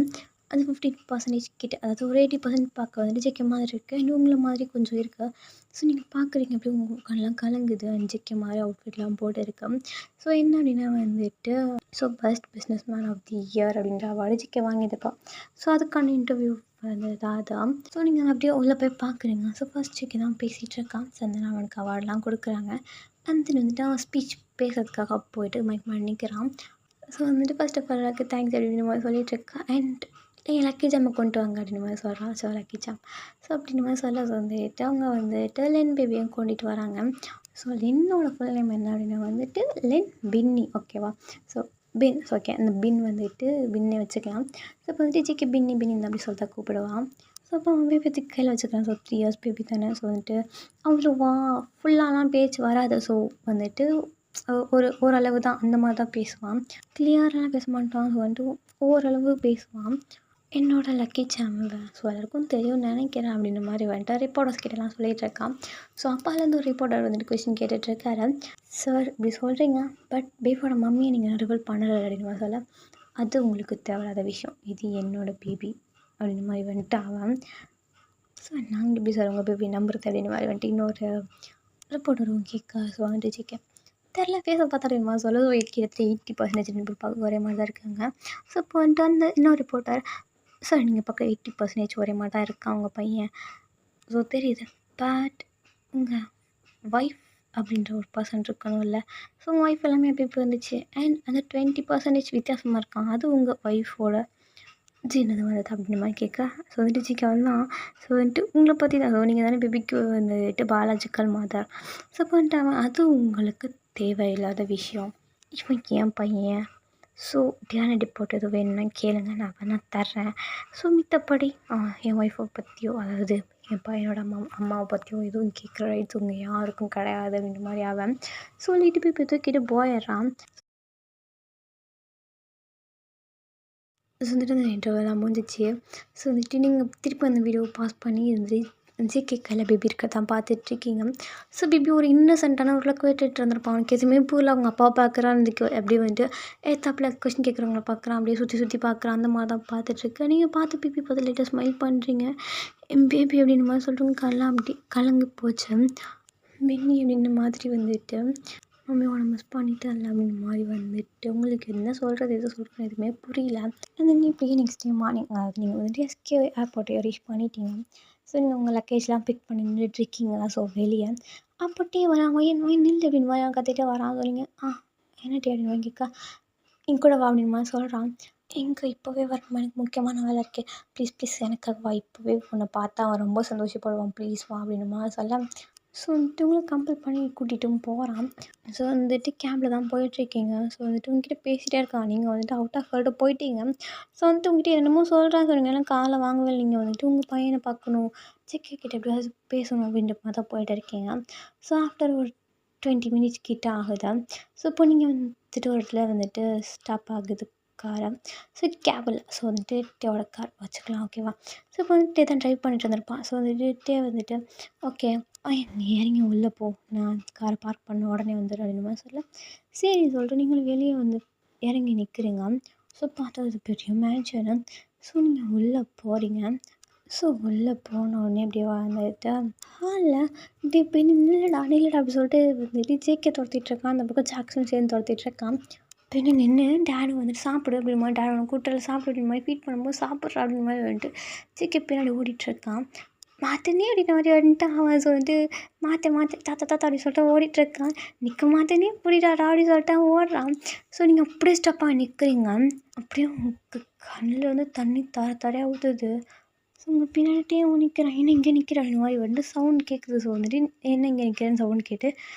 அது 50% கிட்ட, அதாவது ஒரு 80% பார்க்க வந்துட்டு ஜெக்கி மாதிரி இருக்குது. இன்னும் உங்களை மாதிரி கொஞ்சம் இருக்குது. ஸோ நீங்கள் பார்க்குறீங்க அப்படியே உங்கள் கண்ணெலாம் கலங்குது. ஜெக்கி மாதிரி அவுட்ஃபிட்லாம் போட்டு இருக்கு. ஸோ என்ன அப்படின்னா வந்துட்டு so best businessman of the year அப்படின்ற அவார்டு ஜெக்கி வாங்கியிருப்பா. ஸோ அதுக்கான இன்டர்வியூ வந்தது அதான். ஸோ நீங்கள் அப்படியே உள்ளே போய் பார்க்குறீங்க. ஸோ ஃபர்ஸ்ட் ஜெக்கி தான் பேசிகிட்டு இருக்கான். சந்தனா அவனுக்கு அவார்டெலாம் கொடுக்குறாங்க. அண்ட் தென் வந்துட்டு அவன் ஸ்பீச் பேசுறதுக்காக போயிட்டு மைக் மேலே நிற்கிறான். ஸோ வந்துட்டு ஃபர்ஸ்ட் ஆஃப் ஆல் தேங்க்ஸ் அப்படின்ற மாதிரி சொல்லிட்டு இருக்கா. அண்ட் லக்கி ஜாமை கொண்டு வாங்க அப்படின்ற மாதிரி சொல்கிறான். ஸோ லக்கி ஜாம் ஸோ அப்படின்ற மாதிரி சொல்ல வந்துட்டு அவங்க வந்துட்டு லென் பேபியும் கொண்டுட்டு வராங்க. ஸோ லென்னோட ஃபுல் நேம் என்ன அப்படின்னா வந்துட்டு லென் பின்னி, ஓகேவா. ஸோ பின் ஓகே, அந்த பின் வந்துட்டு பின்னே வச்சுக்கலாம். ஸோ இப்போ வந்துட்டு ஜிக்கு பின்னி அப்படி சொல்லிட்டு கூப்பிடுவான். ஸோ அப்போ அவன் பேபி தூக்கி கையில் வச்சுக்கலாம். ஸோ 3 இயர்ஸ் பேபி தானே. ஸோ வந்துட்டு அவ்வளோவா ஃபுல்லாலாம் பேச்சு வராது. ஸோ வந்துட்டு ஓரளவு தான் அந்த மாதிரி தான் பேசுவான். கிளியராலாம் பேச மாட்டான். ஸோ வந்துட்டு ஓரளவு பேசுவான். என்னோட லக்கி சாம் ஸோ எல்லாருக்கும் தெரியும்னு நினைக்கிறேன் அப்படின்ற மாதிரி வந்துட்டு ரிப்போர்ட்டர்ஸ் கிட்டலாம் சொல்லிகிட்டு இருக்கான். ஸோ அப்பாலேருந்து ஒரு ரிப்போர்ட்டர் வந்துட்டு கொஸ்டின் கேட்டுட்ருக்காரு. சார் இப்படி சொல்கிறீங்க, பட் பேபியோட மம்மியை நீங்கள் ரிவீல் பண்ணலை அப்படின்னு மாதிரி சொல்ல, அது உங்களுக்கு தேவையில்லாத விஷயம், இது என்னோட பேபி அப்படின்ற மாதிரி வந்துட்டு அவன். ஸோ நாங்கள் எப்படி சார் உங்கள் பேபி நம்புறது அப்படின்னு மாதிரி வந்துட்டு இன்னொரு ரிப்போர்ட்டரும் கேட்க. ஸோ வந்துட்டு ஜிக்கே தெரில, ஃபேஸை பார்த்தா அப்படிமா சொல்ல கிட்டத்தட்ட 80% பார்க்க ஒரே மாதிரி தான் இருக்காங்க. ஸோ இப்போ வந்துட்டு அந்த இன்னொரு ரிப்போர்ட்டர், சார் நீங்கள் பார்க்க 80% ஒரே மாதிரி தான் இருக்கான் உங்கள் பையன். ஸோ தெரியுது, பட் உங்கள் ஒய்ஃப் அப்படின்ற ஒரு பர்சன் இருக்கணும்ல. ஸோ உங்கள் ஒய்ஃப் எல்லாமே எப்படி இருந்துச்சு. அண்ட் அந்த 20% வித்தியாசமாக இருக்கான், அது உங்கள் ஒய்ஃபோட ஜீனது வந்தது அப்படின்ற மாதிரி கேட்க. ஸோ வந்துட்டு ஜிக்காவெல்லாம் ஸோ வந்துட்டு உங்களை பற்றி தான். ஸோ நீங்கள் தானே பேபிக்கு வந்துட்டு பாலாஜிக்கல் மாதர். ஸோ இப்போ வந்துட்டு அவன் அது உங்களுக்கு தேவையில்லாத விஷயம், இவன் என் பையன். ஸோ டியானடி போட்டு எதுவும் வேணும்னா கேளுங்க, நான் வேணால் தர்றேன். ஸோ மித்தப்படி என் ஒய்ஃபை பற்றியோ அதாவது என் பையனோட அம்மாவை பற்றியோ எதுவும் கேட்குற ரைட்ஸ் உங்கள் யாருக்கும் கிடையாது அப்படின்ற மாதிரி அவன் சொல்லிட்டு போய் தூக்கிட்டு போயிடுறான். ஸோ வந்துட்டு அந்த இன்டர்வெல்லாம் முடிஞ்சிச்சு. ஸோ வந்துட்டு நீங்கள் திருப்பி அந்த வீடியோவை பாஸ் பண்ணி இருந்துட்டு ஜிகே கையில் பேபி இருக்கதான் பார்த்துட்ருக்கீங்க. ஸோ பேபி ஒரு இன்னசென்ட்டான ஒரு கேட்டுட்டு இருந்திருப்பான். அவனுக்கு எதுவுமே புரியல. அவங்க அப்பாவை பார்க்குறான், இதுக்கு அப்படியே வந்துட்டு தப்பில் கொஸ்டின் கேட்குறவங்கள பார்க்குறான், அப்படியே சுற்றி பார்க்குறான். அந்த மாதிரி தான் பார்த்துட்ருக்கு. நீங்கள் பார்த்து பேபி பார்த்து லேட்டாக ஸ்மைல் பண்ணுறீங்க. என் பேபி அப்படின்ற மாதிரி சொல்கிறவங்க கல்லாம் அப்படி கலங்கி போச்சு. பென்னி அப்படின்ற மாதிரி வந்துட்டு மம்மியோட மிஸ் பண்ணிட்டேன்ல அப்படின்ற மாதிரி வந்துட்டு உங்களுக்கு என்ன சொல்கிறது எது சொல்கிறது எதுவுமே புரியல. அந்த இப்படியே நெக்ஸ்ட் டே மார்னிங் அதாவது நீங்கள் வந்துட்டு எஸ்கே ஏர்போர்ட்டை ரீச் பண்ணிட்டீங்க. ஸோ நீங்கள் உங்கள் லக்கேஜ்லாம் பிக் பண்ணி நின்றுட்டுருக்கீங்க. ஸோ வெளியே அப்போ டீ வரான், வயன் நில்லு அப்படின்னு மாதிரி கத்திட்டே வரான். சொல்லிங்க என்ன டீ அப்படின்னு வாங்கிக்கா, என் கூட வா அப்படின்னு மாதிரி சொல்கிறான். எங்கே இப்போவே வரணுமா, எனக்கு முக்கியமான வேலை இருக்கே, ப்ளீஸ் எனக்காக வா, இப்போவே உன்னை பார்த்தா அவன் ரொம்ப சந்தோஷப்படுவான், ப்ளீஸ் வா அப்படின்னு மாதிரி சொல்ல. ஸோ வந்துட்டு உங்களை கம்பல் பண்ணி கூட்டிகிட்டும் போகிறான். ஸோ வந்துட்டு கேபில் தான் போயிட்டுருக்கீங்க. ஸோ வந்துட்டு உங்ககிட்ட பேசிகிட்டே இருக்கான். நீங்கள் வந்துட்டு அவுட் ஆஃப் வேர்ல்டு போயிட்டீங்க. ஸோ வந்துட்டு உங்ககிட்ட என்னமோ சொல்கிறான்னு சொன்னீங்க, ஏன்னா காலை வாங்கவே இல்லை. நீங்கள் வந்துட்டு உங்கள் பையனை பார்க்கணும், செக்கி கிட்ட எப்படியாவது பேசணும் அப்படின்ற மாதிரி தான் போயிட்டு இருக்கீங்க. ஸோ ஆஃப்டர் ஒரு 20 மினிட்ஸ் கிட்ட ஆகுதா. ஸோ இப்போ நீங்கள் வந்துட்டு ஒரு இடத்துல வந்துட்டு ஸ்டாப் ஆகுது காரை. ஸோ கேப் இல்லை. ஸோ வந்துட்டு டேவோட கார் வச்சுக்கலாம் ஓகேவா. ஸோ இப்போ வந்து டே தான் ட்ரைவ் பண்ணிட்டு வந்திருப்பான். ஸோ வந்துட்டு டே வந்துட்டு ஓகே நீ இறங்கி உள்ளே போ, நான் காரை பார்க் பண்ண உடனே வந்துடும் அப்படின்னு மாதிரி சொல்ல, சரி சொல்லிட்டு நீங்களும் வெளியே வந்து இறங்கி நிற்கிறீங்க. ஸோ பார்த்தா அது பெரிய மேன்ஷனு. ஸோ நீங்கள் உள்ளே போகிறீங்க. ஸோ உள்ளே போனோடனே அப்படியே வந்துட்டு ஹாலில் இப்படி இப்போ நில்லடா அப்படி சொல்லிட்டு வந்துட்டு ஜேகே துரத்திட்டுருக்கான். அந்த பக்கம் ஜாக்சன் சேர்ந்து துரத்திட்டுருக்கான். பின்ன நின்று டேடு வந்துட்டு சாப்பிடு அப்படின்ற மாதிரி டேட் அவனை கூட்டல சாப்பிடு அப்படின்ற மாதிரி ஃபீட் பண்ணும்போது சாப்பிட்றா அப்படின்ற மாதிரி வந்துட்டு ஜேகே பின்னாடி ஓடிட்டுருக்கான். மாற்றினே அப்படின்ற மாதிரி வந்துட்டு அவன் சொல்லிட்டு மாற்ற தாத்தா அப்படி சொல்லிட்டு ஓடிட்டுருக்கான். நிற்க மாட்டேனே புரிடாடா அப்படின்னு சொல்லிட்டு அவன் ஓடுறான். ஸோ நீங்கள் அப்படியே ஸ்டப்பாக நிற்கிறீங்க. அப்படியே உங்களுக்கு கண்ணில் வந்து தண்ணி தரையாக ஊற்றுது. ஸோ உங்கள் பின்னாடிட்டே நிற்கிறான். என்ன இங்கே நிற்கிற அந்த மாதிரி வந்துட்டு சவுண்ட் கேட்குது. ஸோ வந்துட்டு என்ன இங்கே நிற்கிறேன்னு சவுண்ட் கேட்டு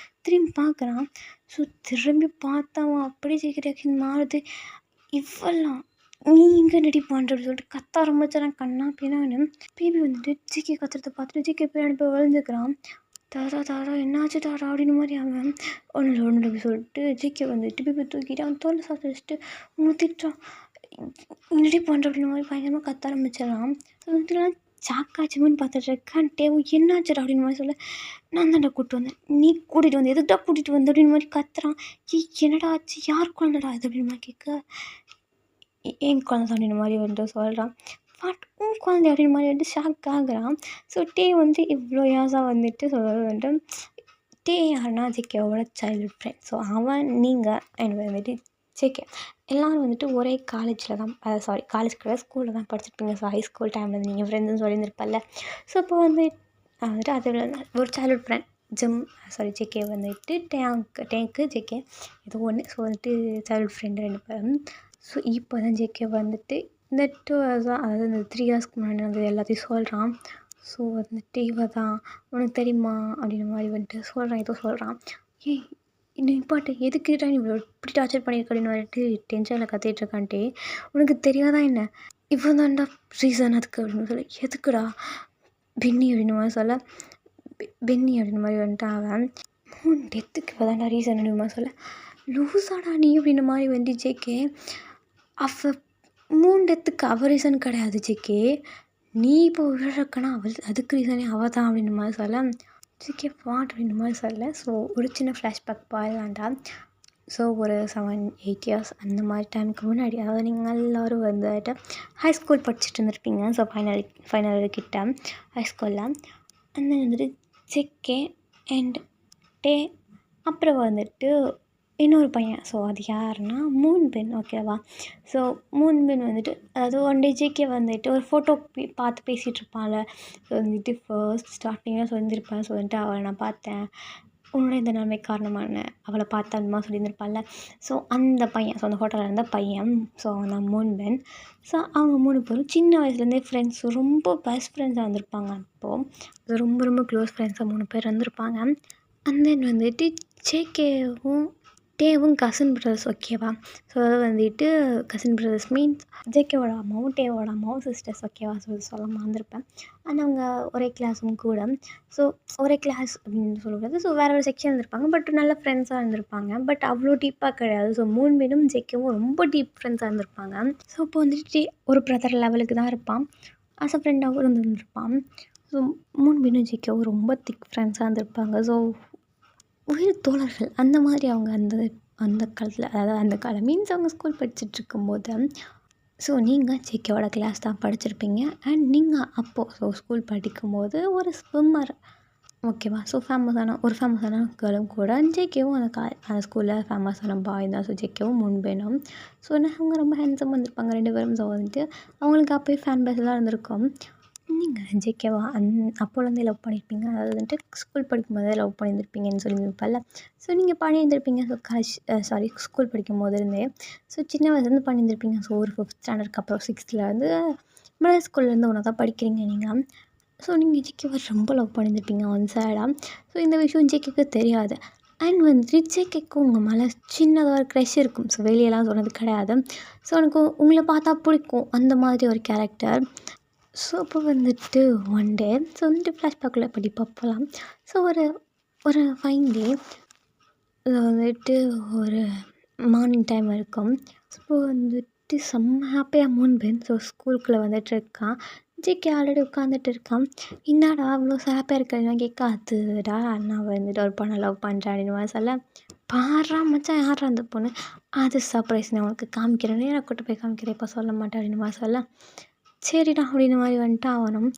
திரும்பி பார்க்குறான். ஸோ திரும்பி பார்த்தாவன் அப்படியே ஜெகன் மாறுது. இவ்வளோ நீ இங்கே ரெடி பண்ணுறன்னு சொல்லிட்டு கத்த ஆரம்பிச்சான். கண்ணா பின்னான்னு பேபி வந்துட்டு ஜிக்கே கத்துறதை பார்த்துட்டு ஜிக்கே பின்னாடி போய் விழுந்துக்கிறான். தாரா என்னாச்சு தாரா அப்படின்னு மாதிரி அவன் ஒன்று அப்படி சொல்லிட்டு ஜிக்கே வந்துட்டு பேபி தூக்கிட்டு அவன் தோலை சாப்பிட்டு வச்சுட்டு உங்களை திட்டான். ரெடி பண்ணுற அப்படின்னு மாதிரி பயங்கரமாக கத்த ஆரம்பிச்சிடறான். ஸோ வந்துட்டுலாம் சாக்காச்சுன்னு பார்த்துட்டு இருக்கான். டேவு என்னாச்சு அப்படின்னு மாதிரி சொல்ல, நான் தான்டா கூப்பிட்டு வந்தேன், நீ கூட்டிகிட்டு வந்து எதுக்கிட்டா கூட்டிகிட்டு வந்த அப்படின்னு மாதிரி கத்துறான். என்னடா ஆச்சு, யார் குழந்தடா இது அப்படின்னு மாதிரி கேட்க, என் குழந்தை அப்படின்னு மாதிரி வந்துட்டு சொல்கிறான். பட் உன் குழந்தை அப்படின்னு மாதிரி வந்துட்டு ஷாக் ஆகுறான். ஸோ டே வந்து இவ்வளோ யாஸாக வந்துட்டு சொல்கிறது வந்துட்டு டே யாருன்னா ஜேகேவோட சைல்ட்ஹுட் ஃப்ரெண்ட். ஸோ அவன் நீங்கள் எனக்கு வந்துட்டு ஜேகே எல்லோரும் வந்துட்டு ஒரே காலேஜில் தான் காலேஜ் கிடையாது ஸ்கூலில் தான் படிச்சிருப்பீங்க. ஸோ ஹை ஸ்கூல் டைமில் நீங்கள் ஃப்ரெண்ட்ஸுன்னு சொல்லியிருந்திருப்பல்ல. ஸோ இப்போ வந்துட்டு அதில் ஒரு சைல்ட்ஹுட் ஃப்ரெண்ட் ஜேகே வந்துட்டு டேங்க்கு ஜேகே ஏதோ ஒன்று. ஸோ வந்துட்டு சைல்ட்ஹுட் ஃப்ரெண்டு 2 பேரும். ஸோ இப்போ தான் ஜேகே வந்துட்டு இந்த 2 இயர்ஸாக அதாவது இந்த 3 இயர்ஸ்க்கு முன்னாடி வந்து எல்லாத்தையும் சொல்கிறான். ஸோ வந்துட்டு இவ தான் உனக்கு தெரியுமா அப்படின்ற மாதிரி வந்துட்டு சொல்கிறான். ஏய் இன்னும் இம்பார்ட்டன் எதுக்கிட்டா நீ இப்படி டார்ச்சர் பண்ணியிருக்க அப்படின்னு வந்துட்டு டென்ஷனில் கத்திட்டுருக்கான்ட்டே, உனக்கு தெரியாதா என்ன இவன் தான்டா ரீசன் அதுக்கு அப்படின்னு சொல்லி, எதுக்குடா பென்னி அப்படின்னு மாதிரி சொல்ல, பென்னி அப்படின்னு மாதிரி வந்துட்டு அவன் 3 டெத்துக்கு இவ தான்டா ரீசன் அப்படின்னு மாதிரி சொல்ல, லூஸாடா நீ அப்படின்ற மாதிரி வந்து ஜேகே அவள் 3 டெத்துக்கு அவள் ரீசன் கிடையாது ஜேகே, நீ இப்போ விழுறக்கனா அதுக்கு ரீசனே அவள் தான் அப்படின்ற மாதிரி சொல்ல, ஜேகே வாட் அப்படின்ற மாதிரி சொல்ல. ஸோ ஒரு சின்ன ஃப்ளாஷ்பேக் பாயிலாண்டா. ஸோ ஒரு 7-8 இயர்ஸ் அந்த மாதிரி டைமுக்கு முன்னாடி, அதாவது நீங்கள் எல்லோரும் வந்துட்டு ஹை ஸ்கூல் படிச்சுட்டு இருந்திருப்பீங்க. ஸோ ஃபைனல் கிட்ட ஹை ஸ்கூலில் அந்த வந்துட்டு ஜேகே அண்ட் டே அப்புறம் வந்துட்டு இன்னொரு பையன். ஸோ அது யாருன்னா மூன்பென் ஓகேவா. ஸோ மூன்பென் வந்துட்டு அதாவது ஒன் டே ஜேகே வந்துட்டு ஒரு ஃபோட்டோ பார்த்து பேசிகிட்ருப்பான்ல. ஸோ வந்துட்டு ஃபர்ஸ்ட் ஸ்டார்டிங்கில் சொல்லியிருப்பான். ஸோ வந்துட்டு அவளை நான் பார்த்தேன், உன்னோட இந்த நிலைமை காரணமான அவளை பார்த்தேன் அந்த மாதிரி சொல்லியிருந்திருப்பான்ல. ஸோ அந்த பையன், ஸோ அந்த ஃபோட்டோவில் இருந்த பையன், ஸோ அவன் தான் மூன்பென். ஸோ அவங்க 3 பேரும் சின்ன வயசுலேருந்தே ஃப்ரெண்ட்ஸ், ரொம்ப பெஸ்ட் ஃப்ரெண்ட்ஸாக வந்திருப்பாங்க. அப்போது ரொம்ப க்ளோஸ் ஃப்ரெண்ட்ஸாக 3 பேர் இருந்திருப்பாங்க. அண்ட் தென் வந்துட்டு ஜேகேவும் டேவும் கசின் பிரதர்ஸ் ஓகேவா. ஸோ அது வந்துட்டு கசின் பிரதர்ஸ் மீன்ஸ் ஜேகேவோட அம்மாவும் டேவோட அம்மாவும் சிஸ்டர்ஸ் ஓகேவா. ஸோ சொல்ல மறந்துருப்பேன். அண்ட் அவங்க ஒரே கிளாஸும் கூட. ஸோ ஒரே கிளாஸ் அப்படின்னு சொல்லக்கூடாது. ஸோ வேறு ஒரு செக்ஷன் இருந்திருப்பாங்க. பட் நல்ல ஃப்ரெண்ட்ஸாக இருந்திருப்பாங்க. பட் அவ்வளோ டீப்பாக கிடையாது. ஸோ மூன்பெனும் ஜேகேவும் ரொம்ப டீப் ஃப்ரெண்ட்ஸாக இருந்திருப்பாங்க. ஸோ இப்போ வந்துட்டு ஒரு பிரதர் லெவலுக்கு தான் இருப்பான். ஆஸ் அ ஃப்ரெண்டாகவும் இருந்திருப்பான். ஸோ மூன்பெனும் ஜேகேவும் ரொம்ப திக் ஃப்ரெண்ட்ஸாக இருந்திருப்பாங்க. ஸோ உயிர் தோழர்கள் அந்த மாதிரி அவங்க அந்த காலத்தில், அதாவது அந்த காலம் மீன்ஸ் அவங்க ஸ்கூல் படிச்சுட்ருக்கும்போது. ஸோ நீங்கள் ஜேகேவோட கிளாஸ் தான் படிச்சிருப்பீங்க. அண்ட் நீங்கள் அப்போது ஸ்கூல் படிக்கும்போது ஒரு ஸ்விம்மர் ஓகேவா. ஸோ ஃபேமஸான கேர்ளும் கூட. ஜேகேவும் அந்த ஸ்கூலில் ஃபேமஸான பாய் தான். ஸோ ஜேகேவும் மூன்பெனும். ஸோ அவங்க ரொம்ப ஹேண்ட்ஸமாக வந்திருப்பாங்க 2 பேரும். ஸோ வந்துட்டு அவங்களுக்கு அப்போயே ஃபேன் பேஸ்லாம் இருந்திருக்கும். நீங்கள் ஜேகேவா அப்போலேருந்தே லவ் பண்ணியிருப்பீங்க. அதாவது வந்துட்டு ஸ்கூல் படிக்கும்போதே லவ் பண்ணியிருந்திருப்பீங்கன்னு சொல்லியிருப்பல்ல. ஸோ நீங்கள் பண்ணியிருந்திருப்பீங்க. ஸோ ஸ்கூல் படிக்கும்போது இருந்தே. ஸோ சின்ன வயசுலேருந்து பண்ணியிருந்திருப்பீங்க. ஸோ ஒரு 5th ஸ்டாண்டர்டுக்கு அப்புறம் 6th மிடில் ஸ்கூல்லேருந்து ஒன்றா தான் படிக்கிறீங்க நீங்கள். ஸோ நீங்கள் ஜேகேவை ரொம்ப லவ் பண்ணியிருந்திருப்பீங்க ஒன் சைடாக. ஸோ இந்த விஷயம் ஜேகேக்கு தெரியாது. அண்ட் வந்துட்டு ஜேகேக்கு உங்கள் மேலே சின்னதாக ஒரு க்ரஷ் இருக்கும். ஸோ வெளியெல்லாம் சொன்னது கிடையாது. ஸோ எனக்கு உங்களை பார்த்தா பிடிக்கும் அந்த மாதிரி ஒரு கேரக்டர். ஸோ அப்போ வந்துட்டு ஒன் டே ஸோ வந்துட்டு ஃப்ளாஷ்பேக்கில் படி பார்ப்பலாம். ஸோ ஒரு ஃபைன் டே இதில் வந்துட்டு ஒரு மார்னிங் டைம் இருக்கும். ஸோ வந்துட்டு செம்ம ஹாப்பியாக மூன்பேன் ஸோ ஸ்கூலுக்குள்ளே வந்துட்டு இருக்கான். ஜிகே ஆல்ரெடி உட்காந்துட்டு இருக்கான். என்னடா இவ்வளோ ஹாப்பியாக இருக்கிறேன் கேட்க, அதுடா நான் வந்துட்டு ஒரு பொண்ணை லவ் பண்ணுறேன் அப்படின்னு சொல்ல, பாரா மச்சான் யாரா அந்த பொண்ணு, அது சர்ப்ரைஸ் நான் உனக்கு காமிக்கிறேன், நேராக கூட்டு போய் காமிக்கிறேன், இப்போ சொல்ல மாட்டேன் அப்படின்னு சொல்ல, சரிடா அப்படின்னு மாதிரி வந்துட்டு அவனும்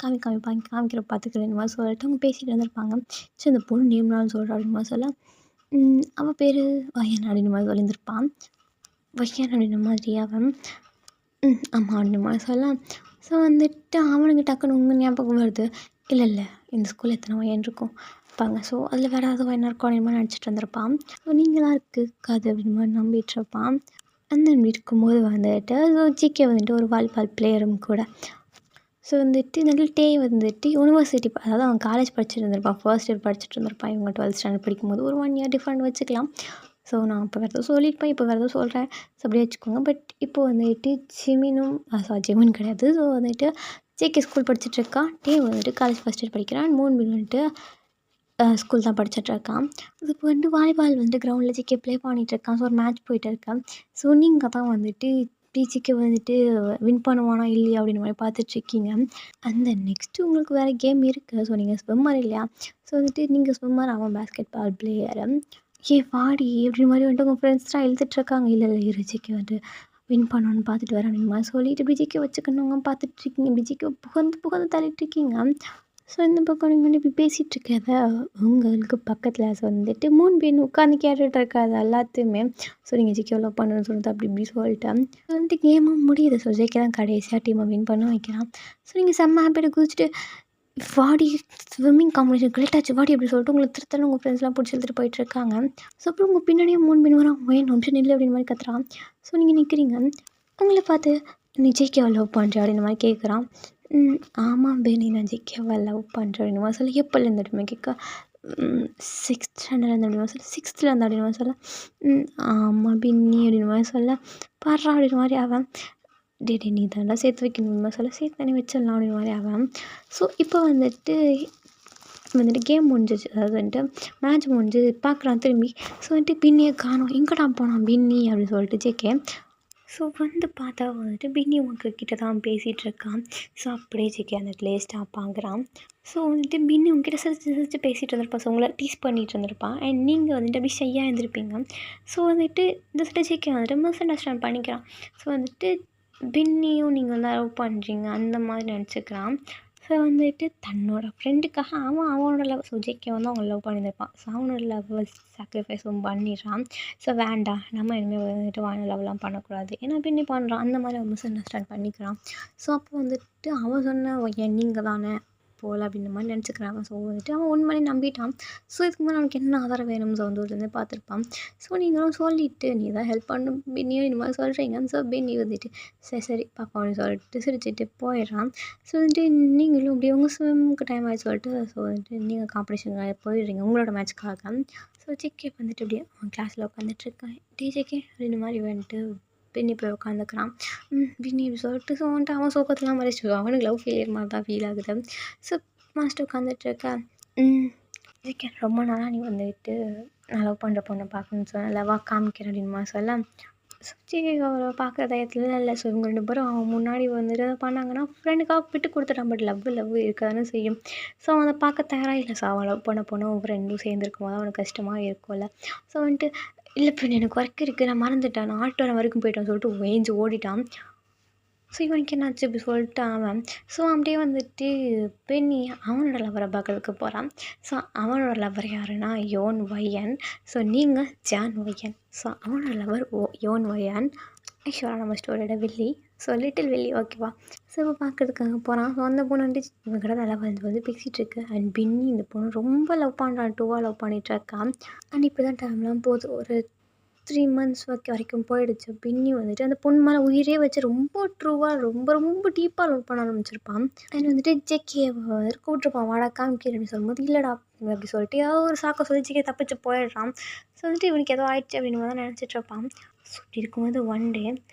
காமிக்கிற பார்த்துக்கிறேன் மாதிரி சொல்லிட்டு அவங்க பேசிகிட்டு இருந்திருப்பாங்க. சரி இந்த பொண்ணு நேம்னாலும் சொல்கிறா அப்படின்னு மாதிரி சொல்ல, அவன் பேர் வயன் அப்படின்னு மாதிரி சொல்லியிருந்திருப்பான். வயன் அப்படின்ற மாதிரி அவன் ஆமாம் அப்படின்ற மாதிரி சொல்ல, ஸோ வந்துட்டு அவனுக்கு டக்குன்னு உங்கள் ஞாபகம் வருது, இல்லை இந்த ஸ்கூலில் எத்தனை வயன் இருக்கும் இருப்பாங்க, ஸோ அதில் வேறு ஏதாவது வயனாக இருக்கும் அப்படின்னு மாதிரி நினச்சிட்டு வந்திருப்பான். ஸோ நீங்களாம் இருக்காது அப்படின்னு மாதிரி நம்பிட்டு இருப்பான். அந்த மாதிரி இருக்கும்போது வந்துட்டு ஸோ ஜிகே வந்துட்டு ஒரு வாலிபால் பிளேயரும் கூட. ஸோ வந்துட்டு நடுட்டே வந்துட்டு யூனிவர்சிட்டி அதாவது அவன் காலேஜ் படிச்சுட்டு இருந்திருப்பான், ஃபர்ஸ்ட் இயர் படிச்சுட்டு இருந்திருப்பான். இவங்க 12th ஸ்டாண்டர்ட் படிக்கும்போது ஒரு 1 இயர் டிஃப்ரெண்ட் வச்சுக்கலாம். ஸோ நான் இப்போ வேறு எதுவும் சொல்லியிருப்பேன், இப்போ வேறு எதுவும் சொல்கிறேன், ஸோ அப்படியே வச்சுக்கோங்க. பட் இப்போ வந்துட்டு ஜெமின் கிடையாது. ஸோ வந்துட்டு ஜேகே ஸ்கூல் படிச்சுட்ருக்கான். வந்துட்டு காலேஜ் ஃபஸ்ட் இயர் படிக்கிறான். மூன்பின் வந்துட்டு ஸ்கூல் தான் படிச்சுட்ருக்கான். இப்போ வந்துட்டு வாலிபால் வந்துட்டு கிரவுண்டில் ஜிகே ப்ளே பண்ணிகிட்ருக்கான். ஸோ ஒரு மேட்ச் போயிட்டு இருக்கான். ஸோ நீங்கள் தான் வந்துட்டு ஜிகே வந்துட்டு வின் பண்ணுவானா இல்லையா அப்படின்னு மாதிரி பார்த்துட்ருக்கீங்க. அந்த நெக்ஸ்ட்டு உங்களுக்கு வேறு கேம் இருக்குது. ஸோ நீங்கள் ஸ்விம்மர் இல்லையா, ஸோ வந்துட்டு நீங்கள் ஸ்விம்மர், அவன் பேஸ்கெட் பால் பிளேயரு. வாடி அப்படின்னு மாதிரி வந்துட்டு உங்கள் ஃப்ரெண்ட்ஸ்லாம் இழுத்துட்ருக்காங்க. இல்லை இரு ஜிகே வந்துட்டு வின் பண்ணணுன்னு பார்த்துட்டு வரேன் அப்படின்னு மாதிரி சொல்லிட்டு இப்படி ஜிகே வச்சுக்கணுங்க பார்த்துட்ருக்கீங்க. இப்படி ஜிகே புகழ்ந்து தள்ளிட்டுருக்கீங்க. ஸோ இந்த பக்கம் நீங்கள் வந்து இப்படி பேசிகிட்ருக்கத உங்களுக்கு பக்கத்தில் ஸோ வந்துட்டு மூன்பின் உட்காந்து கேட்டுட்டு இருக்காது எல்லாத்தையுமே. ஸோ நீங்கள் ஜிகே லவ் பண்ணணும்னு சொல்லிட்டு அப்படி இப்படி சொல்லிட்டேன். ஸோ வந்துட்டு கேமும் முடியுது. ஸோ ஜிகே தான் கடைசியாக டீமை வின் பண்ண வைக்கிறான். ஸோ நீங்கள் செம்ம ஹாப்பியாக குதிச்சுட்டு வாடி ஸ்விம்மிங் காம்படிஷன் கிளேட்டாச்சு வாடி அப்படி சொல்லிட்டு உங்களை திருத்தணும் உங்கள் ஃப்ரெண்ட்ஸ்லாம் பிடிச்சி எடுத்துகிட்டு போயிட்டுருக்காங்க. ஸோ அப்புறம் உங்கள் பின்னாடியே மூன்பின் வரான், ஏன் நிமிஷம் நில்லு அப்படின்னு மாதிரி கத்துறான். ஸோ நீங்கள் நிற்கிறீங்க. உங்களை பார்த்து நீ ஜிகேவை லவ் பண்ணுற அப்படின்னு மாதிரி கேட்குறான். ஆமாம் பெனி நான் ஜிகேவை லவ் பண்ணுறேன் அப்படின்னு சொல்லி எப்போலேருந்து அப்படிமா கேட்க, 6th ஸ்டாண்டர்ட்லேருந்து அப்படின்னு சொல்ல, 6th அப்படின்னு சொல்ல, ஆமாம் பின்னி அப்படின்னு மாதிரி சொல்ல, பாடுறா அப்படின்னு மாதிரி அவன் டே நீ தாண்டா சேர்த்து வைக்கணும் சொல்ல, சேர்த்து தண்ணி வச்சிடலாம் அப்படின்னு மாதிரி அவன். ஸோ இப்போ வந்துட்டு கேம் முடிஞ்சிச்சு, அதாவது வந்துட்டு மேட்ச் முடிஞ்சு பார்க்குறான் திரும்பி. ஸோ வந்துட்டு பின்னியை காணோம், எங்கடா போனான் பின்னி அப்படின்னு சொல்லிட்டு ஜேகே. ஸோ வந்து பார்த்தா வந்துட்டு பின்னி உங்ககிட்ட தான் பேசிகிட்டு இருக்கான். ஸோ அப்படியே ஜிகே அந்த இடத்துல ஸ்டாப் ஆகுறான். ஸோ வந்துட்டு பின்னி உங்ககிட்ட சிரிச்சு பேசிகிட்டு இருந்திருப்பான். ஸோ உங்களை டீஸ் பண்ணிகிட்டு இருந்திருப்பான். அண்ட் நீங்கள் வந்துட்டு அப்படி ஷையாக இருந்திருப்பீங்க. ஸோ வந்துட்டு இந்த சைடு ஜிகே வந்துட்டு மிஸ் அண்டர்ஸ்டாண்ட் பண்ணிக்கிறான். ஸோ வந்துட்டு பின்னியும் நீங்கள் தான் லவ் பண்ணுறீங்க அந்த மாதிரி நினச்சிக்கிறான். ஸோ வந்துட்டு தன்னோட ஃப்ரெண்டுக்காக அவனோட லவ் ஸோ ஜேகே வந்து அவங்க லவ் பண்ணியிருப்பான். ஸோ அவனோட லவ்வை சாக்ரிஃபைஸும் பண்ணிடுறான். ஸோ வேண்டாம் நம்ம இனிமேல் வந்துட்டு லவ்லாம் பண்ணக்கூடாது, ஏன்னா பின்னி பண்ணுறான் அந்த மாதிரி அவன் மிஸ் அண்டர்ஸ்டாண்ட் பண்ணிக்கிறான். ஸோ அப்போ வந்துட்டு அவன் சொன்ன நீங்கள் தானே போல் அப்படின்ற மாதிரி நினச்சிக்கிறான். ஸோ வந்துட்டு அவன் உண்மையை நம்பிட்டான். ஸோ இதுக்கு மேலே அவனுக்கு என்ன ஆதாரம் வேணும் ஸோ வந்து பார்த்துருப்பான். ஸோ நீங்களும் சொல்லிவிட்டு நீ தான் ஹெல்ப் பண்ணணும் பின்னியும் இந்த மாதிரி சொல்கிறீங்க. ஸோ பின்னி வந்துட்டு சரி பாப்பா அப்படின்னு சொல்லிட்டு சிரிச்சுட்டு போயிடுறான். ஸோ வந்துட்டு நீங்களும் இப்படி உங்கள் ஸ்விம்முக்கு டைம் ஆகிடுச்சு சொல்லிட்டு ஸோ வந்துட்டு நீங்கள் காம்படிஷனுக்காக போயிடுறீங்க உங்களோட மேட்ச்க்காக. ஸோ ஜிகே வந்துட்டு அப்படியே அவன் கிளாஸில் உட்காந்துட்ருக்கான். ஜிகே அப்படின்ற மாதிரி வந்துட்டு பின்னி போய் உட்காந்துக்கிறான். பின்னி இப்படி சொல்லிட்டு ஸோ வந்துட்டு அவன் சோகத்தெலாம் மறைச்சிட்டு அவனுக்கு லவ் ஃபெயிலியர் மாதிரி தான் ஃபீல் ஆகுது. ஸோ மாஸ்டர் உட்காந்துட்ருக்க, ஜிகே ரொம்ப நாளாக நீ வந்துட்டு நான் லவ் பண்ணுற பொண்ணை பார்க்கணுன்னு சொன்னேன், லவ்வாக காமிக்கிறேன் அப்படின்னு சொல்ல, ஸோ ஜிகே அவரை பார்க்குற தைரியத்தில் இல்லை. ஸோ இவங்க 2 பேரும் அவன் முன்னாடி வந்துட்டு பண்ணாங்கன்னா ஃப்ரெண்டுக்காக விட்டு கொடுத்துட்டான். பட் லவ் இருக்க தானே செய்யும். ஸோ அவன் அதை பார்க்க தயாராக இல்லை. ஸோ அவன் லவ் பண்ண பொண்ணு அவன் ஃப்ரெண்டும் சேர்ந்துருக்கும் போது அவனுக்கு கஷ்டமாக இருக்கும்ல. ஸோ வந்துட்டு இல்லை ஃப்ரெண்ட் எனக்கு ஒர்க் இருக்குது நான் மறந்துட்டேன், நான் ஆட்டோ வரைக்கும் போயிட்டான்னு சொல்லிட்டு ஏஞ்சி ஓடிட்டான். ஸோ இவனுக்கு என்னாச்சு இப்படி சொல்லிட்டு அவன் ஸோ அப்படியே வந்துட்டு பெண்ணி அவனோட லவ்வரை பார்க்கறதுக்கு போகிறான். ஸோ அவனோட லவ்வர் யாருன்னா யோன் ஒய்யன். ஸோ நீங்கள் ஜான் ஒய்யன். ஸோ அவனோட லவ்வர் யோன் ஒய்யன் ஐஸ்வர்யா நம்ம ஸ்டோரியோட வில்லி. ஸோ லிட்டில் வில்லி ஓகேவா. ஸோ இப்போ பார்க்கறதுக்காக போகிறான். ஸோ அந்த பொண்ணு வந்துட்டு இவங்கிட்ட நல்லா வந்து பேசிகிட்டு இருக்கு. அண்ட் பின்னி இந்த பொண்ணு ரொம்ப லவ் பண்ணுறான், 2வாக லவ் பண்ணிகிட்ருக்கான். அண்ட் இப்படி தான் டைம்லாம் போகுது. ஒரு 3 months வரைக்கும் போயிடுச்சு. பின்னி வந்துட்டு அந்த பொண்ணு மேலே உயிரே வச்சு ரொம்ப ட்ரூவாக ரொம்ப டீப்பாக லவ் பண்ண ஆரம்பிச்சிருப்பான். அண்ட் வந்துட்டு ஜேகே கூப்பிட்ருப்பான் வாடா காமிக்கிறேன் அப்படின்னு சொல்லும்போது இல்லைடா அப்படி சொல்லிட்டு ஏதோ ஒரு சாக்கை சொல்லி ஜேகே தப்பிச்சு போயிடுறான். ஸோ வந்துட்டு இவனுக்கு ஏதோ ஆயிடுச்சு அப்படின்னு தான் நினச்சிட்ருப்பான். ஸோ இப்படி இருக்கும்போது ஒன் டே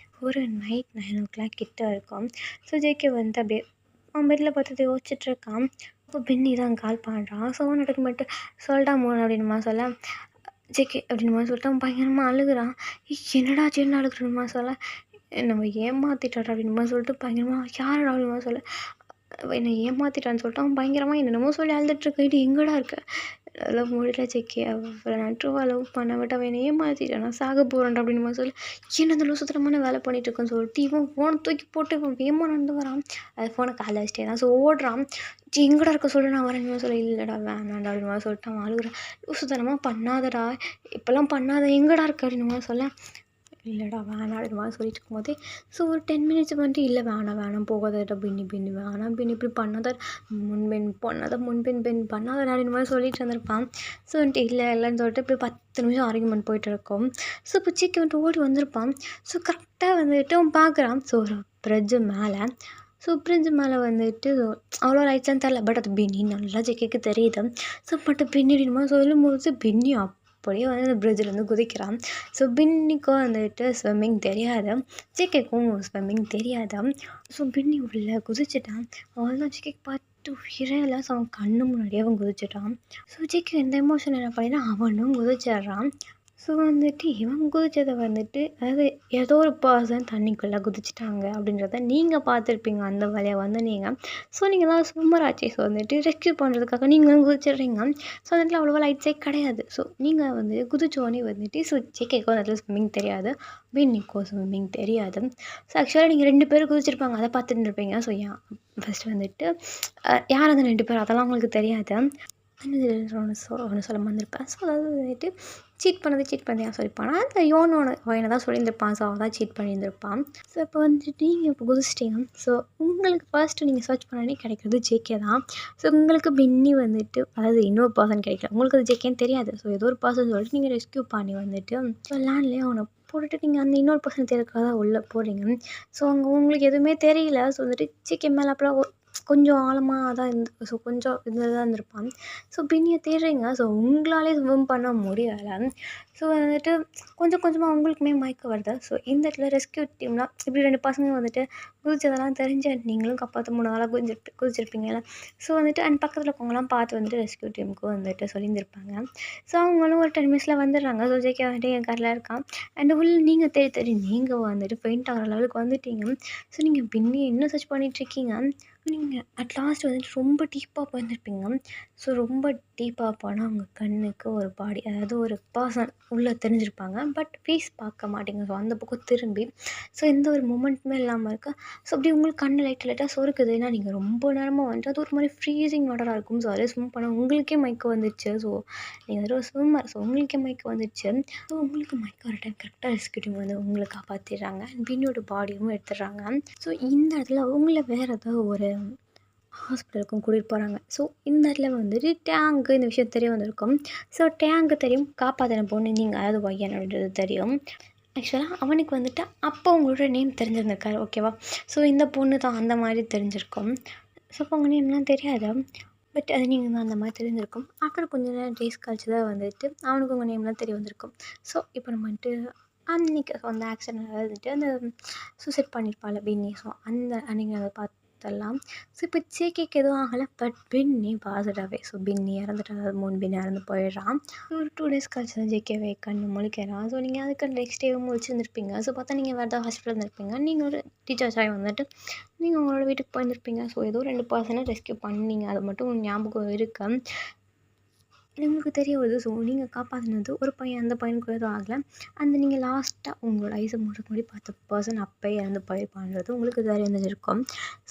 ஒரு நைட் 9 o'clock கிட்ட இருக்கும். ஸோ ஜேகே வந்து அப்படியே அவன் பெட்டில் பார்த்து யோசிச்சுட்ருக்கான். அப்போ பின்னி தான் கால் பண்ணுறான். ஸோ அவன் மட்டும் சொல்லிட்டா மூணு அப்படின்னு சொல்ல, ஜேகே அப்படின்னு மாதிரி சொல்லிட்டு அவன் பயங்கரமாக அழுகுறான். என்னடா சின்ன அழுகுறமா சொல்ல, நம்ம ஏமாத்திட்டாடா அப்படின்னு மாதிரி சொல்லிட்டு பயங்கரமாக யாரடா அப்படின்னு மாதிரி சொல்ல, என்னை ஏமாத்திட்டான்னு சொல்லிட்டு அவன் பயங்கரமாக என்னென்னமோ சொல்லி அழுதுட்டுருக்க. இது எங்கடா இருக்க அதெல்லாம் முடியல ஜேகே, அவளை நான் ட்ரூவாக லவ் பண்ண விட்டு அவன் என்னை ஏமாத்திட்டான், நான் சாக போகிறேன்டா அப்படின்னு மாதிரி சொல்லி, என்ன இந்த லூசுத்தனமான வேலை பண்ணிட்டு இருக்கேன்னு சொல்லிட்டு இவன் ஃபோனை தூக்கி போட்டு இவன் வேகமாக நடந்து வரான். அது ஃபோனை காலை வச்சிட்டே தான் ஸோ ஓடுறான். எங்கடா இருக்க சொல்லு நான் வரேன்னு சொல்லி, இல்லைடா வேணாண்டா அப்படின்னு மாதிரி சொல்லிட்டு அவன் அழுகுறான். லூசுத்தனமாக பண்ணாதடா, இப்போல்லாம் பண்ணாத, எங்கடா இருக்க அப்படின்னு மாதிரி சொல்ல, இல்லைடா வேணாம் இது மாதிரி சொல்லிட்டு இருக்கும்போதே ஸோ ஒரு 10 மினிட்ஸ் வந்துட்டு, இல்லை வேணாம் போகாதடா பின்னி பின்னி வேணாம் பின்னி இப்படி பண்ணாத, முன்பெண் பண்ணாத முன்பெண் பெண் பண்ணாதடா இந்த மாதிரி சொல்லிட்டு இருந்திருப்பான். ஸோ வந்துட்டு இல்லைன்னு சொல்லிட்டு இப்படி 10 நிமிஷம் ஆர்கியூமெண்ட் போயிட்டு இருக்கும். ஸோ இப்போ சீக்கி வந்துட்டு ஓடி வந்திருப்பான். ஸோ கரெக்டாக வந்துட்டு அவன் பார்க்குறான். ஸோ ஒரு பிரிட்ஜு மேலே, ஸோ பிரிட்ஜு மேலே வந்துட்டு அவ்வளோ லைட்ஸ்லாம் தெரில, பட் அது பின்னி நல்லா ஜெக்கிக்கு தெரியுது. ஸோ பட் பின்னி அப்படின்னு சொல்லும்போது பின்னி அப்படியே வந்து அந்த பிரிட்ஜிலேருந்து குதிக்கிறான். ஸோ பின்னிக்கும் வந்துட்டு ஸ்விம்மிங் தெரியாது, ஜேகேக்கும் ஸ்விம்மிங் தெரியாது. ஸோ பின்னி உள்ள குதிச்சிட்டான். அவ்வளோதான் ஜேகேக்கு பார்த்து உயிரே இல்லை. ஸோ அவன் கண்ணு முன்னாடியே அவன் குதிச்சிட்டான். ஸோ ஜேகே எந்த எமோஷன் என்ன பண்ணினா அவனும் குதிச்சிட்றான். ஸோ வந்துட்டு இவன் குதிச்சதை வந்துட்டு, அதாவது ஏதோ ஒரு பர்சன் தண்ணிக்குள்ளே குதிச்சிட்டாங்க அப்படின்றத நீங்கள் பார்த்துருப்பீங்க அந்த வழியாக வந்து நீங்கள். ஸோ நீங்கள் தான் ஸ்விம்மர் ஆச்சு. ஸோ வந்துட்டு ரெஸ்க்யூ பண்ணுறதுக்காக நீங்களும் குதிச்சிடுறீங்க. ஸோ அந்த இடத்துல அவ்வளோவா லைட்ஸே கிடையாது. ஸோ நீங்கள் வந்து குதிச்சோடனே வந்துட்டு ஸோ ஜேகேக்கும் அந்த இடத்துல ஸ்விம்மிங் தெரியாது, பின்னிக்கும் ஸ்விம்மிங் தெரியாது. ஸோ ஆக்சுவலாக நீங்கள் 2 பேரும் குதிச்சிருப்பாங்க, அதை பார்த்துட்டு இருப்பீங்க. ஸோ ஃபஸ்ட்டு வந்துட்டு யார் அந்த 2 பேர் அதெல்லாம் உங்களுக்கு தெரியாது. ஒன்று சொல்ல வந்திருப்பேன். ஸோ அதாவது வந்துட்டு சீட் பண்ணது யார் சொல்லியிருப்பானா, அந்த யோனோட பையனை தான் சொல்லியிருந்திருப்பான். ஸோ அவன் தான் சீட் பண்ணியிருந்திருப்பான். ஸோ இப்போ வந்துட்டு நீங்கள் இப்போ குதிச்சிட்டிங்க. ஸோ உங்களுக்கு ஃபர்ஸ்ட்டு நீங்கள் சர்ச் பண்ணி கிடைக்கிறது ஜேகே தான். ஸோ உங்களுக்கு பின்னி வந்துட்டு, அதாவது இன்னொரு பர்சன் கிடைக்கல, உங்களுக்கு அது ஜேகேன்னு தெரியாது. ஸோ ஏதோ ஒரு பர்சன் சொல்லிட்டு நீங்கள் ரெஸ்க்யூ பண்ணி வந்துட்டு ஸோ லேண்ட்லேயே அவனை போட்டுட்டு நீங்கள் அந்த இன்னொரு பர்சன் தேர்க்காக உள்ளே போகிறீங்க. ஸோ அங்கே உங்களுக்கு எதுவுமே தெரியல. ஸோ வந்துட்டு ஜேகே மேலே அப்புறம் கொஞ்சம் ஆழமாக தான் ஸோ கொஞ்சம் இதில் தான் இருந்திருப்பான். ஸோ பின்னியை தேடுறீங்க. ஸோ உங்களாலே ஸ்விம் பண்ண முடியலை. ஸோ வந்துட்டு கொஞ்சம் கொஞ்சமாக உங்களுக்குமே மயக்கம் வருது. ஸோ இந்த இடத்துல ரெஸ்க்யூ டீம்லாம் இப்படி 2 பசங்க வந்துட்டு குதிச்சதெல்லாம் தெரிஞ்சு நீங்களும் காப்பாற்ற 3 நாளாக குதிச்சிருப்பீங்கல்ல. ஸோ வந்துட்டு அண்ட் பக்கத்தில் இருக்கவங்களாம் பார்த்து வந்துட்டு ரெஸ்க்யூ டீமுக்கு வந்துட்டு சொல்லியிருந்திருப்பாங்க. ஸோ அவங்களும் ஒரு 10 மினிட்ஸில் வந்துடுறாங்க. ஸோ ஜேகே வந்துட்டு என் காரில் இருக்கான். அண்ட் உள்ள நீங்கள் தேடி நீங்கள் வந்துட்டு பெயிண்ட் ஆகிற லெவலுக்கு வந்துட்டீங்க. ஸோ நீங்கள் பின்னி இன்னும் சர்ச் பண்ணிகிட்ருக்கீங்க. நீங்கள் அட் லாஸ்ட் வந்துட்டு ரொம்ப டீப்பாக போயிருந்திருப்பீங்க. ஸோ ரொம்ப டீப்பாக போனால் அவங்க கண்ணுக்கு ஒரு பாடி, அதாவது ஒரு பர்சன் உள்ளே தெரிஞ்சிருப்பாங்க. பட் ஃபேஸ் பார்க்க மாட்டீங்க. ஸோ அந்த பக்கம் திரும்பி ஸோ எந்த ஒரு மூமெண்ட்டுமே இல்லாமல் இருக்கா. ஸோ அப்படி உங்களுக்கு கண்ணு லைட்டாக சொருக்குது. ஏன்னா நீங்கள் ரொம்ப நேரமாக வந்துட்டு அது ஒரு மாதிரி ஃப்ரீசிங் வாட்டராக இருக்கும். ஸோ அதே ஸ்விம் பண்ண உங்களுக்கே மயக்கம் வந்துடுச்சு. ஸோ நீங்கள் ஒரு ஸ்விம்மர். ஸோ உங்களுக்கே மயக்கம் வந்துடுச்சு. ஸோ உங்களுக்கு மயக்கம் வர டைம் கரெக்டாக ரெஸ்க்யூ டீம் வந்து உங்களை காப்பாற்றிடுறாங்க. பின்னியோட பாடியும் எடுத்துடுறாங்க. ஸோ இந்த இடத்துல உங்களை வேறு ஏதாவது ஒரு ஹாஸ்பிட்டலுக்கும் கூட்டிகிட்டு போகிறாங்க. ஸோ இந்த இடத்துல வந்துட்டு டேங்க்கு இந்த விஷயம் தெரிய வந்திருக்கும். ஸோ டேங்க்கு தெரியும், காப்பாற்றின பொண்ணு நீங்கள், அதாவது ஒய்யன் அப்படின்றது தெரியும். ஆக்சுவலாக அவனுக்கு வந்துட்டு அப்போ உங்களோட நேம் தெரிஞ்சிருந்திருக்காரு, ஓகேவா. ஸோ இந்த பொண்ணு தான் அந்த மாதிரி தெரிஞ்சிருக்கும். ஸோ அப்போ உங்கள் நேம்லாம் தெரியாது, பட் அது நீங்கள் தான் அந்த மாதிரி தெரிஞ்சிருக்கும். ஆஃப்டர் கொஞ்சம் நேரம் டேஸ் கழிச்சு தான் வந்துட்டு அவனுக்கு உங்கள் நேம்லாம் தெரிய வந்திருக்கும். ஸோ இப்போ நம்ம வந்துட்டு அன்றைக்கி அந்த ஆக்சிடென்ட் வந்துட்டு அந்த சூசைட் பண்ணியிருப்பாள் பின்னி. ஸோ அந்த அன்றைக்கி அதை பார்த்துடலாம். ஸோ இப்போ ஜேகேக்கு எதுவும் ஆகலை, பட் பின்னி பாசிட்டிவாகவே. ஸோ பின்னி இறந்துட்டு, அதாவது 3 பின்னி இறந்து போயிடுறான். ஒரு 2 டேஸ் கழிச்சு தான் ஜேகேவே கண்ணு முழிக்கிறான். ஸோ நீங்கள் அதுக்கு நெக்ஸ்ட் டேவும் முழிச்சிருந்துருப்பீங்க. ஸோ பார்த்தா நீங்கள் வேறு ஏதாவது ஹாஸ்பிட்டல் இருந்திருப்பீங்க. நீங்கள் ஒரு ரீசார்ஜ் ஆகி வந்துட்டு நீங்கள் உங்களோட வீட்டுக்கு போயிருந்திருப்பீங்க. ஸோ ஏதோ 2 பர்சனை ரெஸ்க்யூ பண்ணீங்க, அது மட்டும் ஞாபகம் இருக்குது. உங்களுக்கு தெரிய வருது. ஸோ நீங்கள் காப்பாற்றினது ஒரு பையன், அந்த பையனுக்கு எதுவும் ஆகலை. அந்த நீங்கள் லாஸ்ட்டாக உங்களோட ஐஸை மூடுறதுக்கு முன்னாடி பார்த்த பர்சன் அப்போயே இறந்து போயிருப்பான்றது உங்களுக்கு தெரிஞ்சிருக்கும்.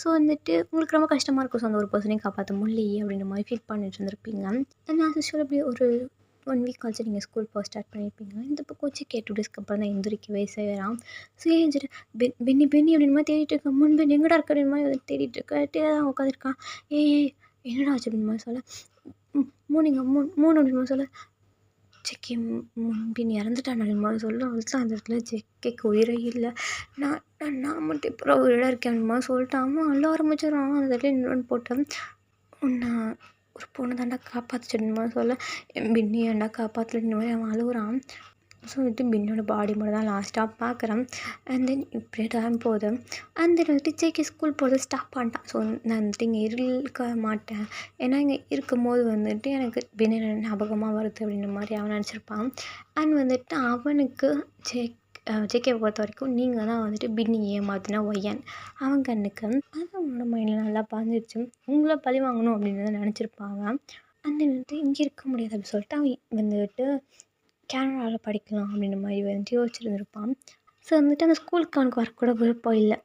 ஸோ வந்துட்டு உங்களுக்கு ரொம்ப கஷ்டமாக இருக்கும். ஸோ அந்த ஒரு பர்சனையும் காப்பாற்ற முடியலையே அப்படின்ற மாதிரி ஃபீல் பண்ணிட்டு இருந்திருப்பீங்க. நான் யூஸ்வல் அப்படி ஒரு 1 வீக் கழிச்சு நீங்கள் ஸ்கூல் போக ஸ்டார்ட் பண்ணியிருப்பீங்க. இந்த பக்கம் வச்சு 2 டேஸ்க்கு அப்புறம் தான் எந்திரிக்கவே செய்கிறான். ஸோ ஏஞ்சிட்டு பென்னி அப்படின்னு மாதிரி தேடிட்டு இருக்க, முன்பு எங்கடா இருக்க அப்படின்னு மாதிரி தேடிட்டு இருக்க தான் உட்காந்துருக்கான். ஏய் என்னடா ஆச்சு அப்படின்னு மாதிரி சொல்ல, 3 அப்படின்னு சொல்ல, ஜேகே முன்பின் இறந்துட்டான் அப்படின்னு மாதிரி சொல்ல, அவள்தான் அந்த இடத்துல ஜேகேக்கு உயிரே இல்லை. நான் மட்டும் இப்போ உயிராக இருக்கேன் அப்படின்னு மாதிரி சொல்லிட்டு அவன் அள்ள ஆரம்பிச்சிடறான். அந்த இடத்துல இன்னொன்று போட்டேன், உன்னை ஒரு பொண்ணு தாண்டா காப்பாற்றுச்சுன்னு மாதிரி சொல்ல, என் பின்னி ஏன்டா காப்பாற்றலன்னு மாதிரி அவன் அழுகுறான். ஸோ வந்துட்டு பின்னோட பாடி மட்டும் தான் லாஸ்ட்டாக பார்க்குறேன். அண்ட் தென் இப்படியே டைம் போகுது. அண்ட் தென் வந்துட்டு ஜேகே ஸ்கூல் போகிறது ஸ்டாப் பண்ணிட்டான். ஸோ நான் வந்துட்டு இங்கே இருக்க மாட்டேன். ஏன்னா இங்கே இருக்கும்போது வந்துட்டு எனக்கு பின்ன ஞாபகமாக வருது அப்படின்ற மாதிரி அவன் நினச்சிருப்பான். அண்ட் வந்துட்டு அவனுக்கு ஜேகேவை பொறுத்த வரைக்கும் நீங்கள் தான் வந்துட்டு பின்னி ஏமாத்தின ஒய்யன் அவன் கண்ணுக்கு. அது அவனோட மைண்டில் நல்லா பாஞ்சிருச்சு. உங்களை பழி வாங்கணும் அப்படின்னு நினச்சிருப்பாங்க. அந்த வந்துட்டு இங்கே இருக்க முடியாது அப்படின்னு சொல்லிட்டு அவன் வந்துட்டு கேனடாவில் படிக்கலாம் அப்படின்ற மாதிரி வந்துட்டு யோசிச்சுருந்துருப்பான். ஸோ வந்துட்டு அந்த ஸ்கூலுக்கு அவனுக்கு வரக்கூட விருப்பம் இல்லை.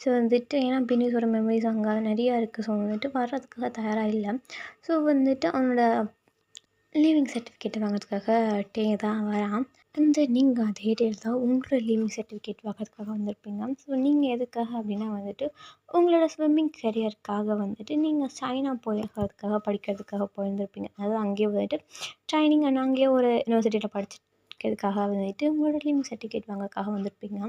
ஸோ வந்துட்டு ஏன்னா பின்னிஸோட மெமரிஸ் அங்கே நிறையா இருக்குது. ஸோ வந்துட்டு வர்றதுக்காக தயாராக இல்லை. ஸோ வந்துட்டு அவனோட லீவிங் சர்டிஃபிகேட் வாங்குறதுக்காக தான் வரான். அந்த நீங்கள் அதே டேட் தான் உங்களோட லீவிங் சர்டிஃபிகேட் வாங்குறதுக்காக வந்திருப்பீங்க. ஸோ நீங்கள் எதுக்காக அப்படின்னா வந்துட்டு உங்களோட ஸ்விம்மிங் கரியருக்காக வந்துட்டு நீங்கள் சைனா போயிருக்கிறதுக்காக படிக்கிறதுக்காக போயிருந்துருப்பீங்க. அதாவது அங்கேயே வந்துட்டு ட்ரைனிங் அண்ட் அங்கேயே ஒரு யூனிவர்சிட்டியில் படிக்கிறதுக்காக வந்துட்டு உங்களோட லீவிங் சர்டிஃபிகேட் வாங்குறதுக்காக வந்திருப்பீங்க.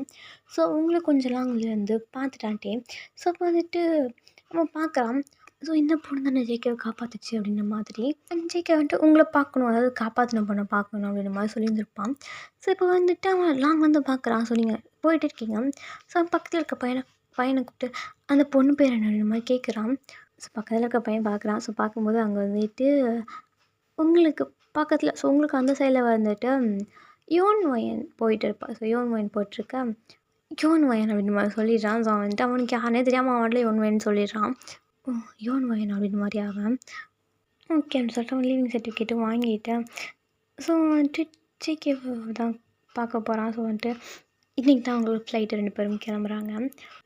ஸோ உங்களை கொஞ்சம் லாங்லேருந்து பார்த்துட்டான்ட்டே. ஸோ அப்போ வந்துட்டு அவன் பார்க்குறான். ஸோ இந்த பொண்ணு தானே ஜேகேவை காப்பாற்றுச்சு அப்படின்ற மாதிரி ஜேகே வந்துட்டு உங்களை பார்க்கணும், அதாவது காப்பாற்றின பொண்ணை பார்க்கணும் அப்படின்ற மாதிரி சொல்லியிருந்திருப்பான். ஸோ இப்போ வந்துட்டு அவன் லாங் வந்து பார்க்குறான். ஸோ நீங்கள் போயிட்டு இருக்கீங்க. ஸோ அவன் பக்கத்தில் இருக்க பையனை கூப்பிட்டு அந்த பொண்ணு பேர் என்ன அப்படின்ற மாதிரி கேட்குறான். ஸோ பக்கத்தில் இருக்க பையன் பார்க்குறான். ஸோ பார்க்கும்போது அங்கே வந்துட்டு உங்களுக்கு பக்கத்தில் ஸோ உங்களுக்கு அந்த சைடில் வந்துட்டு யோன் வயன் போயிட்டு இருப்பாள். ஸோ யோன் வயன் போயிட்டுருக்க யோன் வயன் அப்படின்ற மாதிரி சொல்லிடுறான். ஸோ வந்துட்டு அவனுக்கு யாருனே தெரியாமல் அவன்ல யோன் வயன் சொல்லிடுறான். யோன் வயன் அப்படின்னு மாதிரி அவன் ஓகே அப்படின்னு சொல்லிட்டு அவன் லீவிங் சர்டிஃபிகேட்டும் வாங்கிட்டேன். ஸோ வந்துட்டு ஜேகே தான் பார்க்க போகிறான். ஸோ வந்துட்டு இன்றைக்கி தான் அவங்களோட ஃப்ளைட்டு 2 பேரும் கிளம்புறாங்க.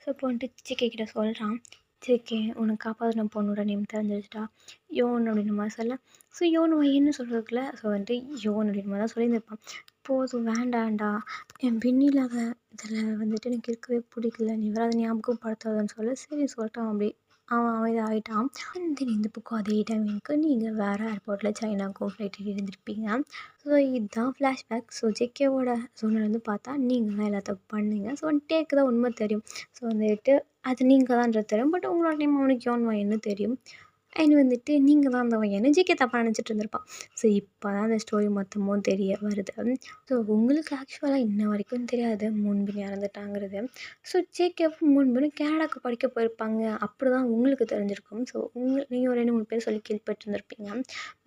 ஸோ இப்போ வந்துட்டு ஜேகே கிட்ட சொல்கிறான், ஜேகே உனக்கு காப்பாற்றின பொண்ணோட நேம் தெரிஞ்சிருச்சுட்டா யோன் அப்படின்ற மாதிரி சொல்ல. ஸோ யோன் வயன்னு சொல்கிறதுக்குள்ள ஸோ வந்துட்டு யோன் அப்படின்ற மாதிரி தான் சொல்லியிருந்திருப்பான். போதும் வேண்டாண்டா, என் பின்னில்லாத இதில் வந்துட்டு எனக்கு இருக்கவே பிடிக்கல, நீ வேறு அதை ஞாபகப்படுத்தாதன்னு சொல்ல. சரி சொல்லிட்டு அவன் இதாகிட்டான். தென் இந்த பக்கம் அதே டைமிங்க்கு நீங்கள் வேறு ஏர்போர்ட்டில் சைனாக்கும் ஃப்ளைட் இருந்திருப்பீங்க. ஸோ இதுதான் ஃப்ளாஷ்பேக். ஸோ ஜேகேவோட சூழ்நிலை பார்த்தா நீங்கள் தான் எல்லாத்தையும் பண்ணீங்க. ஸோ டேக்கு தான் உண்மை தெரியும். ஸோ வந்துட்டு அது நீங்கள் தான்ன்றது தெரியும். பட் உங்களோட நேம் அவனுக்கு யோன் வயன்னு தெரியும். அண்ட் வந்துட்டு நீங்கள் தான் அந்த வயன்னு ஜேகே தப்பாக நினச்சிட்டு இருந்திருப்பான். ஸோ இப்போ தான் அந்த ஸ்டோரி மொத்தமும் தெரிய வருது. ஸோ உங்களுக்கு ஆக்சுவலாக இன்ன வரைக்கும் தெரியாது முன்பின் இறந்துட்டாங்கிறது. ஸோ ஜேகே முன்பின் கனடாவுக்கு படிக்க போயிருப்பாங்க அப்படி தான் உங்களுக்கு தெரிஞ்சிருக்கும். ஸோ நீங்கள் ஒரு 2-3 பேர் சொல்லி கேள்விப்பட்டிருந்துருப்பீங்க.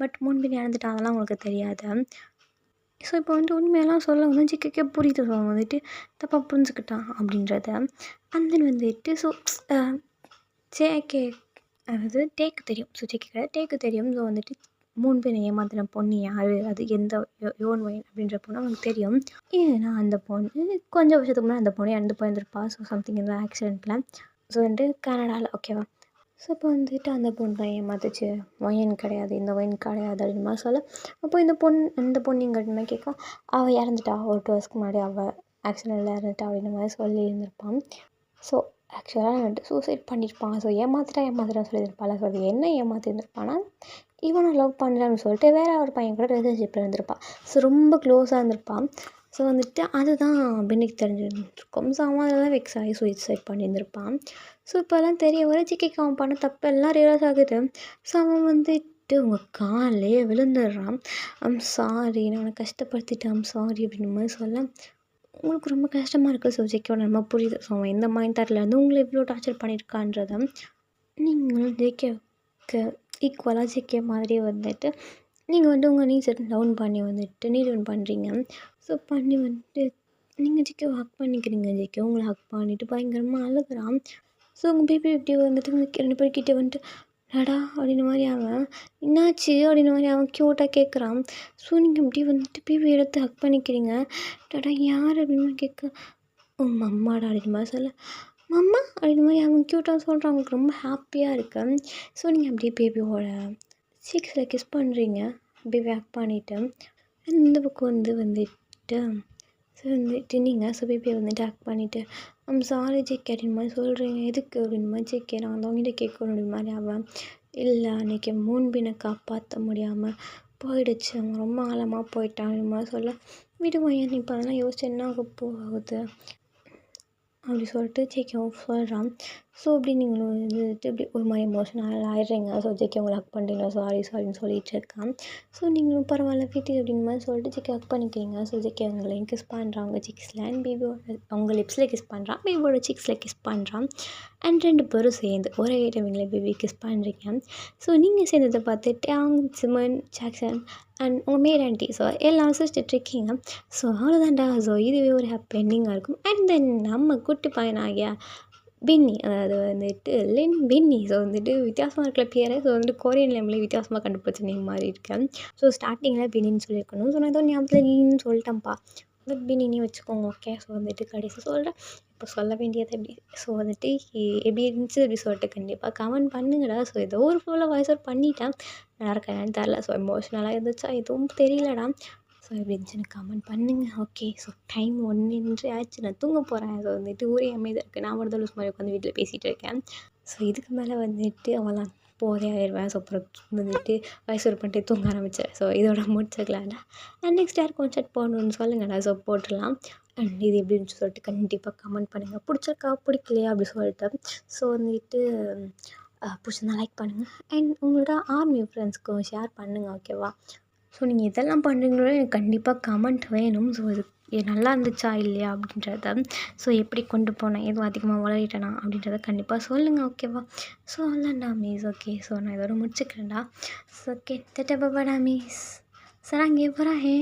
பட் முன்பின் இறந்துட்டாங்கலாம் உங்களுக்கு தெரியாது. ஸோ இப்போ வந்துட்டு உண்மையெல்லாம் சொல்ல வந்து ஜேகேக்கே புரியுது. ஸோ வந்துட்டு தப்பாக புரிஞ்சுக்கிட்டான் அப்படின்றத. அந்த வந்துட்டு ஸோ ஜேகே அதாவது டேக்கு தெரியும். ஸோ ஜேகே கிடையாது டேக்கு தெரியும். ஸோ வந்துட்டு 3 பேரை ஏமாத்தின பொண்ணு யார், அது எந்த யோன் வயன் அப்படின்ற பொண்ணு அவனுக்கு தெரியும். ஏன்னா அந்த பொண்ணு கொஞ்சம் வருஷத்துக்கு முன்னாடி அந்த பொண்ணு இறந்து போயிருந்திருப்பா. ஸோ சம்திங் இந்த ஆக்சிடெண்ட்டில். ஸோ வந்துட்டு கனடாவில் ஓகேவா. ஸோ இப்போ வந்துட்டு அந்த பொண்ணு தான் ஏமாத்துச்சு, வயன் கிடையாது, இந்த வயன் கிடையாது அப்படின்னு மாதிரி சொல்ல. அப்போ இந்த பொண்ணு இங்கே கேட்க அவள் இறந்துட்டா ஒரு 2 வருஷத்துக்கு முன்னாடி அவள் ஆக்சிடெண்ட்டில் இறந்துட்டா அப்படின்ற மாதிரி சொல்லியிருந்திருப்பான். ஸோ ஆக்சுவலாக வந்துட்டு சூசைட் பண்ணியிருப்பான். ஸோ ஏமாத்திட்டான்னு சொல்லியிருப்பாள். ஸோ அது என்ன ஏமாற்றிருந்திருப்பான்னா இவனை லவ் பண்ணுறான்னு சொல்லிட்டு வேறு ஒரு பையன் கூட ரிலேஷன்ஷிப்பில் இருந்திருப்பான். ஸோ ரொம்ப க்ளோஸாக இருந்திருப்பான். ஸோ வந்துட்டு அதுதான் பென்னிக்கு தெரிஞ்சிருக்கும். ஸோ அவன் அதெல்லாம் வெக்ஸ் ஆகி சூசைட் பண்ணியிருந்திருப்பான். ஸோ இப்போல்லாம் தெரிய வர ஜேகேக்கு அவன் பண்ண தப்பெல்லாம் ரியலைஸ் ஆகுது. ஸோ அவன் வந்துட்டு உங்கள் காலே விழுந்துடுறான். ஐம் சாரி, நான் அவனை கஷ்டப்படுத்திட்டேன், ஐம் சாரி அப்படின்ற மாதிரி சொல்ல. உங்களுக்கு ரொம்ப கஷ்டமாக இருக்குது. ஸோ ஜேகேவோட நம்ம புரியுது. ஸோ அவன் எந்த மைண்ட் தாட்லேருந்து உங்களை இவ்வளோ டார்ச்சர் பண்ணியிருக்கான்றதை நீங்களும் ஜேகேவுக்கு ஈக்குவலாக ஜேகே மாதிரி வந்துட்டு நீங்கள் வந்து உங்கள் நீட்ஸை டவுன் பண்ணி வந்துட்டு நீட் டவுன் பண்ணுறீங்க. ஸோ பண்ணி வந்துட்டு நீங்கள் ஜேகேவை ஹக் பண்ணிக்கிறீங்க. ஜேகே உங்களை ஹக் பண்ணிவிட்டு பயங்கரமாக அழுகுறான். ஸோ உங்கள் பேபி இப்படி வந்துட்டு 2 பேர்கிட்ட வந்துட்டு நடா அப்படின்ற மாதிரி அவன் என்னாச்சு அப்படின்ற மாதிரி அவன் க்யூட்டாக கேட்குறான். ஸோ நீங்கள் இப்படி வந்துட்டு பேபி எடுத்து ஹக் பண்ணிக்கிறீங்க. டடா யார் அப்படின்னு கேட்க மம்மாடா அப்படின்ற மாதிரி சொல்ல மம்மா அப்படின்ற மாதிரி அவன் க்யூட்டாக சொல்கிறான். அவங்களுக்கு ரொம்ப ஹாப்பியாக இருக்கு. ஸோ நீங்கள் அப்படியே பேபியோட சீக்ஸில் கிஸ் பண்ணுறீங்க. பேபி ஹக் பண்ணிவிட்டு இந்த பக்கம் வந்துட்டு ஸோ வந்துட்டு நீங்கள் ஸோ பேபியை வந்துட்டு ஹக் பண்ணிவிட்டு ஐம் சாரி ஜேகே அப்படின்ற மாதிரி சொல்கிறீங்க. எதுக்கு அப்படின்ற மாதிரி ஜேகே நான் வந்து அவங்ககிட்ட கேட்கணும் அப்படின்ற மாதிரி அவன் இல்லை அன்றைக்கி மூன்பினை காப்பாற்ற முடியாமல் போயிடுச்சு, அவன் ரொம்ப ஆழமாக போயிட்டான் அப்படின்ற மாதிரி சொல்ல. விடுவாயன் இப்போ அதெல்லாம் யோசிச்சு என்ன ஆக போகுது அப்படி சொல்லிட்டு ஜேகே சொல்கிறான். ஸோ அப்படி நீங்களும் வந்துட்டு இப்படி ஒரு மாதிரி எமோஷனல் ஆயிடுறீங்க. ஸோ ஜேகே உங்களை ஹக் பண்ணுறீங்க, சாரி சாரின்னு சொல்லிட்டு இருக்கான். ஸோ நீங்களும் பரவாயில்ல விட்டு அப்படின்னு மாதிரி சொல்லிட்டு ஜேகே ஹக் பண்ணிக்கிறீங்க. ஸோ ஜேகே அவங்களையும் கிஸ் பண்ணுறான் அவங்க சிக்ஸில் அண்ட் பேபியோட அவங்க லிப்ஸில் கிஸ் பண்ணுறான், பேபியோட சிக்ஸில் கிஸ் பண்ணுறான். அண்ட் 2 பேரும் சேர்ந்து ஒரே டைமிங்கில் பேபி கிஸ் பண்ணுறீங்க. ஸோ நீங்கள் சேர்ந்ததை பார்த்து டேங், சிமன், ஜாக்சன் அண்ட் உங்கள் மேட் ஆண்டி ஸோ எல்லாம் சிரிச்சிட்ருக்கீங்க. ஸோ அவ்வளோதான்டா. ஸோ இதுவே ஒரு ஹாப்பி எண்டிங்காக இருக்கும். அண்ட் தென் நம்ம குட்டி பையனாகிய பென்னி, அதாவது வந்துட்டு பென்னி. ஸோ வந்துட்டு வித்தியாசமாக இருக்கிற பேரை ஸோ வந்துட்டு கொரியன் நேம்லேயே வித்தியாசமாக கண்டுபிடிச்ச நேம் மாதிரி இருக்கேன். ஸோ ஸ்டார்டிங்கில் பென்னின்னு சொல்லியிருக்கணும். ஸோ நான் ஏதோ ஞாபகத்தில் லீன்னு சொல்லிட்டேன்ப்பா. பென்னினே வச்சுக்கோங்க. ஓகே. ஸோ வந்துட்டு கடைசி சொல்கிறேன். இப்போ சொல்ல வேண்டியது எப்படி ஸோ வந்துட்டு எப்படி இருந்துச்சு அப்படி சொல்லிட்டு கண்டிப்பாக கமெண்ட் பண்ணுங்கடா. ஸோ ஏதோ ஒரு ஃபுல்லாக வாய்ஸ் அவுட் பண்ணிட்டேன். நல்லா இருக்கா என்னன்னு தெரில. ஸோ எமோஷ்னலாக இருந்துச்சா எதுவும் தெரியலடா. ஸோ எப்படி இருந்துச்சுன்னு கமெண்ட் பண்ணுங்கள். ஓகே. ஸோ டைம் 1 ஆச்சு. நான் தூங்க போகிறேன். ஸோ வந்துட்டு ஊரே அமைதியாக இருக்குது. நான் மட்டும் தான் லூஸ் மாதிரி உட்காந்து வீட்டில் பேசிகிட்டு இருக்கேன். ஸோ இதுக்கு மேலே வந்துட்டு அவன்லாம் போதே ஆயிடுவேன். ஸோ அப்புறம் வந்துட்டு வாய்ஸ் அவுட் பண்ணிட்டு தூங்க ஆரம்பித்தேன். ஸோ இதோட முடிச்சுக்கலாம்டா. அண்ட் நெக்ஸ்ட் யார் கான்செர்ட் போடணுன்னு சொல்லுங்கடா. ஸோ போட்டுடலாம். அண்ட் இது எப்படி இருந்துச்சு சொல்லிட்டு கண்டிப்பாக கமெண்ட் பண்ணுங்கள். பிடிச்சிருக்கா பிடிக்கலையா அப்படி சொல்லிட்டு. ஸோ வந்துட்டு பிடிச்சிருந்தா லைக் பண்ணுங்கள். அண்ட் உங்களோட ஆர்மி ஃப்ரெண்ட்ஸ்க்கும் ஷேர் பண்ணுங்கள். ஓகேவா. ஸோ நீங்கள் இதெல்லாம் பண்ணுறீங்களோ எனக்கு கண்டிப்பாக கமெண்ட் வேணும். ஸோ இது நல்லா இருந்துச்சா இல்லையா அப்படின்றத. ஸோ எப்படி கொண்டு போனேன், எதுவும் அதிகமாக வளரிட்டேனா அப்படின்றத கண்டிப்பாக சொல்லுங்கள். ஓகேவா. ஸோ அவ்வளோதான்டா மீஸ். ஓகே. ஸோ நான் இதோட முடிச்சுக்கிறேன்டா. So okay. டட்டா பாபாடா மீஸ். சராங்கே போகிறா ஹே.